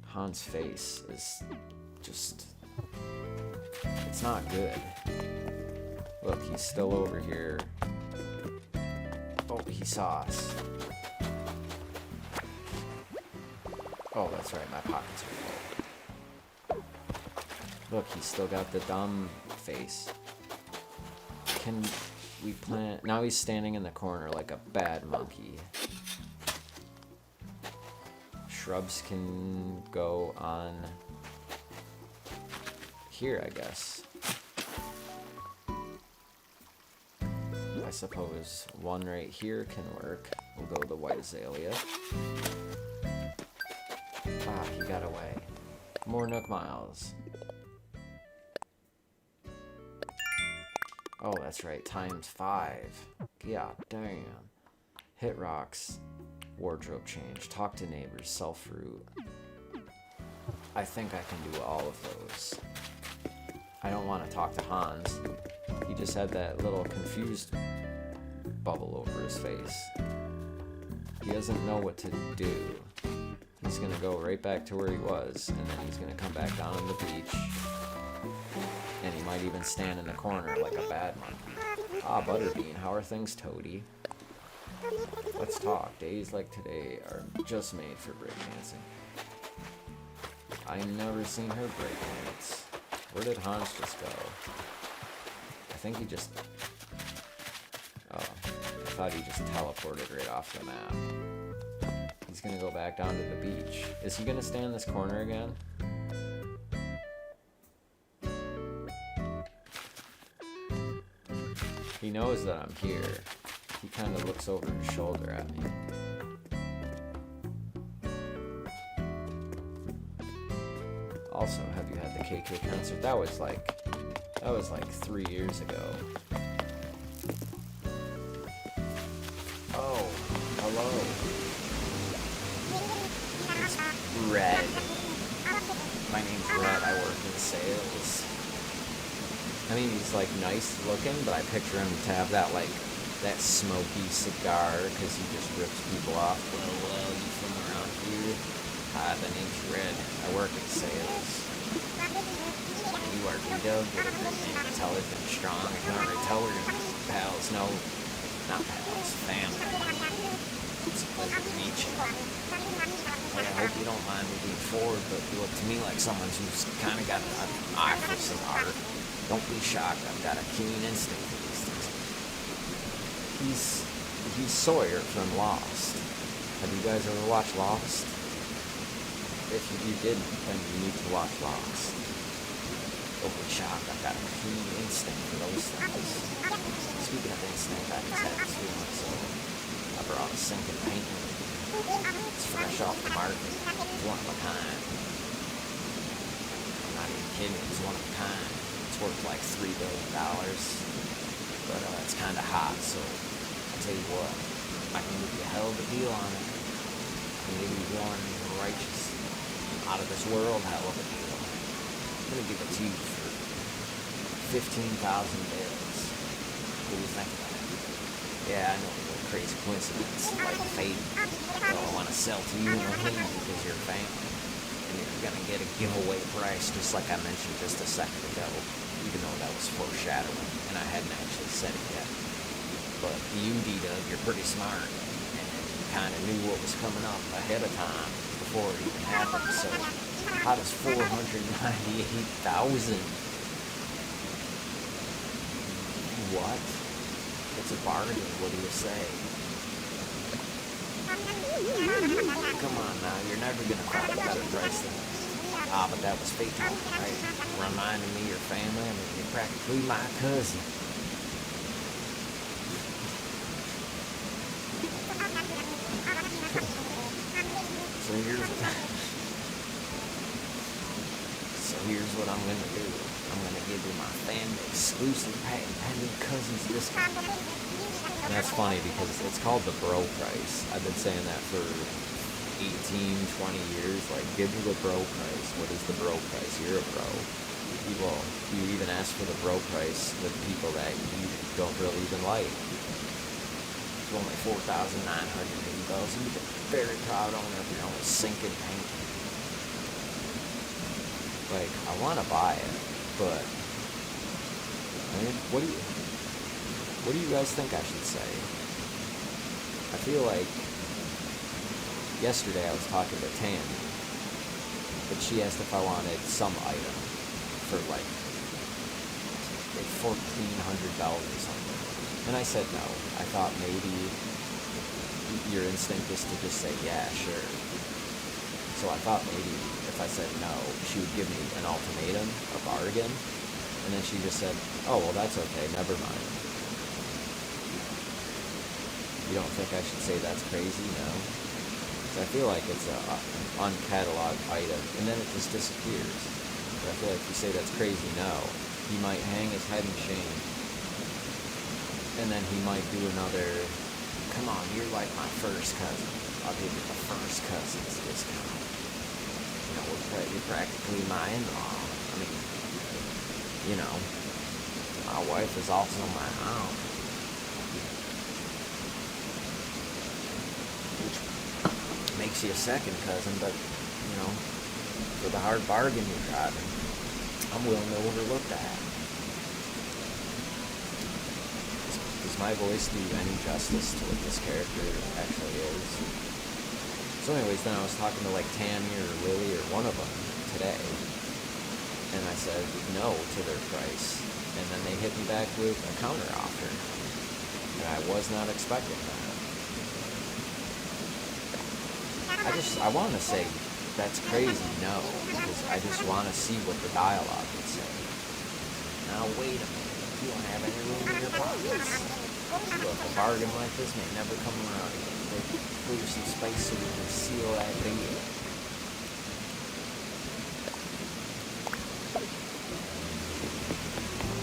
Han's face is just... It's not good. Look, he's still over here. Oh, he saw us. Oh, that's right, my pockets are full. Look, he's still got the dumb face. Can we plant... Now he's standing in the corner like a bad monkey. Shrubs can go on... here, I guess. I suppose one right here can work. We'll go the white azalea. Ah, he got away. More Nook Miles. Oh, that's right, ×5. God damn. Hit rocks. Wardrobe change. Talk to neighbors. Sell fruit. I think I can do all of those. I don't want to talk to Hans. He just had that little confused bubble over his face. He doesn't know what to do. He's gonna go right back to where he was, and then he's gonna come back down on the beach. And he might even stand in the corner like a bad monkey. Ah, Butterbean, how are things, Toady? Let's talk. Days like today are just made for breakdancing. I never seen her breakdance. Where did Hans just go? I think he just... Oh, I thought he just teleported right off the map. He's gonna go back down to the beach. Is he gonna stay in this corner again? He knows that I'm here. He kind of looks over his shoulder at me. Also, have you had the KK concert? That was like 3 years ago. Oh, hello. It's Red. My name's Red. I work in sales. I mean, he's like nice looking, but I picture him to have that smoky cigar because he just rips people off. Well, you from around here? Hi, my name's Red. I work in sales. You are Vito, good, intelligent, strong. I can already tell we're pals. No, Not pals, family. It's a pleasure to meet you. Hey, I hope you don't mind me being forward, but you look to me like someone who's kind of got an eye for some art. Don't be shocked, I've got a keen instinct for these things. He's Sawyer from Lost. Have you guys ever watched Lost? If you didn't, then you need to watch Lost. Don't be shocked, I've got a keen instinct for those things. Speaking of instinct, I just had this feeling, so I brought a sinking painting. It's fresh off the market. It's one of a kind. I'm not even kidding, it's one of a kind. It's worth like $3 billion. But it's kind of hot, so I'll tell you what, I can give you a hell of a deal on it. I can give you one righteous, out of this world hell of a deal. I'm gonna give it to you for 15,000 bills. What do you think of that? Yeah, I know, what a crazy coincidence, like fate. Well, I want to sell to you and only you because you're family. And you're gonna get a giveaway price, just like I mentioned just a second ago. Even though that was foreshadowing, and I hadn't actually said it yet. But you, D-Dub, you're pretty smart, and you kind of knew what was coming up ahead of time before it even happened. So, how does 498,000? What? It's a bargain. What do you say? Come on now, you're never gonna find a better price than this. Ah, but that was fate talking, right? Reminding me of your family. I mean, you're practically my cousin. So here's what I'm gonna do. I'm gonna give you my family exclusive patent pending cousins discount. And that's funny because it's called the bro price. I've been saying that for 18, 20 years, like, give me the bro price. What is the bro price? You're a bro. You even ask for the bro price with people that you don't really even like. It's only $4,980. You'd be a very proud owner of your own sinking painting. Like, I want to buy it, but I mean, what do you guys think I should say? I feel like yesterday I was talking to Tammy, but she asked if I wanted some item for like $1,400 or something. And I said no. I thought maybe your instinct is to just say, yeah, sure. So I thought maybe if I said no, she would give me an ultimatum, a bargain, and then she just said, oh, well, that's okay, never mind. You don't think I should say that's crazy? No. I feel like it's an uncatalogued item, and then it just disappears. But I feel like if you say that's crazy, no, he might hang his head in shame, and then he might do another, come on, you're like my first cousin. I'll give you the first cousin's discount. You know, you're practically my in-law. I mean, you know, my wife is also my aunt. Makes you a second cousin, but, you know, for the hard bargain you're driving, I'm willing to overlook that. Does my voice do any justice to what this character actually is? So anyways, then I was talking to like Tammy or Lily or one of them today, and I said no to their price, and then they hit me back with a counter offer, and I was not expecting that. I want to say that's crazy, no, because I just want to see what the dialogue would say. Now wait a minute, you don't have any room in your pockets. Look, a bargain like this may never come around again. Clear some space so we can seal that deal.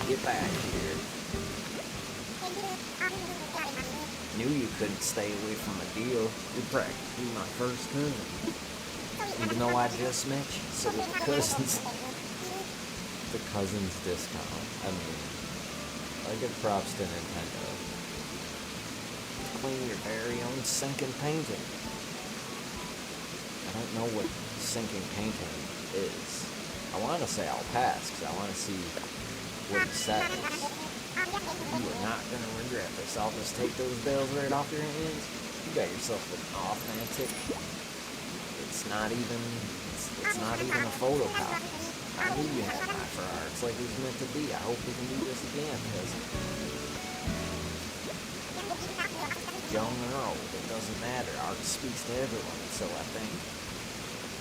Get back here. Knew you couldn't stay away from a deal. You're practically my first cousin. Even though I just met you. So the cousin's discount. I mean, I give props to Nintendo. Clean your very own sinking painting. I don't know what sinking painting is. I want to say I'll pass because I want to see what he says. You are not gonna regret this. I'll just take those bells right off your hands. You got yourself an authentic. It's not even a photocopy. I knew you had my for art. It's like it was meant to be. I hope we can do this again, because young or old, it doesn't matter. Art speaks to everyone, so I think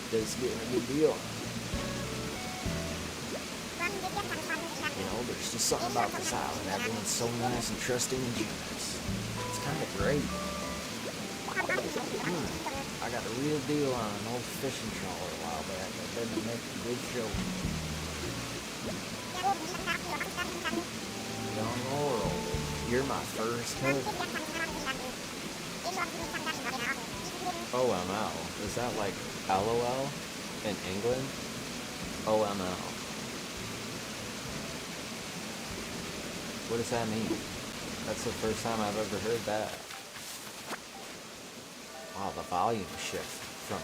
this is getting a good deal. You know, there's just something about this island. Everyone's so nice and trusting and generous. It's kind of great. I got a real deal on an old fishing trawler a while back. I bet it'd make a good show. Young or old, you're my first cousin. OML. Is that like LOL in England? OML. What does that mean? That's the first time I've ever heard that. Wow, the volume shift from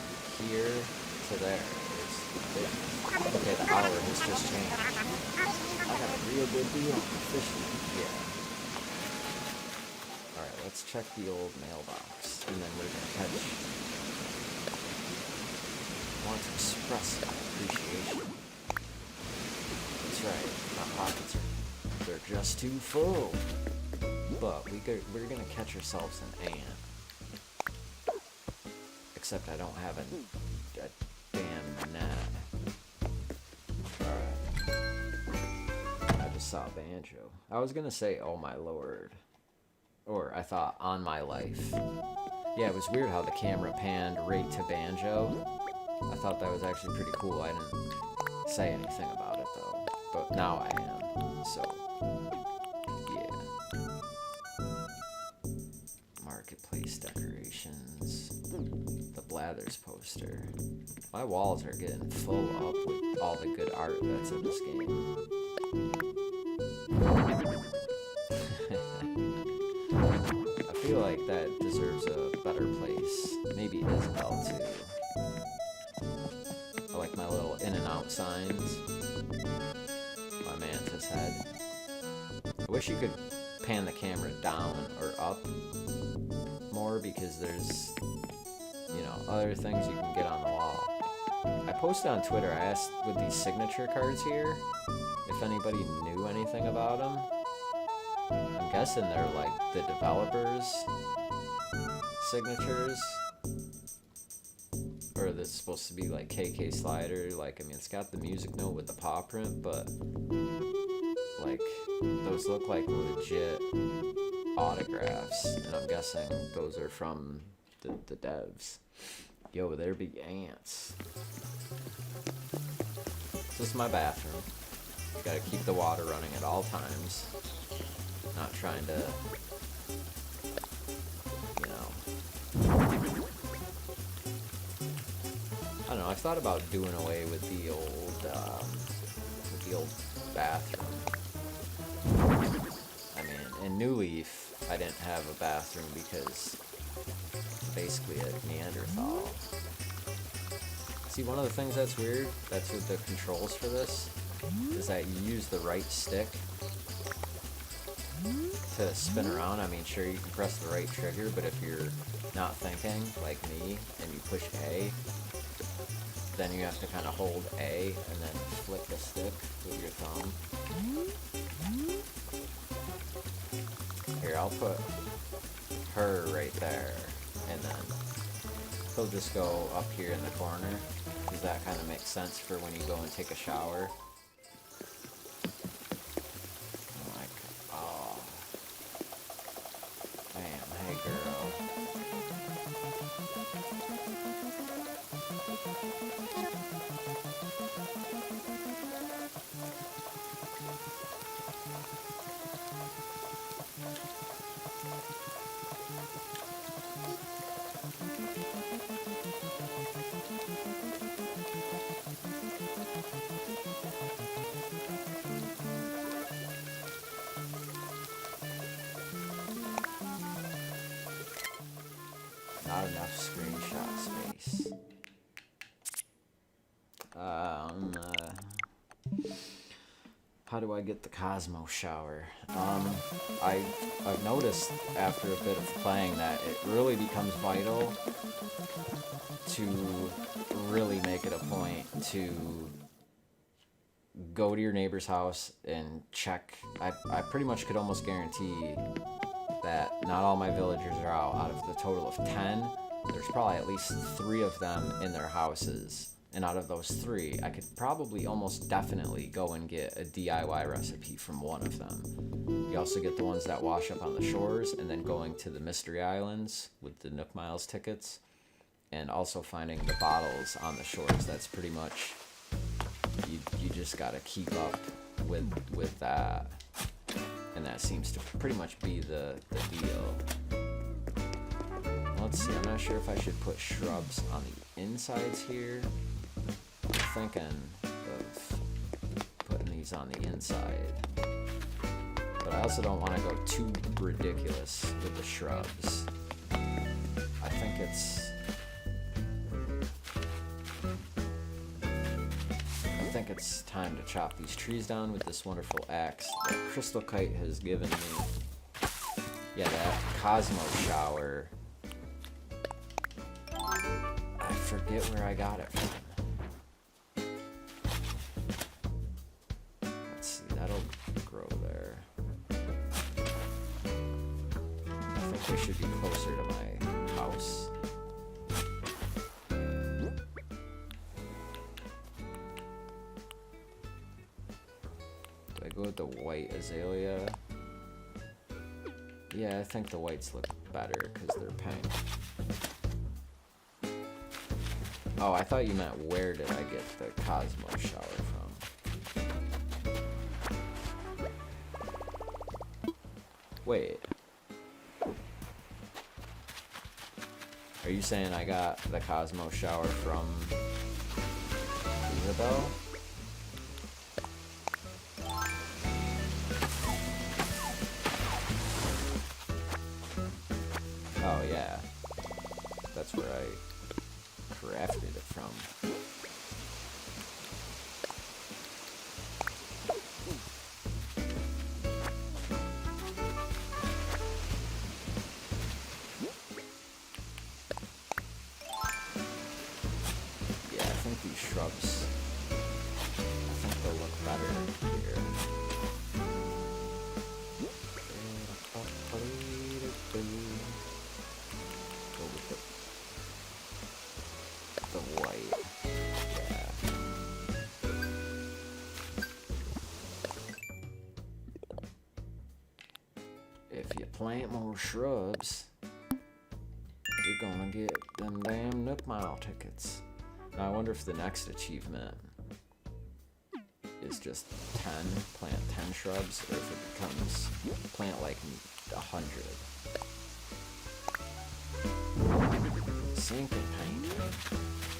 here to there is big. Okay, the hour has just changed. I got a real good deal on fishing. Yeah. Alright, let's check the old mailbox, and then we're gonna catch. I want to express my appreciation. That's right, my pockets they're just too full. But we're gonna catch ourselves an ant. Except I don't have a damn net. Alright. I just saw Banjo. I was gonna say, oh my lord. Or I thought, on my life. Yeah, it was weird how the camera panned right to Banjo. I thought that was actually pretty cool. I didn't say anything about it though. But now I am. So, yeah. Marketplace decorations. The Blathers poster. My walls are getting full up with all the good art that's in this game. I feel like that deserves a better place. Maybe Isabel too. I like my little in and out signs. My mantis head. I wish you could pan the camera down or up more, because there's, you know, other things you can get on the wall. I posted on Twitter, I asked with these signature cards here if anybody knew anything about them. I'm guessing they're like the developers' signatures. Or this is supposed to be like KK Slider. Like, I mean, it's got the music note with the paw print, but like, those look like legit autographs, and I'm guessing those are from the devs. Yo, there be ants. This is my bathroom. Gotta keep the water running at all times. Not trying to, you know. I don't know, I thought about doing away with the old bathroom. I mean, in New Leaf, I didn't have a bathroom because basically a Neanderthal. See, one of the things that's weird, that's with the controls for this, is that you use the right stick to spin around. I mean, sure, you can press the right trigger, but if you're not thinking, like me, and you push A, then you have to kind of hold A and then flick the stick with your thumb. Here, I'll put her right there, and then he'll just go up here in the corner, because that kind of makes sense for when you go and take a shower. I'm like, oh, damn, hey girl. Not enough screenshot space. How do I get the Cosmo shower? I've noticed after a bit of playing that it really becomes vital to really make it a point to go to your neighbor's house and check. I pretty much could almost guarantee that not all my villagers are out. Out of the total of 10, there's probably at least 3 of them in their houses. And out of those 3, I could probably almost definitely go and get a DIY recipe from one of them. You also get the ones that wash up on the shores, and then going to the Mystery Islands with the Nook Miles tickets, and also finding the bottles on the shores. That's pretty much, you just gotta keep up with that. And that seems to pretty much be the deal. Let's see, I'm not sure if I should put shrubs on the insides here. I'm thinking of putting these on the inside. But I also don't want to go too ridiculous with the shrubs. I think it's time to chop these trees down with this wonderful axe that Crystal Kite has given me. Yeah, that Cosmo shower. I forget where I got it from. Let's see, that'll grow there. I think we should be closer to my house. Do I go with the white azalea? Yeah, I think the whites look better because they're pink. Oh, I thought you meant where did I get the Cosmo shower from? Wait. Are you saying I got the Cosmo shower from Isabel? Oh yeah. That's where I crafted it from. Yeah, I think these shrubs, I think they'll look better here. Go with the white. Yeah. If you plant more shrubs, you're gonna get them damn Nook Mile tickets. Now I wonder if the next achievement is just 10, plant 10 shrubs, or if it becomes plant like 100. Sink and paint.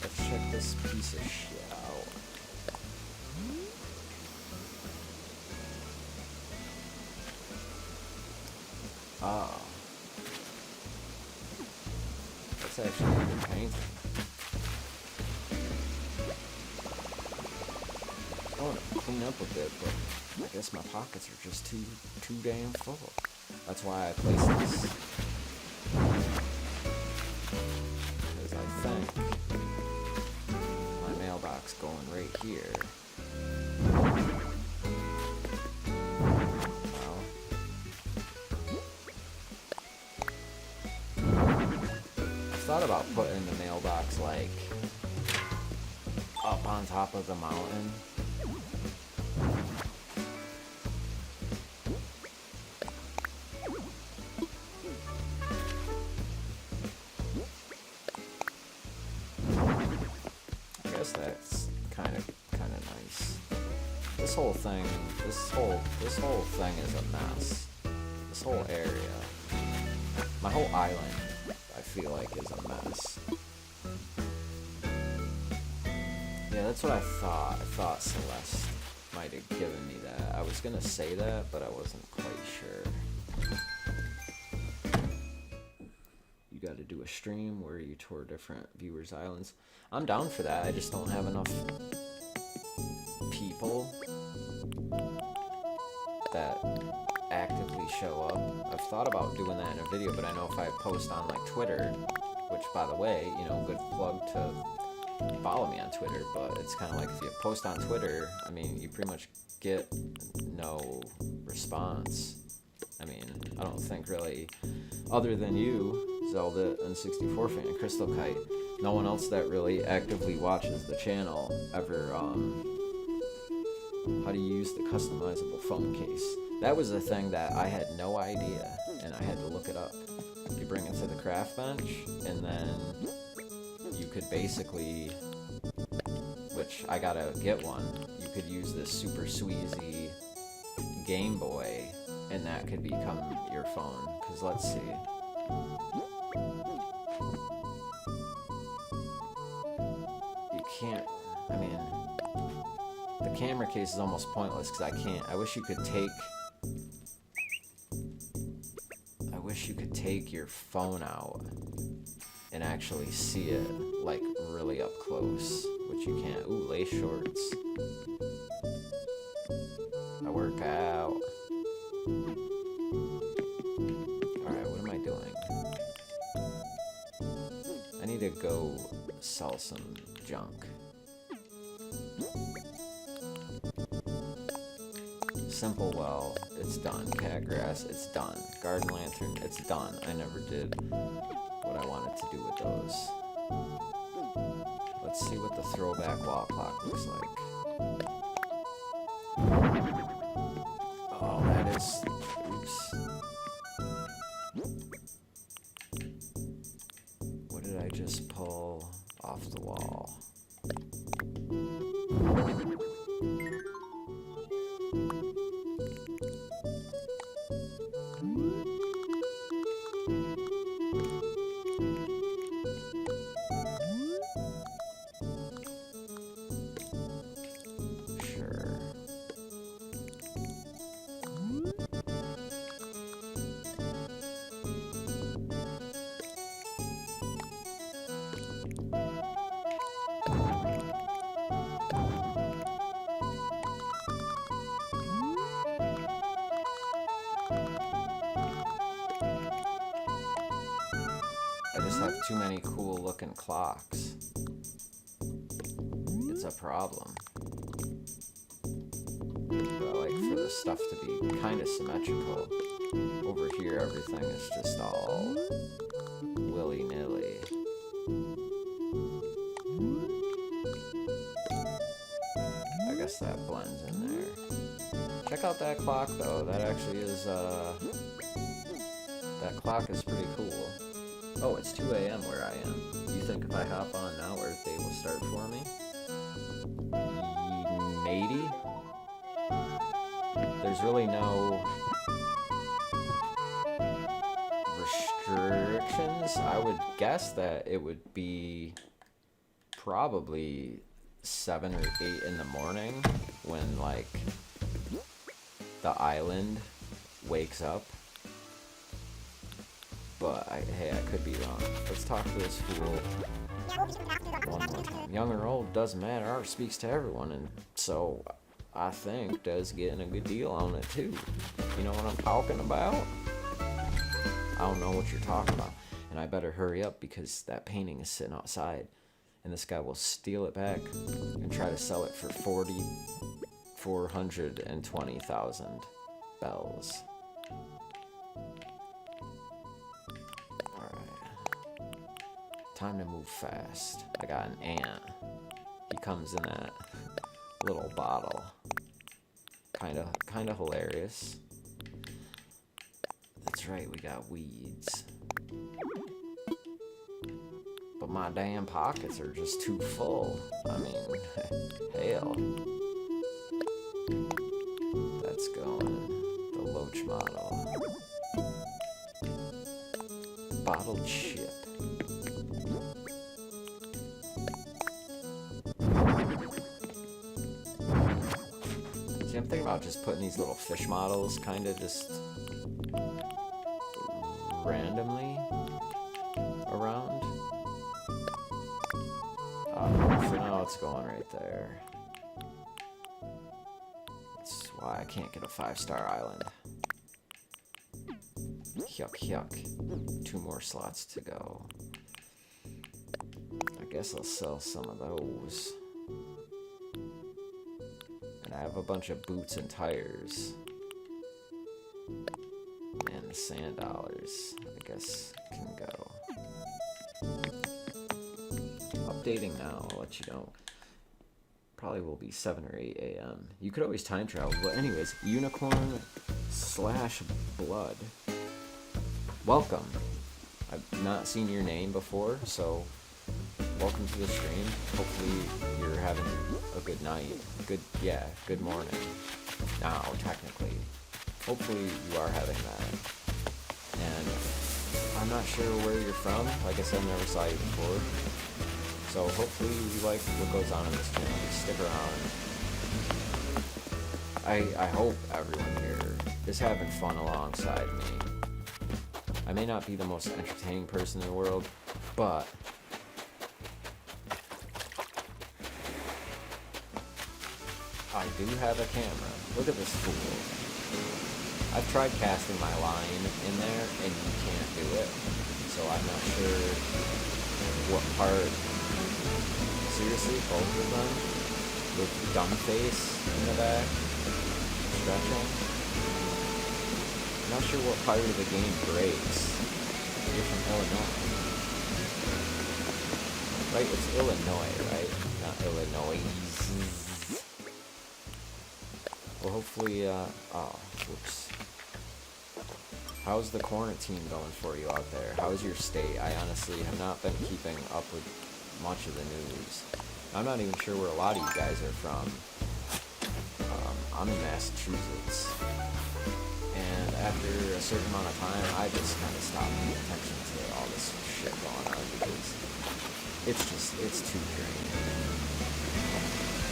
Let's check this piece of shit out. Oh. That's actually a good painting. I want to clean up a bit, but I guess my pockets are just too damn full. That's why I placed this. Because I think my mailbox going right here. Well, I thought about putting the mailbox like up on top of the mountain. That's kind of nice. This whole thing is a mess. This whole area, my whole island, I feel like is a mess. Yeah, that's what I thought. I thought Celeste might have given me that. I was gonna say that, but I wasn't quite sure. You got to do a stream where you tour different viewers' islands. I'm down for that. I just don't have enough people that actively show up. I've thought about doing that in a video, but I know if I post on like Twitter, which by the way, you know, good plug to follow me on Twitter, but it's kind of like if you post on Twitter, I mean, you pretty much get no response. I mean, I don't think really, other than you, Zelda N64 fan, Crystal Kite, no one else that really actively watches the channel ever, how do you use the customizable phone case? That was a thing that I had no idea, and I had to look it up. You bring it to the craft bench, and then you could basically, which I gotta get one, you could use this super sweezy Game Boy, and that could become your phone. Because let's see. You can't, I mean, the camera case is almost pointless because I wish you could take your phone out and actually see it like really up close, which you can't. Ooh, lace shorts. I work out. Alright, what am I doing? I need to go sell some junk. Simple well, it's done. Cat grass, it's done. Garden lantern, it's done. I never did what I wanted to do with those. Let's see what the throwback wall clock looks like. Oh, that is... Oops. What did I just pull off the wall? Have too many cool looking clocks. It's a problem. But I like for the stuff to be kind of symmetrical. Over here everything is just all willy-nilly. I guess that blends in there. Check out that clock though. That actually is that clock is pretty cool. Oh, it's 2 a.m. where I am. You think if I hop on now, Earth Day will start for me? Maybe? There's really no restrictions. I would guess that it would be probably 7 or 8 in the morning when, like, the island wakes up. But, hey, I could be wrong. Let's talk to this fool one more time. Young or old, doesn't matter. Art speaks to everyone, and so I think Does getting a good deal on it, too. You know what I'm talking about? I don't know what you're talking about. And I better hurry up because that painting is sitting outside. And this guy will steal it back and try to sell it for 420,000 bells. Time to move fast. I got an ant. He comes in that little bottle. Kinda hilarious. That's right, we got weeds. But my damn pockets are just too full. I mean, hell. That's going. The Loach model. Bottled chip. See, I'm thinking about just putting these little fish models kind of just randomly around. For now, it's going right there. Let's Why, I can't get a 5-star island. Yuck, yuck. 2 more slots to go. I guess I'll sell some of those. And I have a bunch of boots and tires. And the sand dollars, I guess, can go. Updating now, I'll let you know. Probably will be 7 or 8 a.m. You could always time travel, but anyways, unicorn / blood. Welcome. I've not seen your name before, so welcome to the stream. Hopefully you're having a good night. Good morning. Now, technically. Hopefully you are having that. And I'm not sure where you're from. Like I said, I never saw you before. So hopefully you like what goes on in this channel. Just stick around. I hope everyone here is having fun alongside me. I may not be the most entertaining person in the world, but I do have a camera. Look at this fool. I've tried casting my line in there, and you can't do it. So I'm not sure what part. Seriously, both of them? With dumb face in the back? Stretching? I'm not sure what part of the game breaks. You're from Illinois. Right? It's Illinois, right? Not Illinois. Well, hopefully, whoops. How's the quarantine going for you out there? How's your state? I honestly have not been keeping up with much of the news. I'm not even sure where a lot of you guys are from. I'm in Massachusetts. And after a certain amount of time, I just kind of stopped paying attention to all this shit going on because it's too draining.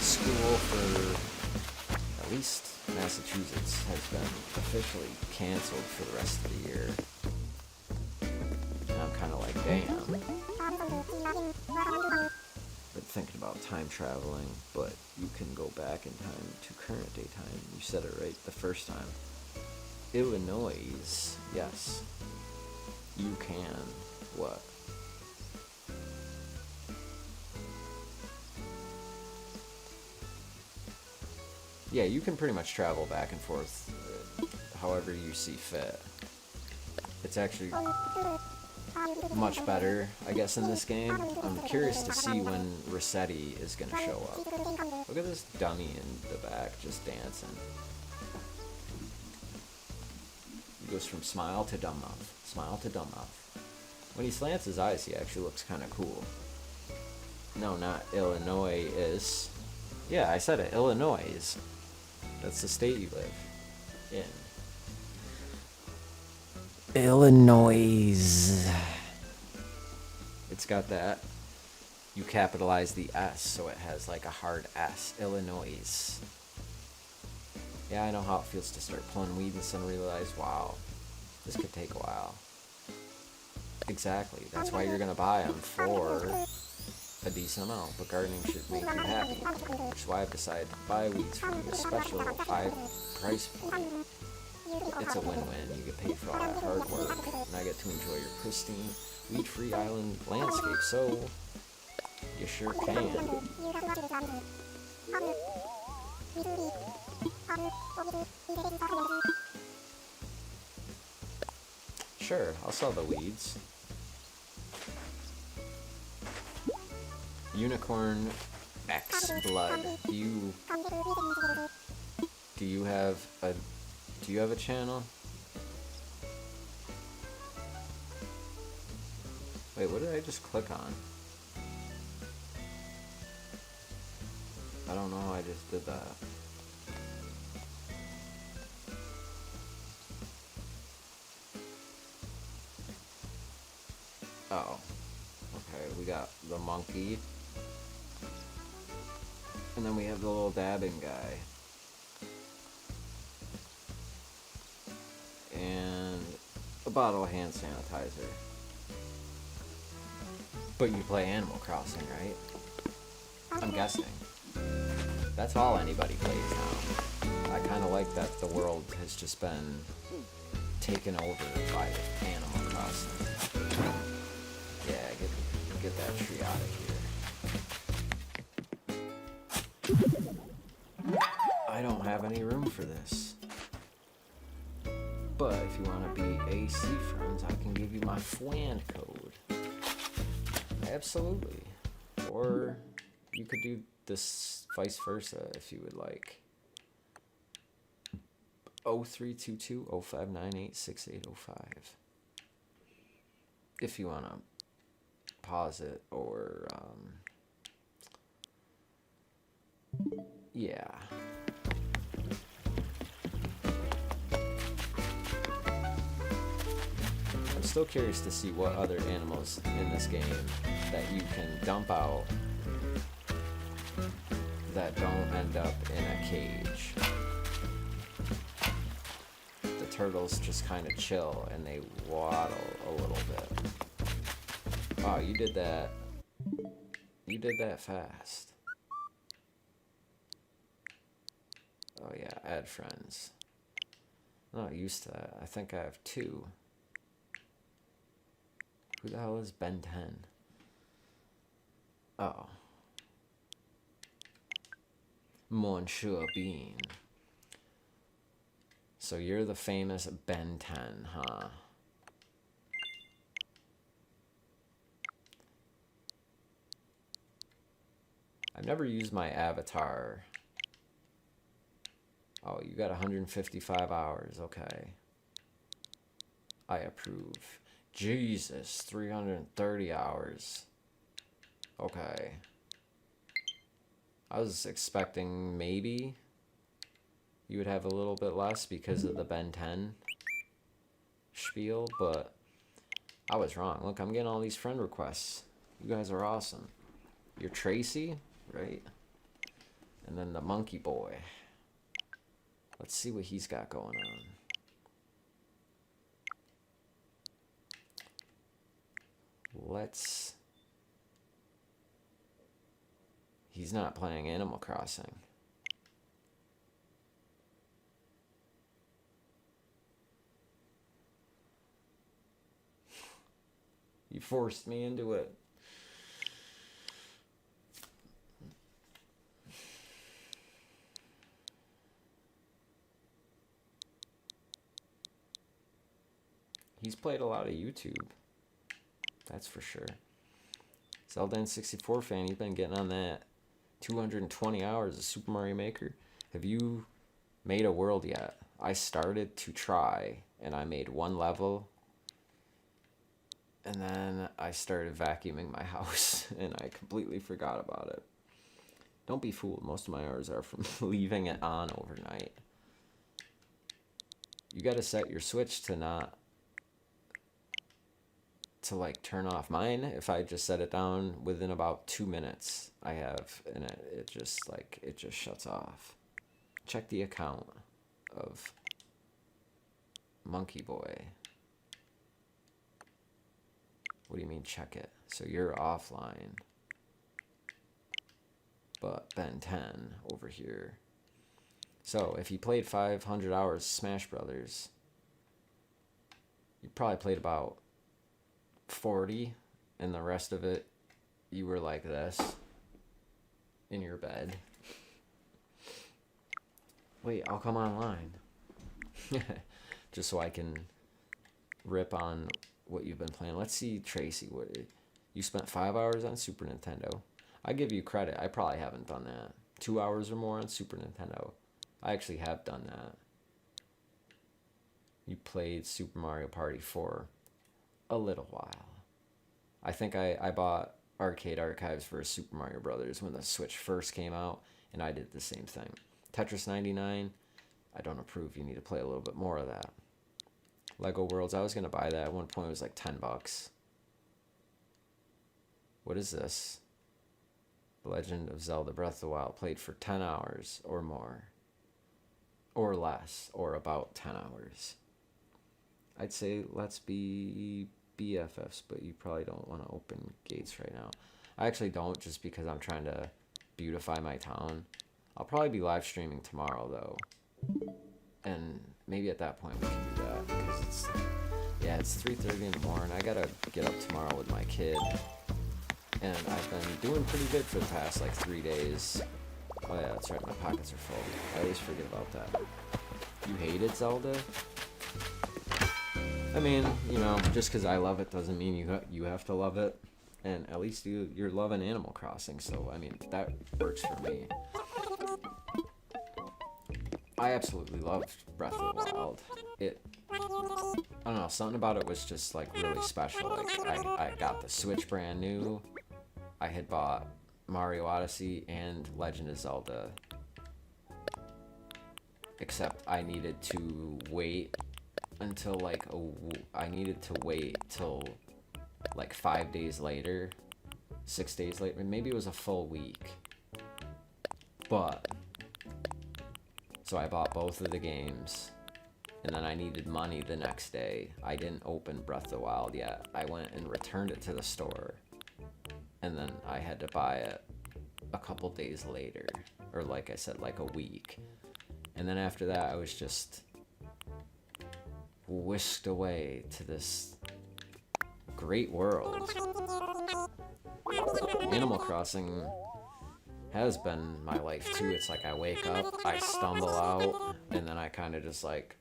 School for at least Massachusetts has been officially canceled for the rest of the year. And I'm kind of like, damn. Been thinking about time traveling, but you can go back in time to current day time. You said it right the first time. Illinois, yes. You can. What? Yeah, you can pretty much travel back and forth however you see fit. It's actually much better, I guess, in this game. I'm curious to see when Rossetti is going to show up. Look at this dummy in the back just dancing. He goes from smile to dumb mouth. Smile to dumb mouth. When he slants his eyes, he actually looks kind of cool. No, not Illinois is. Yeah, I said it. Illinois is. That's the state you live in. Illinois. It's got that. You capitalize the S, so it has like a hard S. Illinois. Yeah, I know how it feels to start pulling weed and suddenly realize, wow, this could take a while. Exactly. That's why you're gonna buy them for a decent amount, but gardening should make you happy, which is why I've decided to buy weeds for you, a special 5 price point. It's a win-win. You get paid for all that hard work, and I get to enjoy your pristine, weed-free island landscape, so you sure can. Sure, I'll sell the weeds. Unicorn X Blood. Do you have a channel? Wait, what did I just click on? I don't know how I just did that. Oh. Okay, we got the monkey. And then we have the little dabbing guy. And a bottle of hand sanitizer. But you play Animal Crossing, right? I'm guessing. That's all anybody plays now. I kind of like that the world has just been taken over by Animal Crossing. Yeah, get that tree out of here. I don't have any room for this. But if you want to be AC friends, I can give you my FWAN code. Absolutely. Or you could do this vice versa if you would like. 0322-0598-6805. If you want to pause it or, yeah. I'm still curious to see what other animals in this game that you can dump out that don't end up in a cage. The turtles just kind of chill and they waddle a little bit. Wow, you did that. You did that fast. Oh yeah, add friends. I'm not used to that. I think I have 2. Who the hell is Ben 10? Oh. Monsieur Bean. So you're the famous Ben 10, huh? I've never used my avatar. Oh, you got 155 hours. Okay. I approve. Jesus, 330 hours. Okay. I was expecting maybe you would have a little bit less because of the Ben 10 spiel, but I was wrong. Look, I'm getting all these friend requests. You guys are awesome. You're Tracy, right? And then the monkey boy. Let's see what he's got going on. He's not playing Animal Crossing. You forced me into it. He's played a lot of YouTube. That's for sure. Zelda N64 fan, he's been getting on that. 220 hours of Super Mario Maker. Have you made a world yet? I started to try, and I made 1 level. And then I started vacuuming my house, and I completely forgot about it. Don't be fooled. Most of my hours are from leaving it on overnight. You gotta set your Switch to not... to like turn off. Mine, if I just set it down within about 2 minutes, I have, and it just shuts off. Check the account of Monkey Boy. What do you mean check it? So you're offline, but Ben 10 over here. So if you played 500 hours Smash Brothers, you probably played about 40, and the rest of it you were like this in your bed. Wait, I'll come online. Just so I can rip on what you've been playing. Let's see, Tracy, what you spent 5 hours on Super Nintendo. I give you credit. I probably haven't done that. 2 hours or more on Super Nintendo. I actually have done that. You played Super Mario Party for a little while. I think I bought Arcade Archives for Super Mario Brothers when the Switch first came out, and I did the same thing. Tetris 99, I don't approve. You need to play a little bit more of that. Lego Worlds, I was going to buy that. At one point it was like $10. What is this? The Legend of Zelda Breath of the Wild, played for 10 hours or more. Or less, or about 10 hours. I'd say let's be BFFs, but you probably don't want to open gates right now. I actually don't, just because I'm trying to beautify my town. I'll probably be live streaming tomorrow, though. And maybe at that point we can do that, because it's 3:30 in the morning. I gotta get up tomorrow with my kid, and I've been doing pretty good for the past like 3 days. Oh yeah, that's right, my pockets are full. I always forget about that. You hated Zelda? I mean, you know, just because I love it doesn't mean you have to love it. And at least you're loving Animal Crossing, so I mean, that works for me. I absolutely loved Breath of the Wild. I don't know, something about it was just like really special. Like I got the Switch brand new. I had bought Mario Odyssey and Legend of Zelda. Except I needed to wait until like 5 days later, 6 days later, maybe it was a full week. But so I bought both of the games, and then I needed money the next day. I didn't open Breath of the Wild yet. I went and returned it to the store, and then I had to buy it a couple days later, or like I said, like a week. And then after that, I was just whisked away to this great world. Animal Crossing has been my life too. It's like I wake up, I stumble out, and then I kind of just like,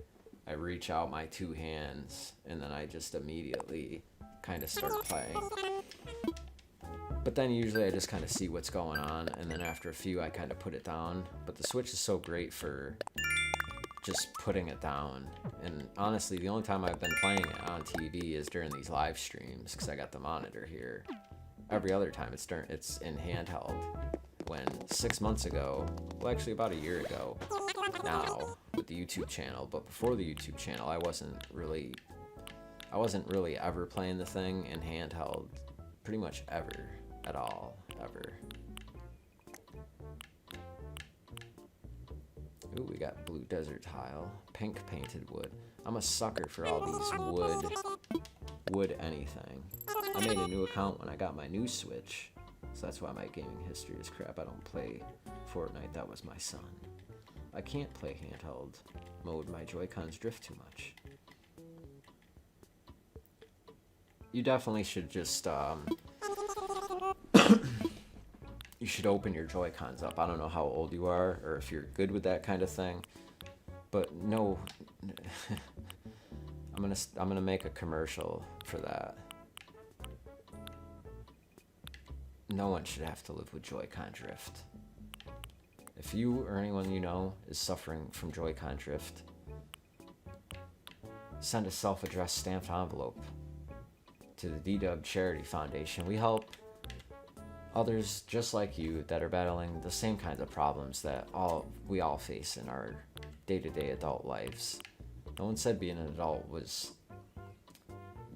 I reach out my two hands, and then I just immediately kind of start playing. But then usually I just kind of see what's going on, and then after a few I kind of put it down. But the Switch is so great for just putting it down. And honestly, the only time I've been playing it on TV is during these live streams, because I got the monitor here. Every other time it's in handheld. When 6 months ago, well actually about a year ago now, with the YouTube channel, but before the YouTube channel, I wasn't really ever playing the thing in handheld, pretty much ever, at all, ever. Ooh, we got blue desert tile, pink painted wood. I'm a sucker for all these wood anything. I made a new account when I got my new Switch, so that's why my gaming history is crap. I don't play Fortnite, that was my son. I can't play handheld mode, my Joy-Cons drift too much. You definitely should just, you should open your Joy-Cons up. I don't know how old you are, or if you're good with that kind of thing, but no, I'm gonna make a commercial for that. No one should have to live with Joy-Con drift. If you or anyone you know is suffering from Joy-Con drift, send a self-addressed stamped envelope to the D-Dub Charity Foundation. We help others just like you that are battling the same kinds of problems that we all face in our day-to-day adult lives. No one said being an adult was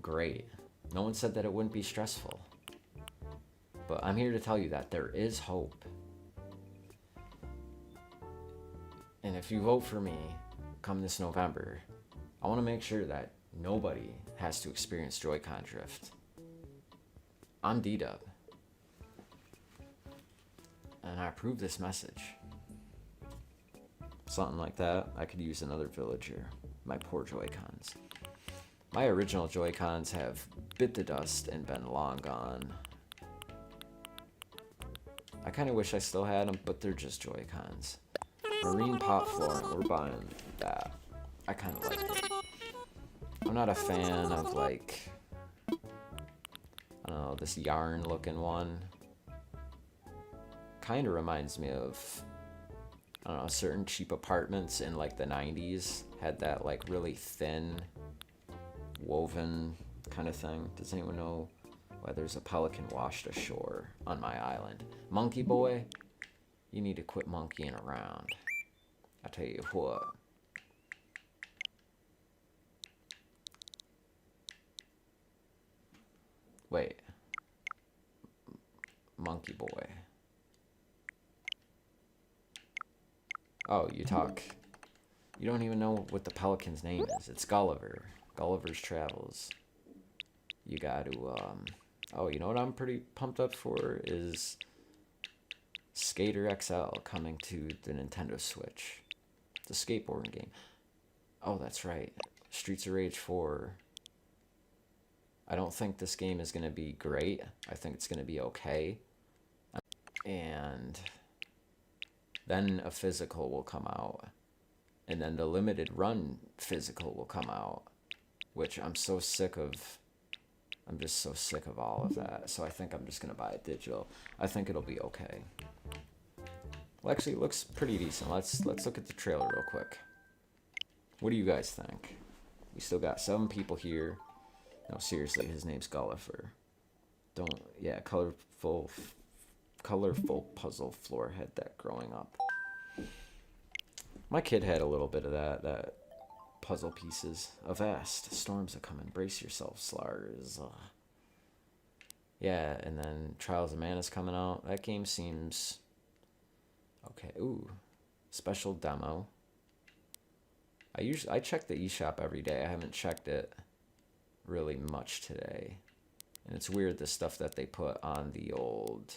great. No one said that it wouldn't be stressful. But I'm here to tell you that there is hope. And if you vote for me come this November, I want to make sure that nobody has to experience Joy-Con drift. I'm D-Dub, and I approve this message. Something like that, I could use another villager. My poor Joy-Cons. My original Joy-Cons have bit the dust and been long gone. I kind of wish I still had them, but they're just Joy-Cons. Marine pot flooring, we're buying that. I kind of like it. I'm not a fan of like, I don't know, this yarn looking one. Kind of reminds me of, I don't know, certain cheap apartments in like the 90s had that like really thin woven kind of thing. Does anyone know why there's a pelican washed ashore on my island? Monkey boy, you need to quit monkeying around. I tell you what. Wait. Monkey boy. Oh, you don't even know what the pelican's name is. It's Gulliver. Gulliver's Travels. You got to, oh, you know what I'm pretty pumped up for is Skater XL coming to the Nintendo Switch. The skateboarding game. Oh, that's right. Streets of Rage 4. I don't think this game is going to be great. I think it's going to be okay. And then a physical will come out. And then the limited run physical will come out. Which I'm so sick of. I'm just so sick of all of that. So I think I'm just going to buy it digital. I think it'll be okay. Well, actually, it looks pretty decent. Let's look at the trailer real quick. What do you guys think? We still got 7 people here. No, seriously, his name's Gulliver. Yeah, colorful puzzle floor had that growing up. My kid had a little bit of that puzzle pieces. Avast, storms are coming. Brace yourself, Slars. Yeah, and then Trials of Mana's coming out. That game seems okay. Ooh, special demo. I check the eShop every day. I haven't checked it really much today. And it's weird the stuff that they put on the old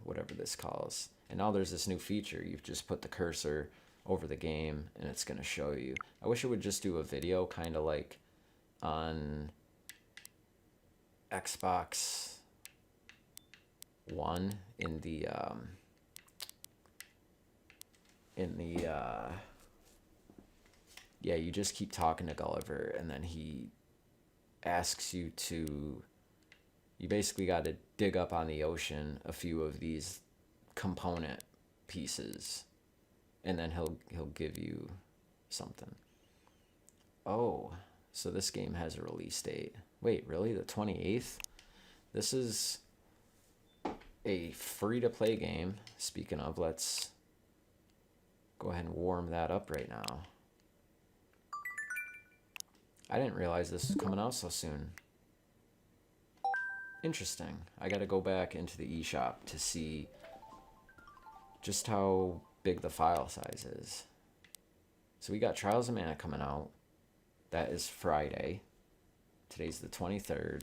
whatever this calls. And now there's this new feature. You've just put the cursor over the game and it's gonna show you. I wish it would just do a video, kind of like on Xbox One in the yeah, you just keep talking to Gulliver, and then he asks you to, you basically got to dig up on the ocean a few of these component pieces, and then he'll give you something. Oh, so this game has a release date. Wait, really? The 28th? This is a free-to-play game. Speaking of, let's go ahead and warm that up right now. I didn't realize this was coming out so soon. Interesting. I gotta go back into the eShop to see just how big the file size is. So we got Trials of Mana coming out. That is Friday. Today's the 23rd.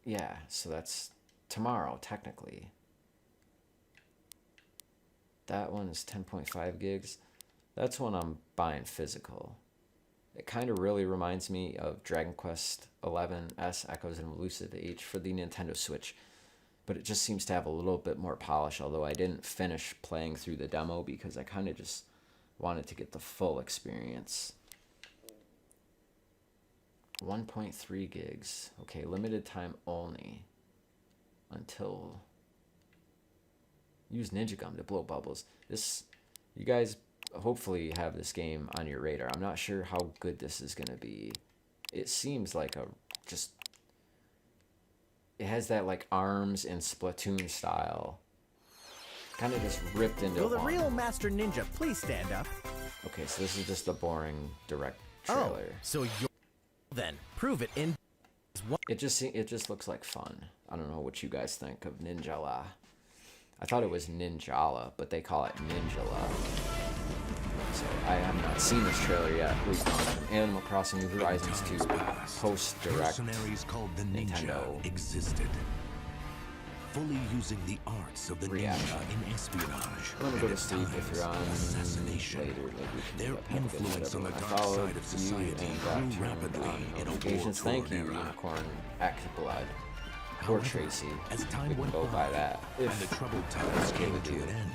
Yeah, so that's tomorrow, technically. That one is 10.5 gigs. That's one I'm buying physical. It kind of really reminds me of Dragon Quest XI Echoes and Elusive Age for the Nintendo Switch. But it just seems to have a little bit more polish, although I didn't finish playing through the demo because I kind of just wanted to get the full experience. 1.3 gigs. Okay, limited time only. Until... Use Ninja Gum to blow bubbles. You guys hopefully have this game on your radar. I'm not sure how good this is going to be. It seems like it has that like ARMS and Splatoon style. Kind of just ripped into Will the real Master Ninja please stand up? Okay, so this is just a boring direct trailer. Oh, so you're then prove it in. It just looks like fun. I don't know what you guys think of Ninjala. I thought it was Ninjala, but they call it Ninjala. So I have not seen this trailer yet. We've gone from Animal Crossing New Horizons to post-direct Nintendo existed, fully using the arts of the ninja in espionage. I'm gonna go to sleep if you're on later. Their influence on the dark side of society grew rapidly in a war Thank you, Unicorn X Blood. Poor Tracy. As time we can went go by that. and the troubled times came to an end,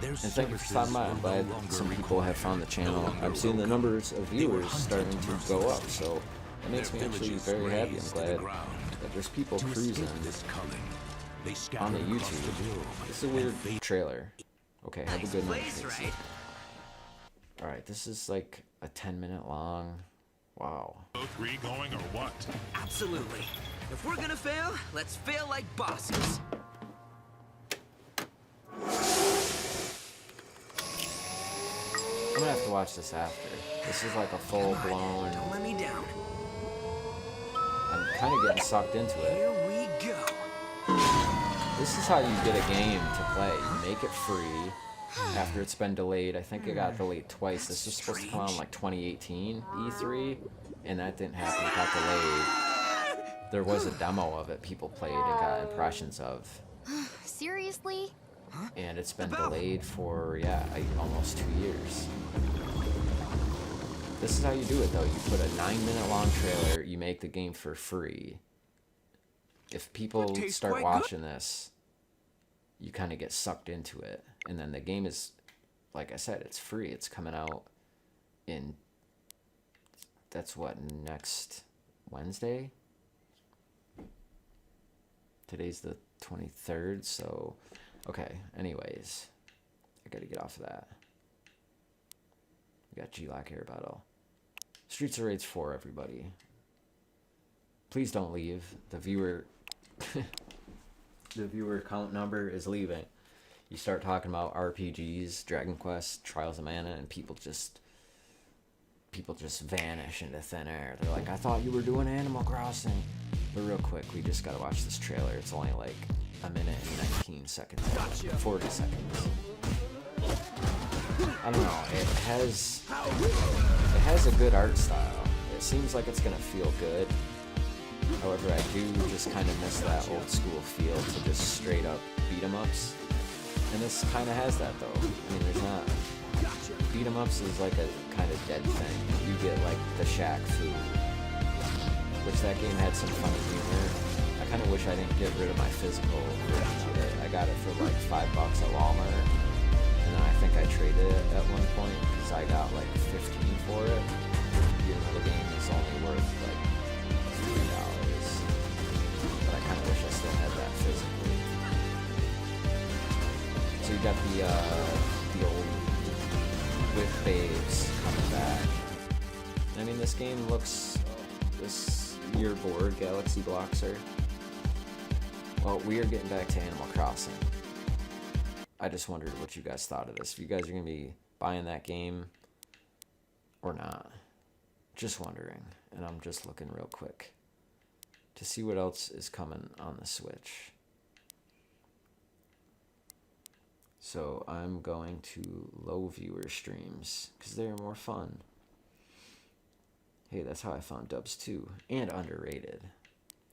their and thank you for services stopping by. I'm were glad no longer some people have found the channel. longer I'm seeing the numbers of viewers hunted starting to go up, so that makes me Their actually villages very happy. I'm razed to the glad ground. that there's people To cruising escape this culling, they on the scattered across YouTube. the globe This is a and weird faded. trailer. Okay, have a good night. Place, Tracy. right? Alright, this is like a 10-minute long. Wow. Both re-going or what? Absolutely. If we're gonna fail, let's fail like bosses. I'm gonna have to watch this after. This is like a full-blown... Don't let me down. I'm kind of getting sucked into it. Here we go. This is how you get a game to play. You make it free after it's been delayed. I think it got delayed twice. This was supposed to come out in like 2018 E3, and that didn't happen. It got delayed. There was a demo of it people played and got impressions of. Seriously? And it's been About- delayed for, yeah, almost 2 years. This is how you do it, though. You put a 9-minute long trailer, you make the game for free. If people tastes start quite watching this, you kind of get sucked into it. And then the game is, like I said, it's free. It's coming out in, that's what, next Wednesday? Today's the 23rd, so, okay, anyways. I gotta get off of that. We got G-Lock Air Battle. Streets of Rage 4, everybody. Please don't leave. The viewer count number is leaving. You start talking about RPGs, Dragon Quest, Trials of Mana, and people just vanish into thin air. They're like, I thought you were doing Animal Crossing. But real quick, we just gotta watch this trailer. It's only like a minute and 19 seconds. 40 seconds. I don't know. It has a good art style. It seems like it's gonna feel good. However, I do just kind of miss that old school feel to just straight up beat 'em ups. And this kind of has that though. I mean, there's not. Beat 'em ups is like a kind of dead thing. You get like the Shaq food, which that game had some funny humor. I kind of wish I didn't get rid of my physical version of it. I got it for like $5 at Walmart. And then I think I traded it at one point because I got like 15 for it. Even though the game is only worth like $3. But I kind of wish I still had that physically. So you got the old Whip Babes coming back. I mean, this game looks, you're bored, Galaxy Bloxer. Well, we are getting back to Animal Crossing. I just wondered what you guys thought of this. If you guys are going to be buying that game or not. Just wondering. And I'm just looking real quick to see what else is coming on the Switch. So I'm going to low viewer streams because they're more fun. Hey, that's how I found Dubs 2 and underrated.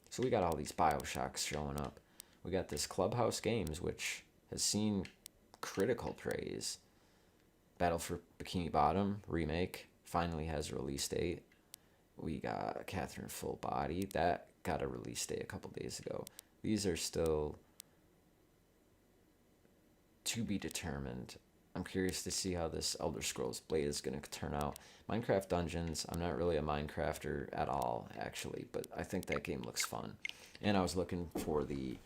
So we got all these BioShocks showing up. We got this Clubhouse Games, which has seen critical praise. Battle for Bikini Bottom remake finally has a release date. We got Catherine Full Body. That got a release date a couple days ago. These are still to be determined. I'm curious to see how this Elder Scrolls Blade is going to turn out. Minecraft Dungeons, I'm not really a Minecrafter at all, actually, but I think that game looks fun. And I was looking for the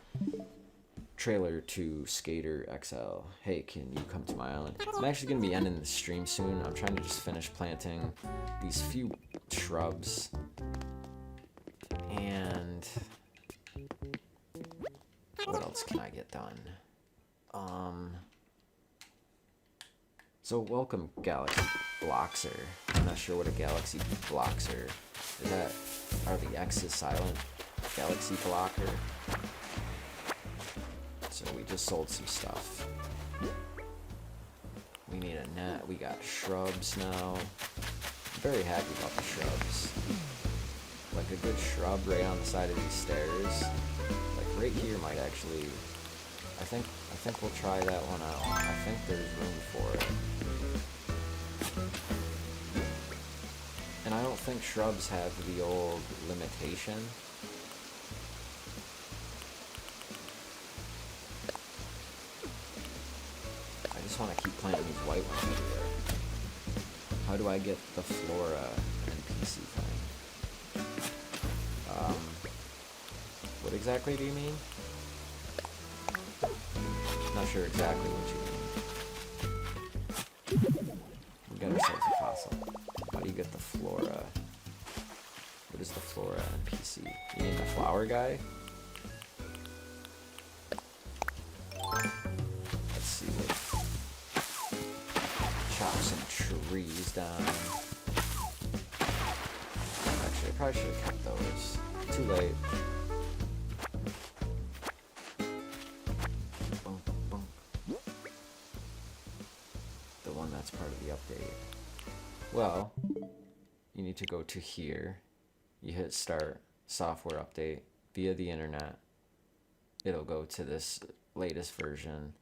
trailer to Skater XL. Hey, can you come to my island? I'm actually going to be ending the stream soon. I'm trying to just finish planting these few shrubs. And what else can I get done? So welcome, Galaxy Bloxer. I'm not sure what a Galaxy Bloxer is. That, are the X's silent? Galaxy Blocker. So we just sold some stuff. We need a net. We got shrubs now. I'm very happy about the shrubs. Like a good shrub right on the side of these stairs. Like right here might actually. I think we'll try that one out. I think there's room for it. And I don't think shrubs have the old limitation. I just want to keep planting these white ones everywhere. How do I get the Flora NPC thing? What exactly do you mean? Not sure exactly what you mean. We got ourselves a fossil. How do you get the Flora? What is the Flora NPC? You mean the flower guy? Let's see what. Chop some trees down. Actually, I probably should have kept those. Too late. That's part of the update. Well, you need to go to here. You hit start software update via the internet. it'll go to this latest version.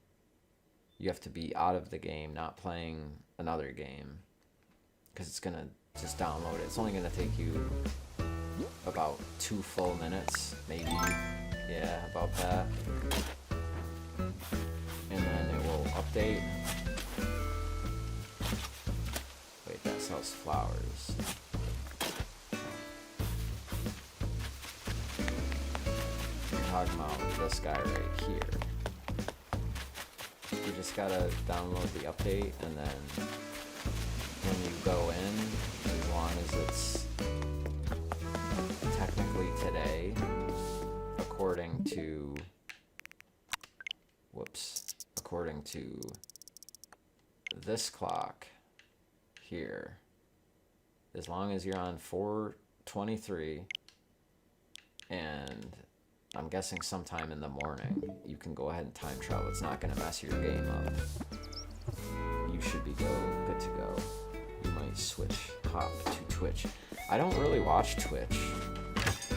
You have to be out of the game, not playing another game, because it's gonna just download it. It's only gonna take you about 2 full minutes, maybe. Yeah, about that. And then it will update. Wait, that sells flowers. You're talking about this guy right here. You just gotta download the update, and then when you go in, as long as it's technically today, according to this clock here, as long as you're on 4:23, and I'm guessing sometime in the morning, you can go ahead and time travel. It's not going to mess your game up. You should be good to go. You might hop to Twitch. I don't really watch Twitch,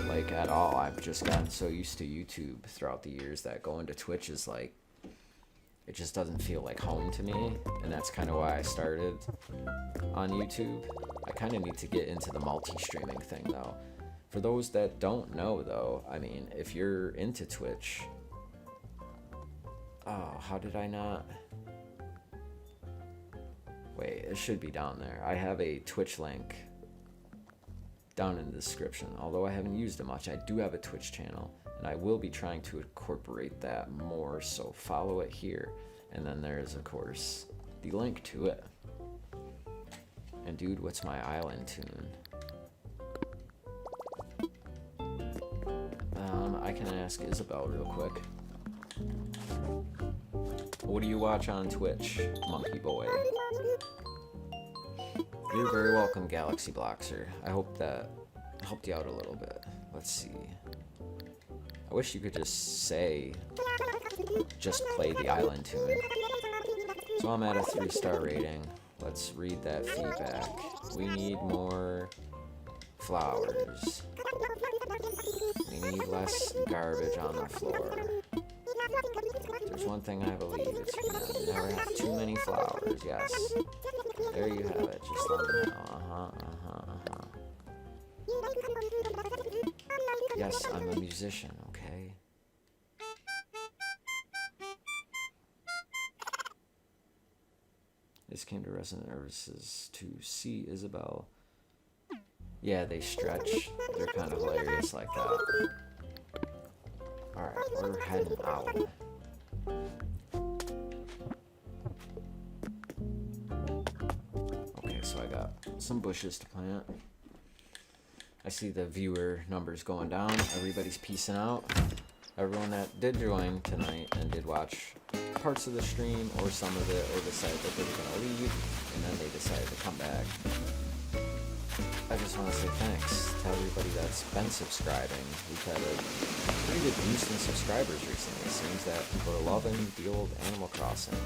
like, at all. I've just gotten so used to YouTube throughout the years that going to Twitch is like, it just doesn't feel like home to me, and that's kind of why I started on YouTube. I kind of need to get into the multi-streaming thing, though. For those that don't know, though, I mean, if you're into Twitch... Oh, how did I not... Wait, it should be down there. I have a Twitch link down in the description. Although I haven't used it much, I do have a Twitch channel, and I will be trying to incorporate that more, so follow it here. And then there's, of course, the link to it. And dude, what's my island tune? I can ask Isabel real quick. What do you watch on Twitch, Monkey Boy? You're very welcome, Galaxy Bloxer. I hope that helped you out a little bit. Let's see. I wish you could just say, just play the island tune. So I'm at a 3-star rating. Let's read that feedback. We need more flowers. We need less garbage on the floor. There's one thing I believe, it's you never have too many flowers. Yes. There you have it. Just let me know. Yes, I'm a musician, okay? This came to resident services to see Isabel. Yeah, they stretch. They're kind of hilarious like that. Alright, we're heading out. Okay, so I got some bushes to plant. I see the viewer numbers going down. Everybody's peacing out. Everyone that did join tonight and did watch parts of the stream or some of it, or decided that they were going to leave, and then they decided to come back. I just want to say thanks to everybody that's been subscribing. We've had a pretty good boost in subscribers recently. It seems that people are loving the old Animal Crossing.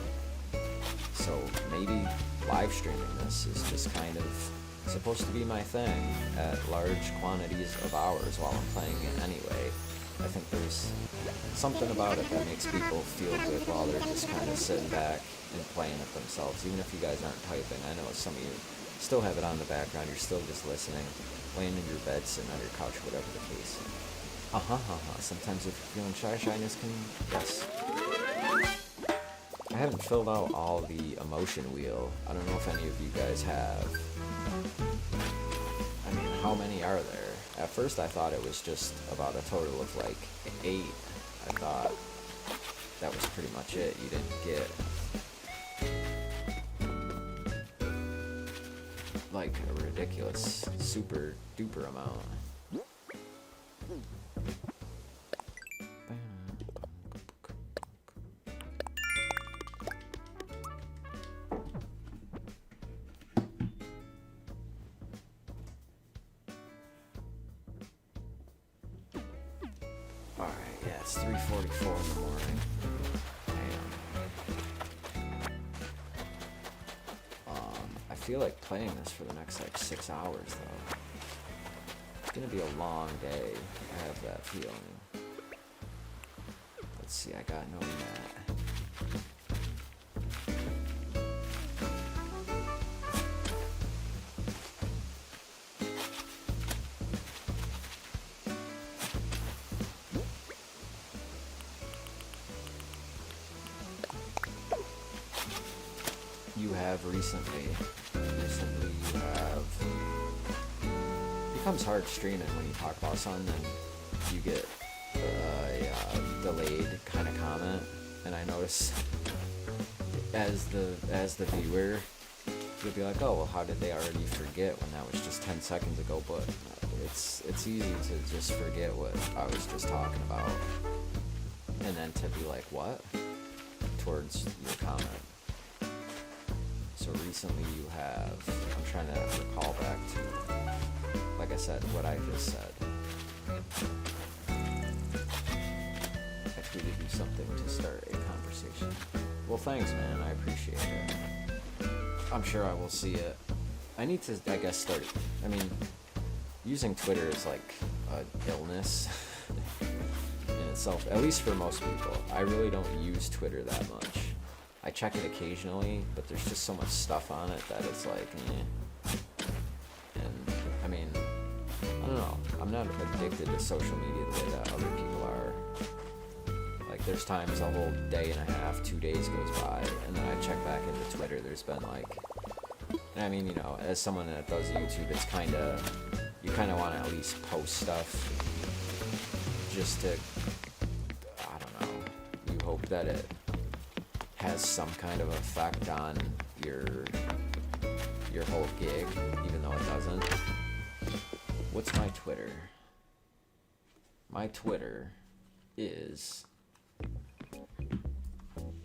So maybe live streaming this is just kind of supposed to be my thing at large quantities of hours while I'm playing it anyway. I think there's something about it that makes people feel good while they're just kind of sitting back and playing it themselves. Even if you guys aren't typing, I know some of you still have it on the background, you're still just listening, laying in your bed, sitting on your couch, whatever the case. Sometimes if you're feeling shy, shyness can, yes. I haven't filled out all the emotion wheel. I don't know if any of you guys have. I mean, how many are there? At first I thought it was just about a total of like 8. I thought that was pretty much it. You didn't get like a ridiculous super duper amount. Alright, yeah, it's 3:44 in the morning. I feel like playing this for the next like 6 hours though. It's gonna be a long day. I have that feeling. see, I got no mat. You have recently you have becomes hard streaming when you talk about something and you get a delayed kind of comment, and I notice as the viewer you'll be like, oh well, how did they already forget when that was just 10 seconds ago? But it's easy to just forget what I was just talking about and then to be like, what? Towards your comment. So recently you have, I'm trying to recall back to, like I said, what I just said. I tweeted you something to start a conversation. Well, thanks, man. I appreciate it. I'm sure I will see it. I need to, I guess, start, I mean, using Twitter is like an illness in itself, at least for most people. I really don't use Twitter that much. I check it occasionally, but there's just so much stuff on it that it's like, And, I mean, I don't know. I'm not addicted to social media the way that other people are. Like, there's times a whole day and a half, 2 days goes by, and then I check back into Twitter. There's been like, and I mean, you know, as someone that does YouTube, it's kind of, you kind of want to at least post stuff just to, I don't know, you hope that it has some kind of effect on your whole gig, even though it doesn't. What's my Twitter? My Twitter is,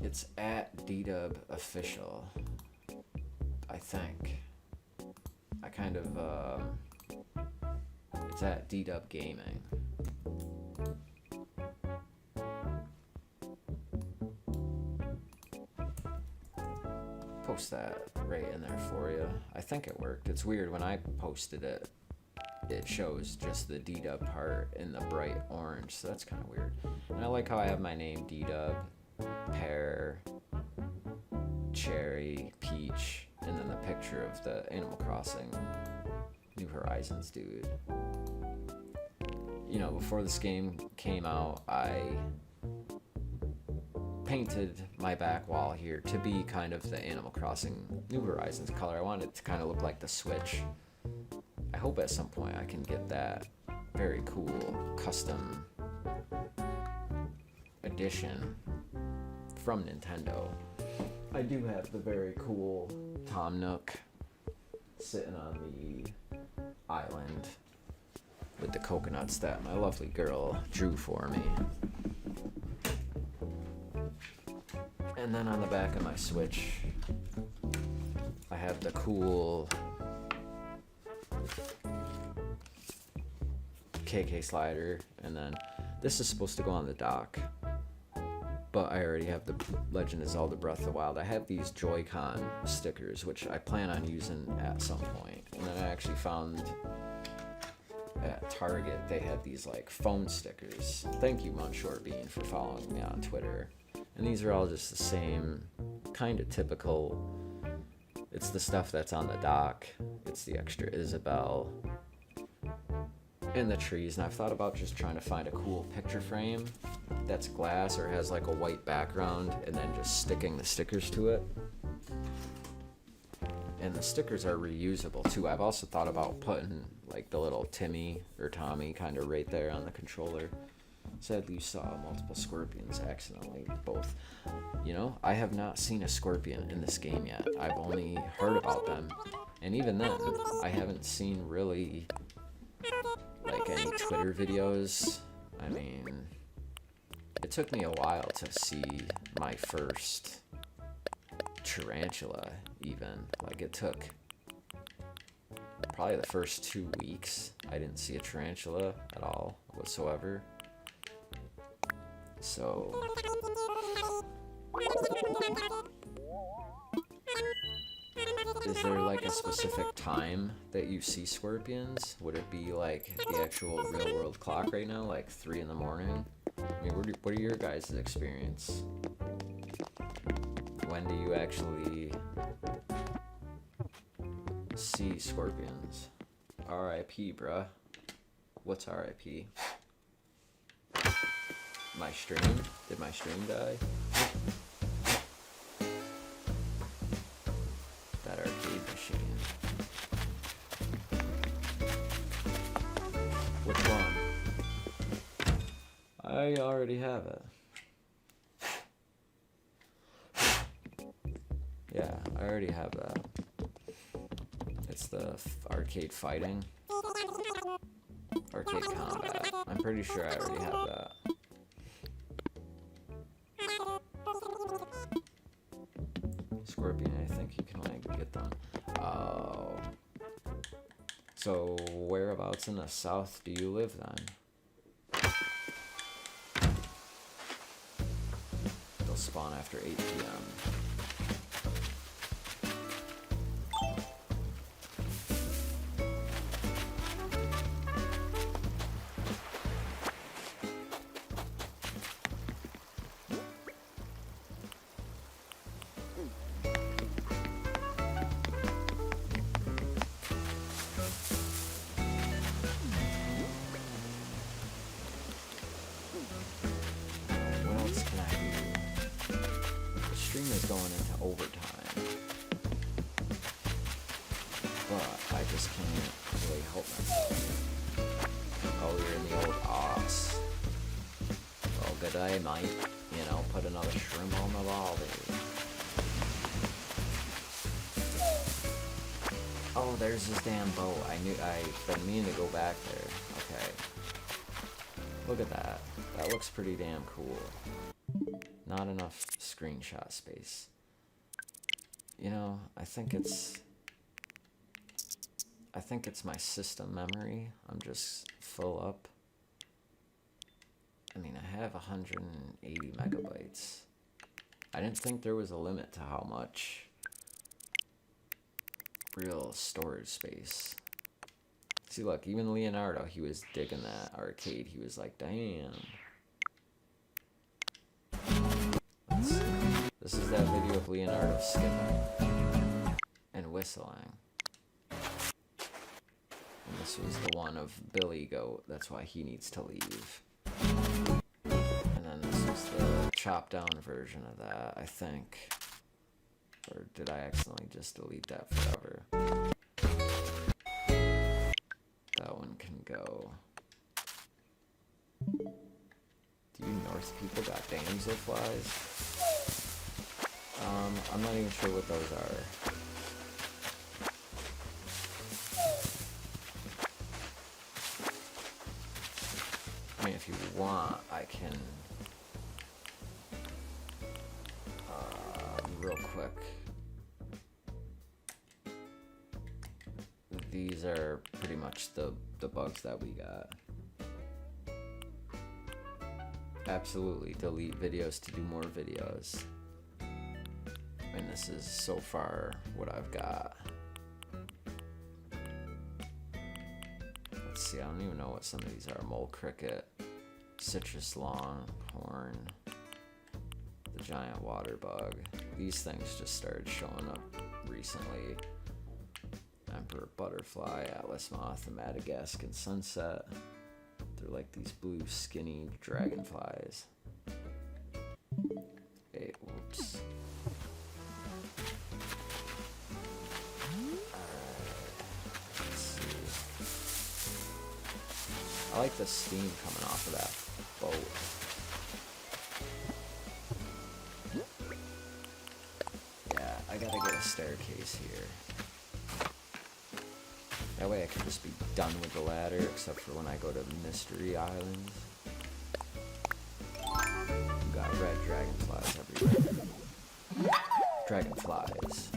it's at @DDubOfficial, I think. I kind of, it's at @DDub Gaming. Post that right in there for you. I think it worked. It's weird, when I posted it, it shows just the D-Dub part in the bright orange, so that's kind of weird. And I like how I have my name D-Dub, Pear, Cherry, Peach, and then the picture of the Animal Crossing New Horizons dude. You know, before this game came out, I painted my back wall here to be kind of the Animal Crossing New Horizons color. I wanted it to kind of look like the Switch. I hope at some point I can get that very cool custom edition from Nintendo. I do have the very cool Tom Nook sitting on the island with the coconuts that my lovely girl drew for me. And then on the back of my Switch, I have the cool KK slider, and then this is supposed to go on the dock, but I already have the Legend of Zelda Breath of the Wild. I have these Joy-Con stickers, which I plan on using at some point. And then I actually found at Target, they had these like phone stickers. Thank you, Munshortbean, for following me on Twitter. And these are all just the same, kind of typical. It's the stuff that's on the dock. It's the extra Isabelle and the trees. And I've thought about just trying to find a cool picture frame that's glass or has like a white background, and then just sticking the stickers to it. And the stickers are reusable too. I've also thought about putting like the little Timmy or Tommy kind of right there on the controller. Sadly, you saw multiple scorpions accidentally, both. You know, I have not seen a scorpion in this game yet. I've only heard about them. And even then, I haven't seen really, like, any Twitter videos. I mean, it took me a while to see my first tarantula, even. Like, it took probably the first 2 weeks. I didn't see a tarantula at all, whatsoever. So, is there like a specific time that you see scorpions? Would it be like the actual real world clock right now, like 3 in the morning? I mean, what are your guys' experience? When do you actually see scorpions? R.I.P. bruh. What's R.I.P.? My stream? Did my stream die? That arcade machine. Which one? I already have it. Yeah, I already have that. It's the arcade fighting. Arcade combat. I'm pretty sure I already have that. Scorpion, I think you can only get them. Oh. So, whereabouts in the south do you live then? They'll spawn after 8 p.m. I might, you know, put another shrimp on the ball, baby. Oh, there's this damn boat. I've been meaning to go back there. Okay. Look at that. That looks pretty damn cool. Not enough screenshot space. You know, I think it's my system memory. I'm just full up. I mean, I have 180 megabytes. I didn't think there was a limit to how much real storage space. See, look, even Leonardo, he was digging that arcade. He was like, damn. Let's see. This is that video of Leonardo skipping and whistling. And this was the one of Billy Goat. That's why he needs to leave. And then this was the chopped down version of that, I think. Or did I accidentally just delete that forever? That one can go. Do you North people got damselflies? I'm not even sure what those are. I mean, if you want, I can, real quick. These are pretty much the bugs that we got. Absolutely, delete videos to do more videos. And this is so far what I've got. Let's see, I don't even know what some of these are. Mole cricket, citrus longhorn, the giant water bug. These things just started showing up recently. Emperor butterfly, atlas moth, the Madagascan sunset. They're like these blue skinny dragonflies. Hey, whoops. I like the steam coming off of that boat. Yeah, I gotta get a staircase here. That way I can just be done with the ladder, except for when I go to Mystery Islands. We got red dragonflies everywhere. Dragonflies.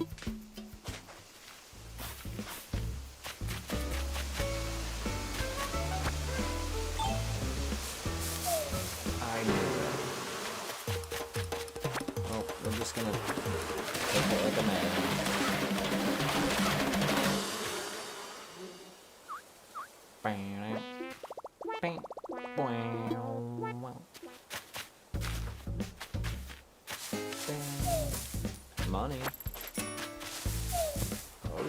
I'm just gonna take it like a man. money. Oh.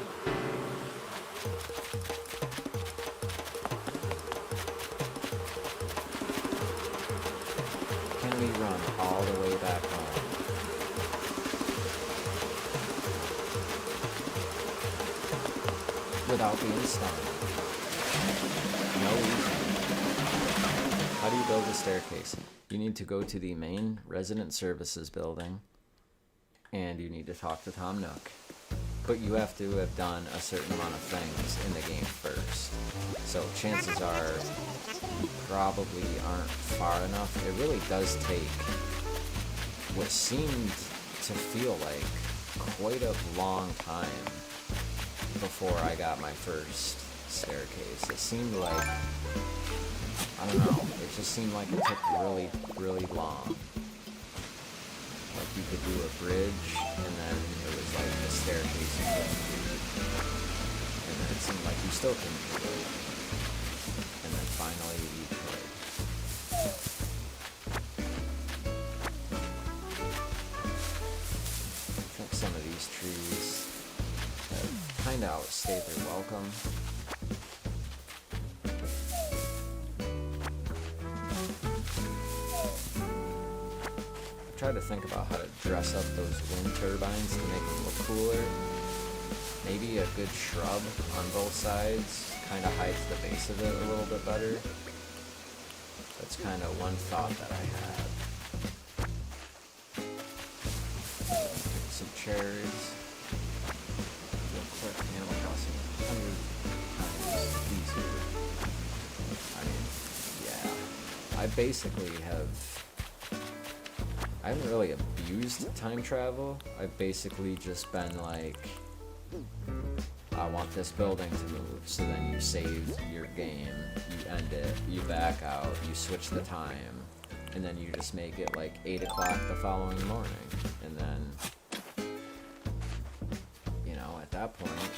Can we run all the way back home? Without being stunned? No reason. How do you build a staircase? You need to go to the main resident services building, and you need to talk to Tom Nook. But you have to have done a certain amount of things in the game first. So chances are you probably aren't far enough. It really does take what seemed to feel like quite a long time before I got my first staircase. It seemed like, I don't know, it just seemed like it took really, really long. Like you could do a bridge, and then it was like the staircase you couldn't do. And then it seemed like you still couldn't do it. And then finally you could. I think some of these trees have kind of outstayed their welcome. Try to think about how to dress up those wind turbines to make them look cooler. Maybe a good shrub on both sides kind of hides the base of it a little bit better. That's kind of one thought that I had. Pick some cherries. Real quick, Animal Crossing 100 times easier. I mean, yeah. I basically I haven't really abused time travel. I've basically just been like, I want this building to move, so then you save your game, you end it, you back out, you switch the time, and then you just make it like 8 o'clock the following morning. And then, you know, at that point,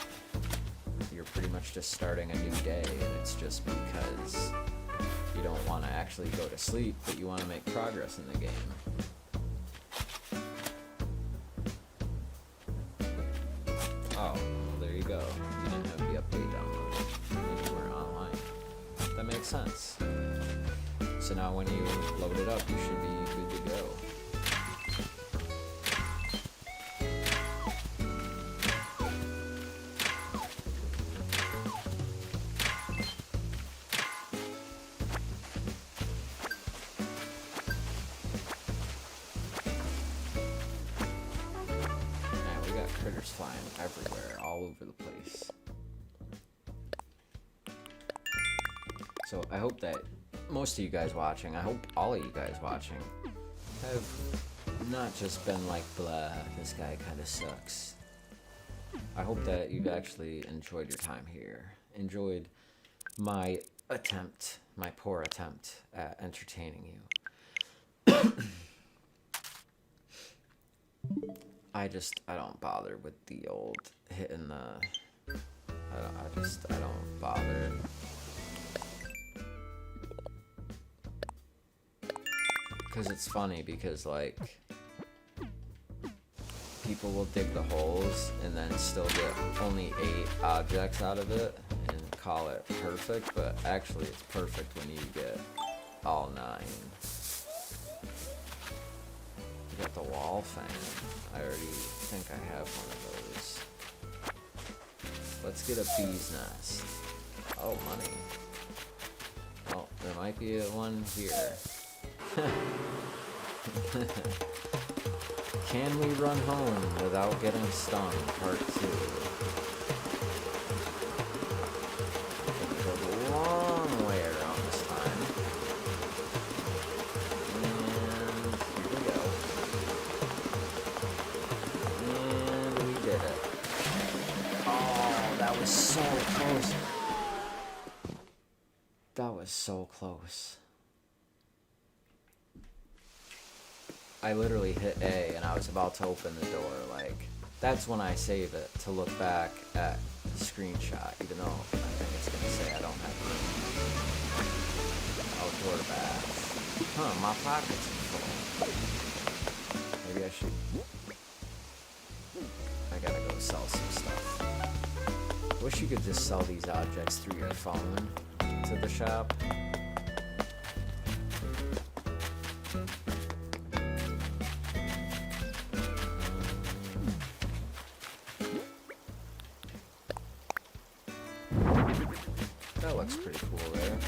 you're pretty much just starting a new day, and it's just because you don't want to actually go to sleep, but you want to make progress in the game. Oh, well, there you go. You didn't have the update downloaded, and you weren't online. That makes sense. So now when you load it up, you should be good to go. Critters flying everywhere, all over the place. So I hope that most of you guys watching, I hope all of you guys watching, have not just been like, blah, this guy kind of sucks. I hope that you've actually enjoyed your time here, enjoyed my attempt, my poor attempt at entertaining you. I don't bother with the old hitting the, I don't bother. Because it's funny, because like, people will dig the holes and then still get only 8 objects out of it and call it perfect, but actually it's perfect when you get all 9. You got the wall fan. I already think I have one of those. Let's get a bee's nest. Oh, money. Oh, there might be one here. Can we run home without getting stung? Part 2. It goes a long way around this time. And here we go. And we did it. Oh, that was so close. That was so close. I literally hit A and I was about to open the door. Like, that's when I save it to look back at the screenshot, even though I think it's gonna say I don't have room. Outdoor bath. Huh, my pockets are full. Maybe I should wish you could just sell these objects through your phone to the shop. That looks pretty cool there.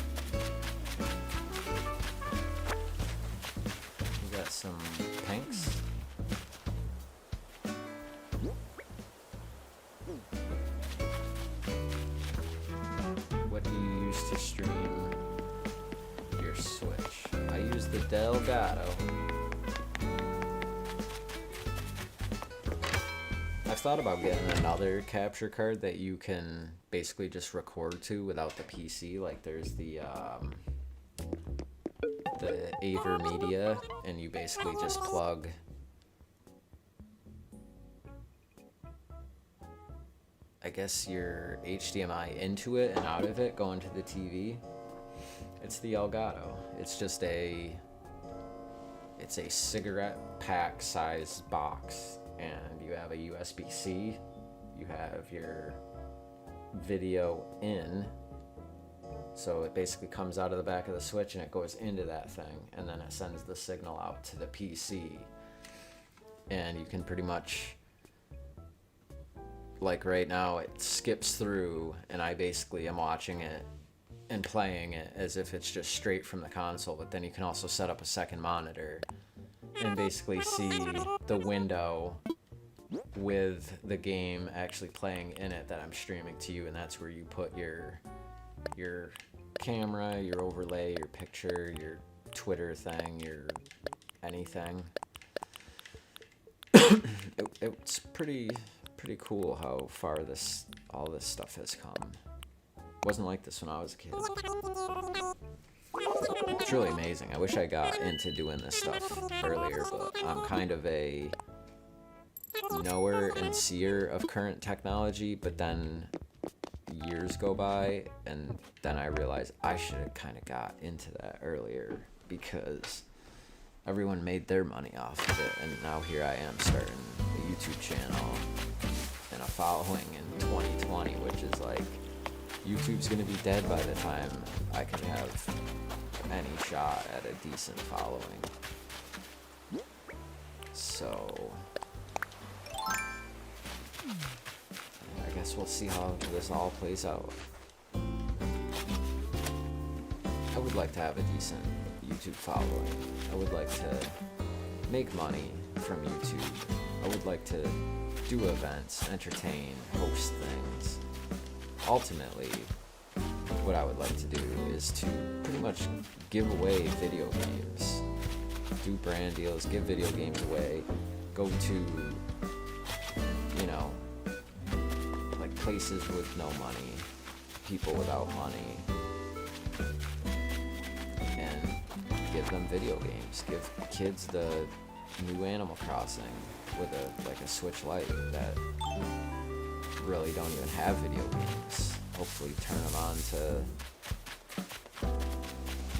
We got some pinks. What do you use to stream your Switch? I use the Delgado. I've thought about getting another capture card that you can basically just record to without the PC. Like there's the Aver Media, and you basically just plug I guess your HDMI into it and out of it going to the TV. It's the Elgato. It's just a cigarette pack size box, and you have a USB-C, you have your video in, so it basically comes out of the back of the Switch and it goes into that thing, and then it sends the signal out to the PC, and you can pretty much, like right now, it skips through and I basically am watching it and playing it as if it's just straight from the console, but then you can also set up a second monitor and basically see the window with the game actually playing in it that I'm streaming to you, and that's where you put your camera, your overlay, your picture, your Twitter thing, your anything. It's pretty cool how far all this stuff has come. Wasn't like this when I was a kid. It's really amazing. I wish I got into doing this stuff earlier, but I'm kind of a knower and seer of current technology, but then years go by and then I realize I should have kind of got into that earlier, because everyone made their money off of it, and now here I am starting a YouTube channel and a following in 2020, which is like, YouTube's gonna be dead by the time I can have any shot at a decent following. So I guess we'll see how this all plays out. I would like to have a decent YouTube following. I would like to make money from YouTube. I would like to do events, entertain, host things. Ultimately, what I would like to do is to pretty much give away video games, do brand deals, give video games away, go to, you know, like places with no money, people without money, and give them video games, give kids the new Animal Crossing with a Switch Lite that really don't even have video games. Hopefully turn them on to,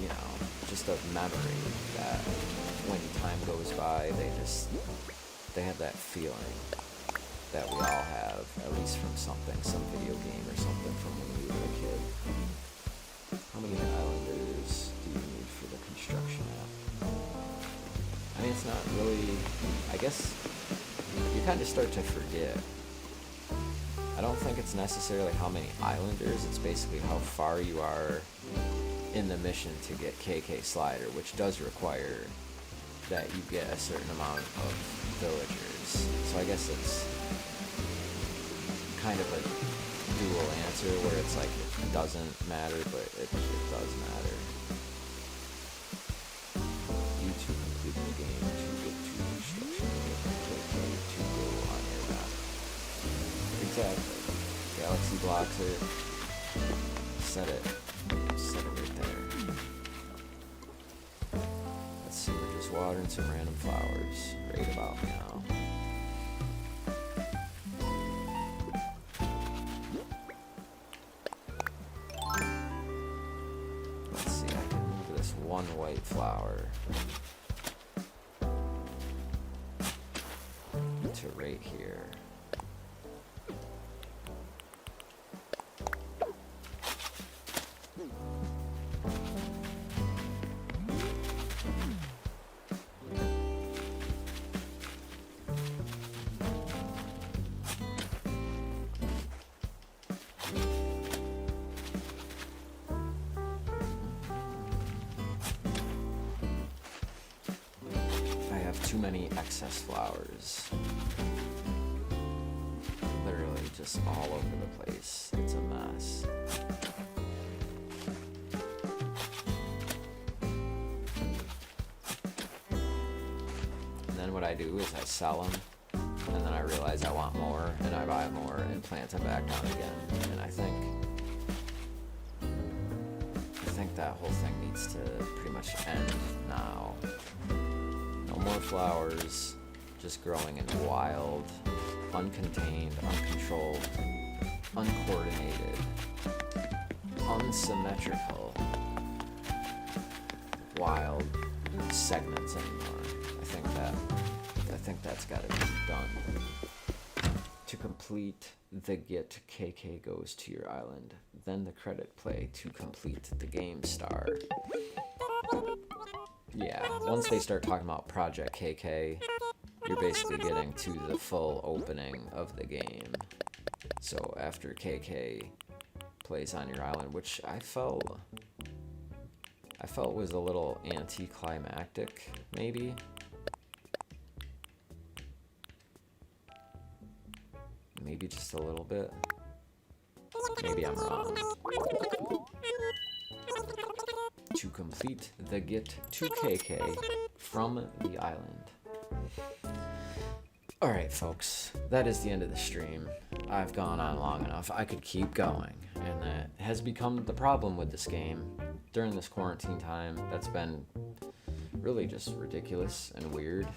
you know, just a memory that when time goes by, they have that feeling that we all have, at least from something, some video game or something from when we were a kid. How many islanders do you need for the construction app? I mean, it's not really, I guess you kind of start to forget. I don't think it's necessarily how many islanders, it's basically how far you are in the mission to get KK Slider, which does require that you get a certain amount of villagers. So I guess it's kind of a dual answer where it's like it doesn't matter, but it does matter. YouTube completing the game to get to construction to go on your map. Exactly. Galaxy blocks it. Set it right there. Let's see, we're just watering some random flowers right about now. Let's see, I can move this one white flower to right here. many excess flowers. Literally just all over the place. It's a mess. And then what I do is I sell them, and then I realize I want more, and I buy more and plant them back down again. And I think that whole thing needs to pretty much end now. No more flowers, just growing in wild, uncontained, uncontrolled, uncoordinated, unsymmetrical, wild segments anymore. I think that's got to be done. To complete the get, KK goes to your island. Then the credit play to complete the game star. Yeah, once they start talking about Project KK, you're basically getting to the full opening of the game. So after KK plays on your island, which I felt was a little anticlimactic, maybe. Maybe just a little bit. Maybe I'm wrong. To complete the get to KK from the island. Alright folks, that is the end of the stream. I've gone on long enough. I could keep going, and that has become the problem with this game. During this quarantine time, that's been really just ridiculous and weird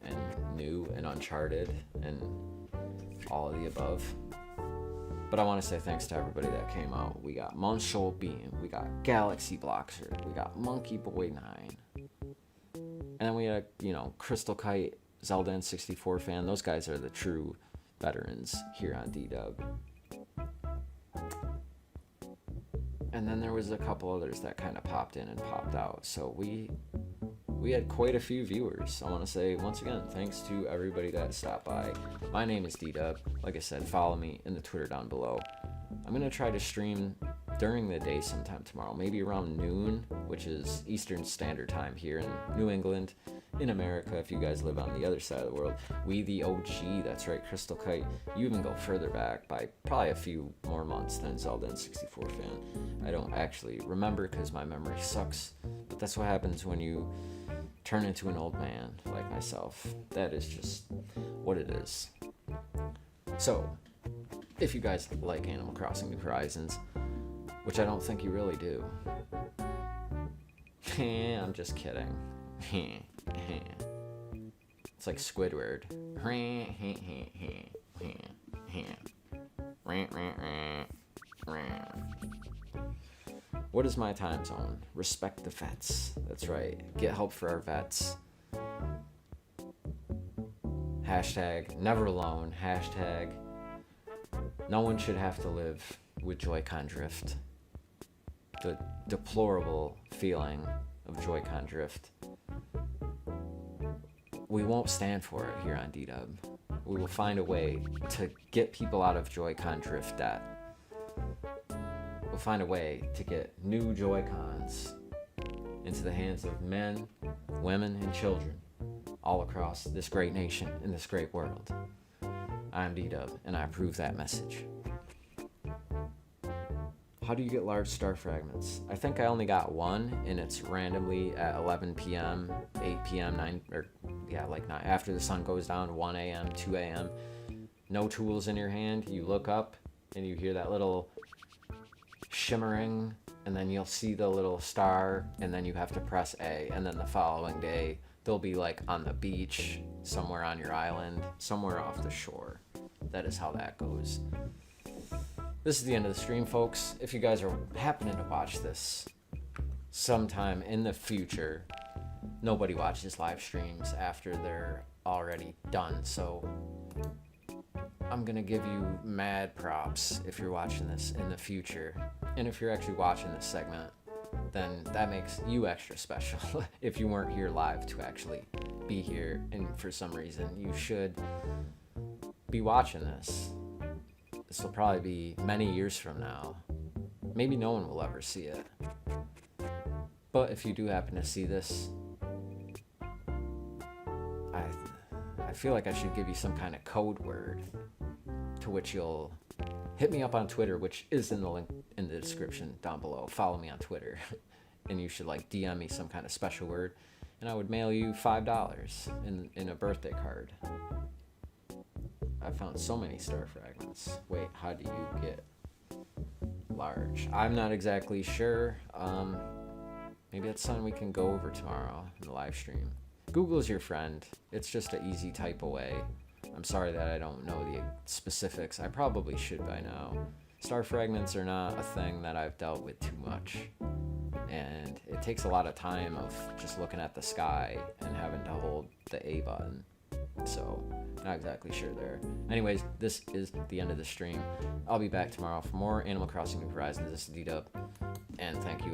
and new and uncharted and all of the above. But I want to say thanks to everybody that came out. We got Munchol Beam, we got Galaxy Bloxer, we got Monkey Boy 9, and then we had, Crystal Kite, Zelda N64 fan. Those guys are the true veterans here on D-Dub. And then there was a couple others that kind of popped in and popped out. So we had quite a few viewers. I want to say, once again, thanks to everybody that stopped by. My name is D-Dub. Like I said, follow me in the Twitter down below. I'm going to try to stream during the day sometime tomorrow, maybe around noon, which is Eastern Standard Time here in New England, in America. If you guys live on the other side of the world, we the OG, that's right, Crystal Kite. You even go further back by probably a few more months than Zelda N64 fan. I don't actually remember because my memory sucks, but that's what happens when you turn into an old man like myself. That is just what it is. So, if you guys like Animal Crossing New Horizons, which I don't think you really do, I'm just kidding. It's like Squidward. What is my time zone? Respect the vets. That's right. Get help for our vets. Hashtag never alone. Hashtag no one should have to live with Joy-Con drift. The deplorable feeling of Joy-Con drift. We won't stand for it here on D-Dub. We will find a way to get people out of Joy-Con drift debt. We'll find a way to get new Joy-Cons into the hands of men, women, and children all across this great nation and this great world. I'm D-Dub, and I approve that message. How do you get large star fragments? I think I only got one, and it's randomly at 11 p.m., 8 p.m., 9, or yeah, like 9, after the sun goes down, 1 a.m., 2 a.m. No tools in your hand. You look up, and you hear that little shimmering, and then you'll see the little star, and then you have to press A, and then the following day, they'll be like on the beach, somewhere on your island, somewhere off the shore. That is how that goes. This is the end of the stream, folks. If you guys are happening to watch this sometime in the future, nobody watches live streams after they're already done, so I'm gonna give you mad props if you're watching this in the future. And if you're actually watching this segment, then that makes you extra special. If you weren't here live to actually be here, and for some reason you should be watching this. This will probably be many years from now. Maybe no one will ever see it. But if you do happen to see this, I feel like I should give you some kind of code word, to which you'll hit me up on Twitter, which is in the link in the description down below. Follow me on Twitter, and you should like DM me some kind of special word, and I would mail you $5 in a birthday card. I found so many star fragments. Wait, how do you get large? I'm not exactly sure. Maybe that's something we can go over tomorrow in the live stream. Google's your friend. It's just an easy type away. I'm sorry that I don't know the specifics. I probably should by now. Star fragments are not a thing that I've dealt with too much. And it takes a lot of time of just looking at the sky and having to hold the A button. So, not exactly sure there. Anyways, this is the end of the stream. I'll be back tomorrow for more Animal Crossing New Horizons. This is D-Dub. And thank you